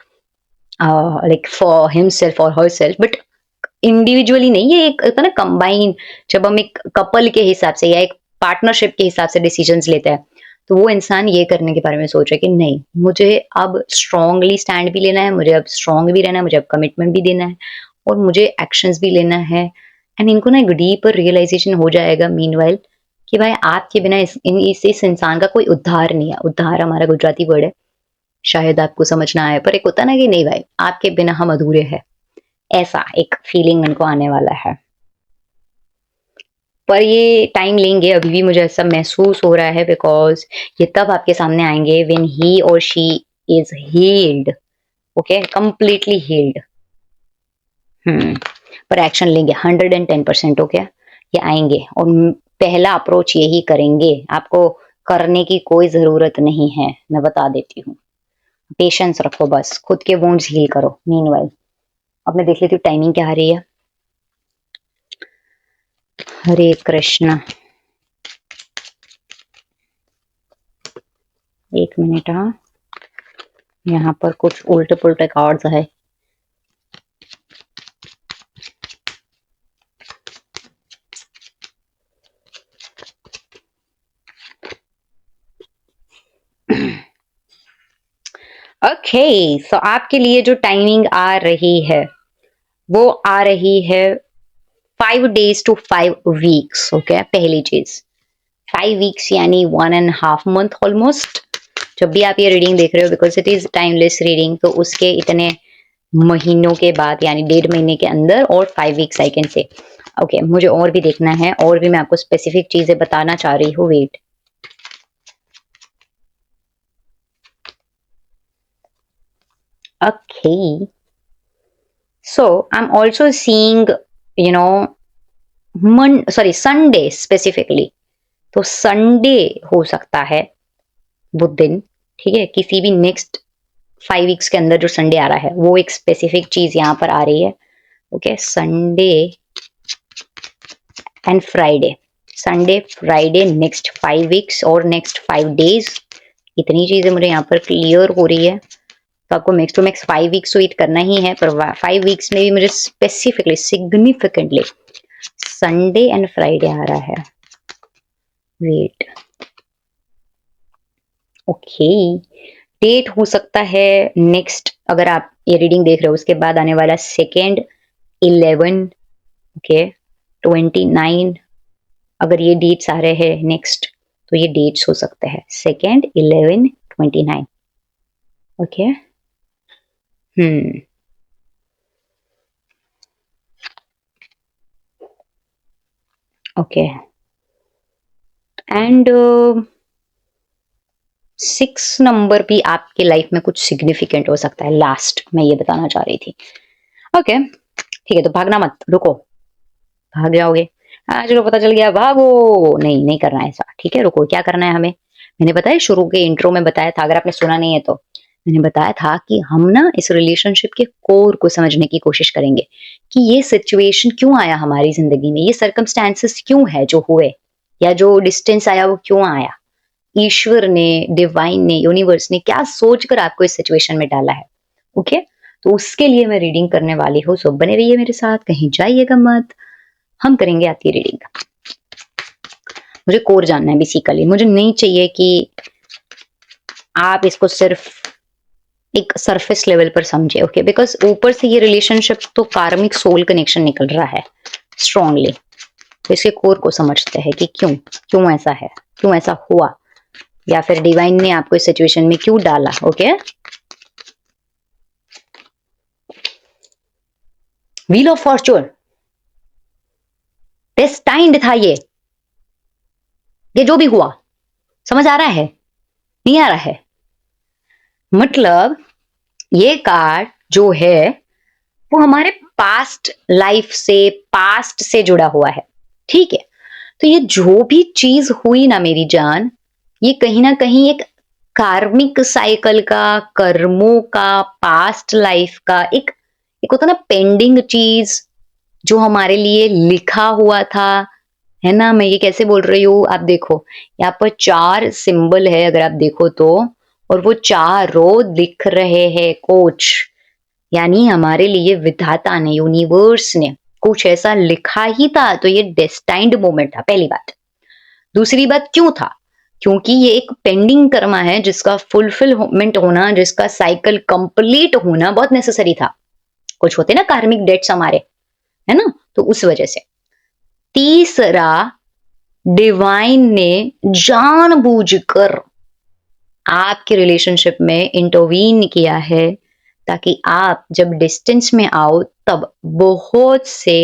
like for himself और हर सेल्फ, बट इंडिविजुअली नहीं, ये एक होता है ना कंबाइन, जब हम एक कपल के हिसाब से या एक पार्टनरशिप के हिसाब से डिसीजंस लेते हैं, तो वो इंसान ये करने के बारे में सोच रहा है कि नहीं, मुझे अब स्ट्रांगली स्टैंड भी लेना है, मुझे अब स्ट्रांग भी रहना है, मुझे अब कमिटमेंट भी देना है, और मुझे एक्शंस भी लेना है। एंड इनको ना एक डीपर रियलाइजेशन हो जाएगा मीनवाइल कि भाई आपके बिना इस इंसान का कोई उद्धार नहीं है। उद्धार हमारा गुजराती वर्ड है, शायद आपको समझ ना आए, पर एक होता ना कि नहीं भाई आपके बिना हम अधूरे हैं, ऐसा एक फीलिंग इनको आने वाला है। पर ये टाइम लेंगे, अभी भी मुझे ऐसा महसूस हो रहा है, बिकॉज ये तब आपके सामने आएंगे व्हेन ही और she is healed, okay, completely healed. पर एक्शन लेंगे 110%, ओके, ये आएंगे और पहला अप्रोच यही करेंगे, आपको करने की कोई जरूरत नहीं है, मैं बता देती हूँ। पेशेंस रखो, बस खुद के वुंड्स हील करो। मीनवाइल अब मैं देख लेती हूँ टाइमिंग क्या आ रही है। हरे कृष्णा, एक मिनट, हाँ यहाँ पर कुछ उल्टे पुल्टे कार्ड्स है। ओके, सो आपके लिए जो टाइमिंग आ रही है वो आ रही है 5 days to 5 weeks, ओके। पहली चीज 5 weeks यानी 1.5 month ऑलमोस्ट। जब भी आप ये रीडिंग देख रहे हो, because it is timeless reading, तो उसके इतने महीनों के बाद यानी 1.5 महीने के अंदर और 5 weeks आई कैन से। ओके, मुझे और भी देखना है, और भी मैं आपको स्पेसिफिक चीजें बताना चाह रही हूँ। Wait, okay, so I'm also seeing, you know, Sunday specifically, तो संडे हो सकता है बुध दिन, ठीक है, किसी भी नेक्स्ट 5 weeks के अंदर जो संडे आ रहा है वो एक स्पेसिफिक चीज यहाँ पर आ रही है। Okay, Sunday and Friday, Sunday Friday next 5 weeks और नेक्स्ट 5 days, इतनी चीजें मुझे यहाँ पर क्लियर हो रही है। तो आपको मैक्स टू मैक्स 5 weeks तो ईट करना ही है, पर 5 weeks में भी मुझे specifically significantly Sunday and Friday आ रहा है। वेट, ओके, डेट हो सकता है नेक्स्ट, अगर आप ये रीडिंग देख रहे हो उसके बाद आने वाला 2, 11, ओके, 29, अगर ये डेट्स आ रहे हैं नेक्स्ट, तो ये डेट्स हो सकते हैं 2, 11, 29, ओके। ओके, एंड 6 नंबर भी आपके लाइफ में कुछ सिग्निफिकेंट हो सकता है, लास्ट मैं ये बताना चाह रही थी। ओके, ठीक है, तो भागना मत, रुको, भाग जाओगे, हाँ चलो पता चल गया, भागो, नहीं नहीं करना है ऐसा, ठीक है, रुको, क्या करना है हमें, मैंने बताया शुरू के इंट्रो में बताया था, अगर आपने सुना नहीं है तो मैंने बताया था कि हम ना इस रिलेशनशिप के कोर को समझने की कोशिश करेंगे कि ये सिचुएशन क्यों आया हमारी जिंदगी में, ये सर्कमस्टेंसेस क्यों है जो हुए, या जो डिस्टेंस आया वो क्यों आया, ईश्वर ने, डिवाइन ने, यूनिवर्स ने क्या सोचकर आपको इस सिचुएशन में डाला है। ओके, तो उसके लिए मैं रीडिंग करने वाली हूँ, सो बने रहिए मेरे साथ, कहीं जाइएगा मत, हम करेंगे आपकी रीडिंग। मुझे कोर जानना है बेसिकली, मुझे नहीं चाहिए कि आप इसको सिर्फ एक सरफेस लेवल पर समझे, ओके, बिकॉज ऊपर से ये रिलेशनशिप तो कार्मिक सोल कनेक्शन निकल रहा है स्ट्रांगली, तो इसके कोर को समझते हैं कि क्यों क्यों ऐसा है, क्यों ऐसा हुआ, या फिर डिवाइन ने आपको इस सिचुएशन में क्यों डाला। Okay, wheel of Fortune, destined था ये जो भी हुआ। समझ आ रहा है? नहीं आ रहा है? मतलब ये कार्ड जो है वो हमारे पास्ट लाइफ से, पास्ट से जुड़ा हुआ है। ठीक है, तो ये जो भी चीज हुई ना मेरी जान, ये कहीं ना कहीं एक कार्मिक साइकिल का, कर्मों का, पास्ट लाइफ का एक होता ना पेंडिंग चीज जो हमारे लिए लिखा हुआ था, है ना। मैं ये कैसे बोल रही हूँ, आप देखो यहाँ पर 4 सिंबल है अगर आप देखो तो, और वो चारों दिख रहे हैं कोच, यानी हमारे लिए विधाता ने, यूनिवर्स ने कुछ ऐसा लिखा ही था। तो ये डेस्टाइन्ड मोमेंट था, पहली बात। दूसरी बात क्यों था, क्योंकि ये एक पेंडिंग कर्मा है जिसका फुलफिलमेंट होना, जिसका साइकिल कंप्लीट होना बहुत नेसेसरी था। कुछ होते ना कार्मिक डेट्स हमारे, है ना, तो उस वजह से। तीसरा, डिवाइन ने जानबूझकर आपके रिलेशनशिप में इंटरवीन किया है ताकि आप जब डिस्टेंस में आओ तब बहुत से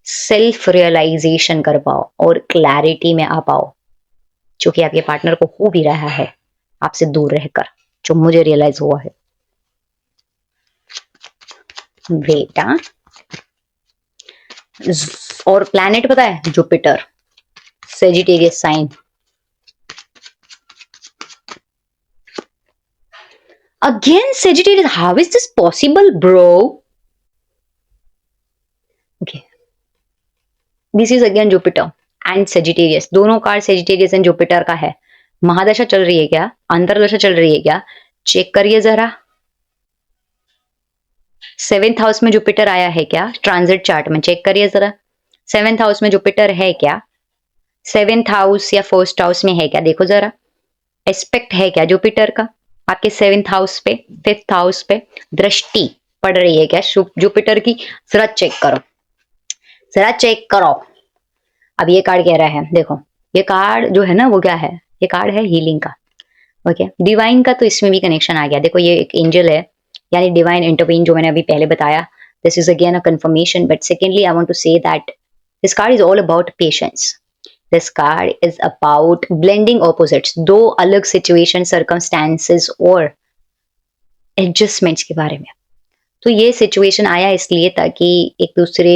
सेल्फ रियलाइजेशन कर पाओ और क्लैरिटी में आ पाओ, जो कि आपके पार्टनर को हो भी रहा है आपसे दूर रहकर, जो मुझे रियलाइज हुआ है। बेटा, और प्लैनेट पता है, Jupiter, Sagittarius sign. Again, Sagittarius, how is this possible, bro? Okay. This is again Jupiter and Sagittarius. दोनों कार्ड Sagittarius and Jupiter का है। महादशा चल रही है क्या, अंतरदशा चल रही है क्या, चेक करिए जरा। 7th हाउस में जुपिटर आया है क्या ट्रांजिट चार्ट में, चेक करिए जरा। 7th हाउस में जुपिटर है क्या, 7th हाउस या 1st हाउस में है क्या, देखो जरा। एस्पेक्ट है क्या जुपिटर का आपके 7th हाउस पे, 5th हाउस पे दृष्टि पड़ रही है क्या जुपिटर की, जरा चेक करो, जरा चेक करो। अब ये कार्ड कह रहा है, देखो ये कार्ड जो है ना वो क्या है, ये कार्ड है हीलिंग का। ओके, डिवाइन का तो इसमें भी कनेक्शन आ गया। देखो ये एक एंजल है, यानी डिवाइन इंटरवीन, जो मैंने अभी पहले बताया। This is again a confirmation, but secondly I want to say that this card is all about patience. This card is about blending opposites, दो अलग सिचुएशन, सर्कमस्टेंसेस और एडजस्टमेंट्स के बारे में। तो ये सिचुएशन आया इसलिए ताकि एक दूसरे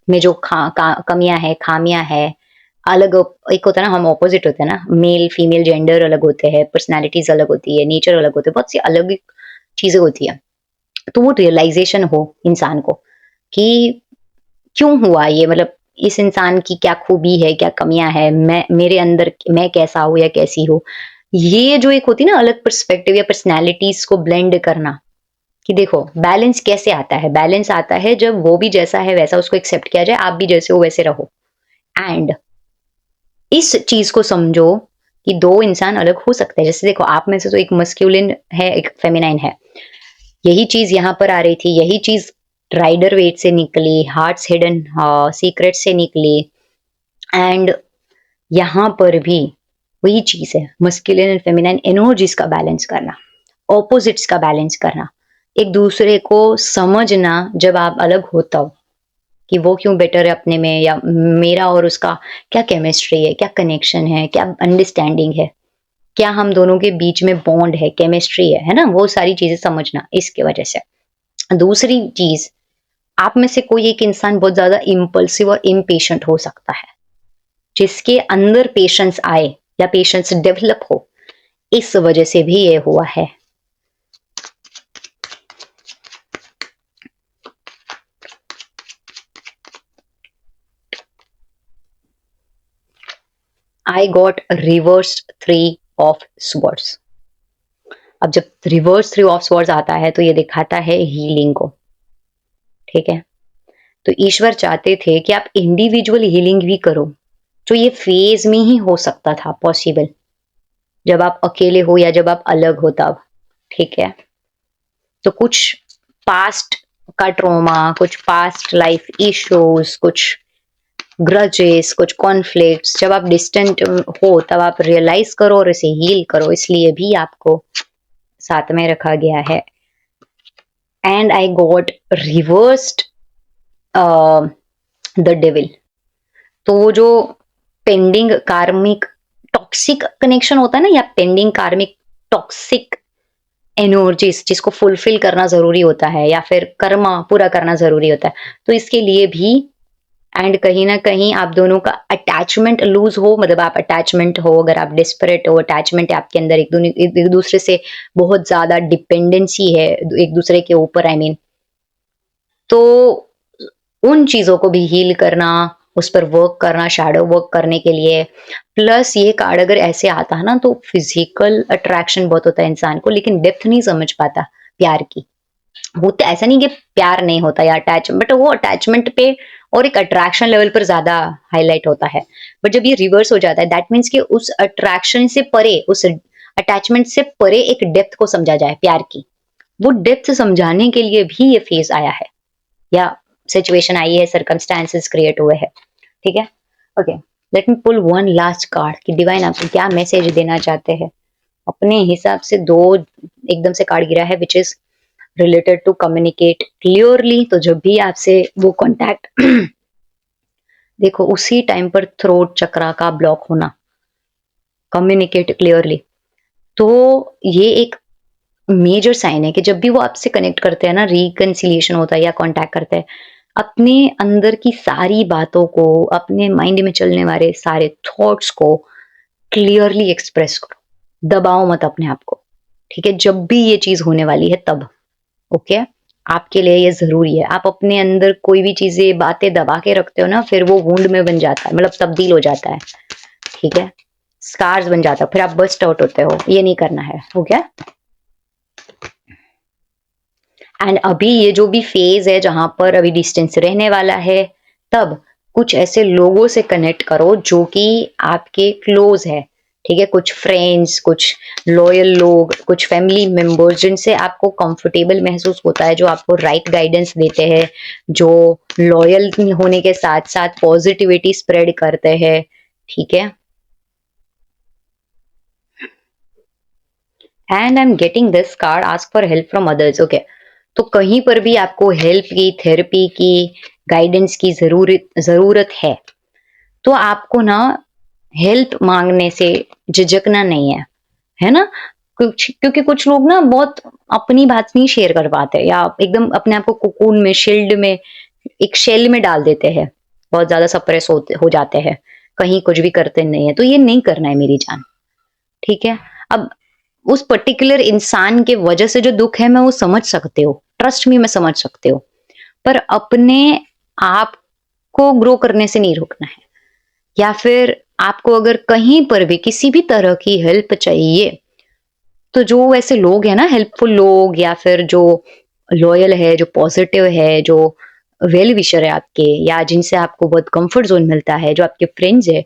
में जो कमियां है, खामियां है, अलग, एक होता है ना, हम ऑपोजिट होते हैं ना, मेल फीमेल जेंडर अलग होते हैं, पर्सनालिटीज अलग होती है, नेचर अलग होते हैं, बहुत सी अलग चीजें होती है। तो वो रियलाइजेशन हो इंसान को कि क्यों हुआ ये, मतलब इस इंसान की क्या खूबी है, क्या कमियां है, मैं मेरे अंदर मैं कैसा हूं या कैसी हूँ। ये जो एक होती है ना अलग पर्सपेक्टिव या पर्सनैलिटीज को ब्लेंड करना, कि देखो बैलेंस कैसे आता है, बैलेंस आता है जब वो भी जैसा है वैसा उसको एक्सेप्ट किया जाए, आप भी जैसे हो वैसे रहो। एंड इस चीज को समझो कि दो इंसान अलग हो सकते हैं। जैसे देखो आप में से तो एक मस्क्यूलिन है, एक फेमिनाइन है, यही चीज यहाँ पर आ रही थी, यही चीज राइडर वेट से निकली, हार्ट्स हिडन सीक्रेट से निकली, एंड यहाँ पर भी वही चीज है, मस्कुलिन एंड फेमिनाइन एनर्जीज का बैलेंस करना, ऑपोजिट्स का बैलेंस करना, एक दूसरे को समझना जब आप अलग होता हो कि वो क्यों बेटर है अपने में, या मेरा और उसका क्या केमिस्ट्री है, क्या कनेक्शन है, क्या अंडरस्टैंडिंग है, क्या हम दोनों के बीच में बॉन्ड है, केमिस्ट्री है ना, वो सारी चीजें समझना इसकी वजह से। दूसरी चीज, आप में से कोई एक इंसान बहुत ज्यादा इम्पल्सिव और इम्पेशेंट हो सकता है, जिसके अंदर पेशेंस आए या पेशेंस डेवलप हो, इस वजह से भी ये हुआ है। I got reverse 3 of swords. अब जब रिवर्स 3 ऑफ स्वर्ड्स आता है तो ये दिखाता है हीलिंग को, ठीक है। तो ईश्वर चाहते थे कि आप इंडिविजुअल हीलिंग भी करो, जो ये फेज में ही हो सकता था पॉसिबल, जब आप अकेले हो या जब आप अलग हो तब, ठीक है। तो कुछ पास्ट का ट्रॉमा, कुछ पास्ट लाइफ इश्यूज, कुछ ग्रजेस, कुछ कॉन्फ्लिक्ट्स, जब आप डिस्टेंट हो तब आप रियलाइज करो और इसे हील करो, इसलिए भी आपको साथ में रखा गया है। And I got reversed the devil. तो वो जो पेंडिंग कार्मिक टॉक्सिक कनेक्शन होता है ना, या पेंडिंग कार्मिक टॉक्सिक एनर्जीज जिसको फुलफिल करना जरूरी होता है, या फिर कर्मा पूरा करना जरूरी होता है, तो इसके लिए भी एंड कहीं ना कहीं आप दोनों का अटैचमेंट लूज हो, मतलब आप अटैचमेंट हो, अगर आप डिस्परेट हो, अटैचमेंट है आपके अंदर, एक दूसरे से बहुत ज्यादा डिपेंडेंसी है एक दूसरे के ऊपर, आई मीन, तो उन चीजों को भी हील करना, उस पर वर्क करना, शैडो वर्क करने के लिए। प्लस ये कार्ड अगर ऐसे आता है ना, तो फिजिकल अट्रैक्शन बहुत होता है इंसान को, लेकिन डेप्थ नहीं समझ पाता प्यार की। होता ऐसा नहीं कि प्यार नहीं होता या अटैचमेंट, बट वो अटैचमेंट पे और एक अट्रैक्शन लेवल पर ज्यादा हाईलाइट होता है। बट जब ये रिवर्स हो जाता है, दैट मीन्स कि उस अट्रैक्शन से परे, उस अटैचमेंट से परे एक डेप्थ को समझा जाए प्यार की। वो डेप्थ समझाने के लिए भी ये फेज आया है, या सिचुएशन आई है, सर्कमस्टांसेस क्रिएट हुए हैं। ठीक है, okay, let me pull one last card कि डिवाइन आपको क्या मैसेज देना चाहते हैं। अपने हिसाब से दो एकदम से कार्ड गिरा है, which is related to communicate clearly. तो जब भी आपसे वो कॉन्टैक्ट देखो, उसी टाइम पर थ्रोट चक्रा का ब्लॉक होना, कम्युनिकेट क्लियरली, तो ये एक मेजर साइन है कि जब भी वो आपसे कनेक्ट करते हैं ना, रिकंसिलिएशन होता है या कांटेक्ट करते हैं, अपने अंदर की सारी बातों को, अपने माइंड में चलने वाले सारे थॉट्स को क्लियरली एक्सप्रेस करो, दबाओ मत अपने आप को। ठीक है, जब भी ये चीज होने वाली है तब, ओके, आपके लिए ये जरूरी है। आप अपने अंदर कोई भी चीजें, बातें दबा के रखते हो ना, फिर वो वुंड में बन जाता है, मतलब तब्दील हो जाता है। ठीक है, स्कार्स बन जाता है, फिर आप बस्ट आउट होते हो। ये नहीं करना है, हो गया। एंड अभी ये जो भी फेज है जहां पर अभी डिस्टेंस रहने वाला है, तब कुछ ऐसे लोगों से कनेक्ट करो जो कि आपके क्लोज है। ठीक है, कुछ फ्रेंड्स, कुछ लॉयल लोग, कुछ फैमिली मेंबर्स जिनसे आपको कंफर्टेबल महसूस होता है, जो आपको राइट गाइडेंस देते हैं, जो लॉयल होने के साथ साथ पॉजिटिविटी स्प्रेड करते हैं। ठीक है, and I am getting this card, ask for help from others. Okay, तो कहीं पर भी आपको हेल्प की, थेरेपी की, गाइडेंस की जरूरत है, तो आपको ना हेल्प मांगने से झिझकना नहीं है, है ना। कुछ, क्योंकि कुछ लोग ना बहुत अपनी बात नहीं शेयर कर पाते, या एकदम अपने आप को कुकून में, शील्ड में, एक शेल में डाल देते हैं, बहुत ज्यादा सप्रेस हो जाते हैं, कहीं कुछ भी करते नहीं है। तो ये नहीं करना है मेरी जान। ठीक है, अब उस पर्टिकुलर इंसान के वजह से जो दुख है, मैं वो समझ सकते हो, ट्रस्ट मी, मैं समझ सकते हो, पर अपने आप को ग्रो करने से नहीं रोकना है। या फिर आपको अगर कहीं पर भी किसी भी तरह की हेल्प चाहिए, तो जो ऐसे लोग हैं ना, हेल्पफुल लोग, या फिर जो लॉयल है, जो पॉजिटिव है, जो वेल विशर है आपके, या जिनसे आपको बहुत कंफर्ट जोन मिलता है, जो आपके फ्रेंड्स है,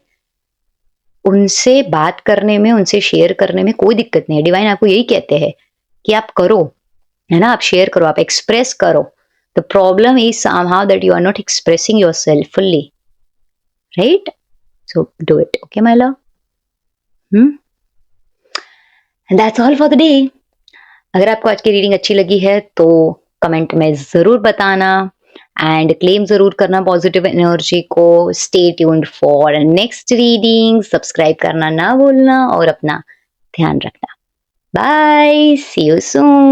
उनसे बात करने में, उनसे शेयर करने में कोई दिक्कत नहीं है। डिवाइन आपको यही कहते हैं कि आप करो, है ना, आप शेयर करो, आप एक्सप्रेस करो। The problem is somehow that you are not expressing yourself fully, right? So do it, okay my love. And that's all for the day. अगर आपको आज की रीडिंग अच्छी लगी है तो कमेंट में जरूर बताना, एंड क्लेम जरूर करना पॉजिटिव एनर्जी को। Stay tuned for next reading, subscribe करना ना भूलना, और अपना ध्यान रखना। Bye, see you soon.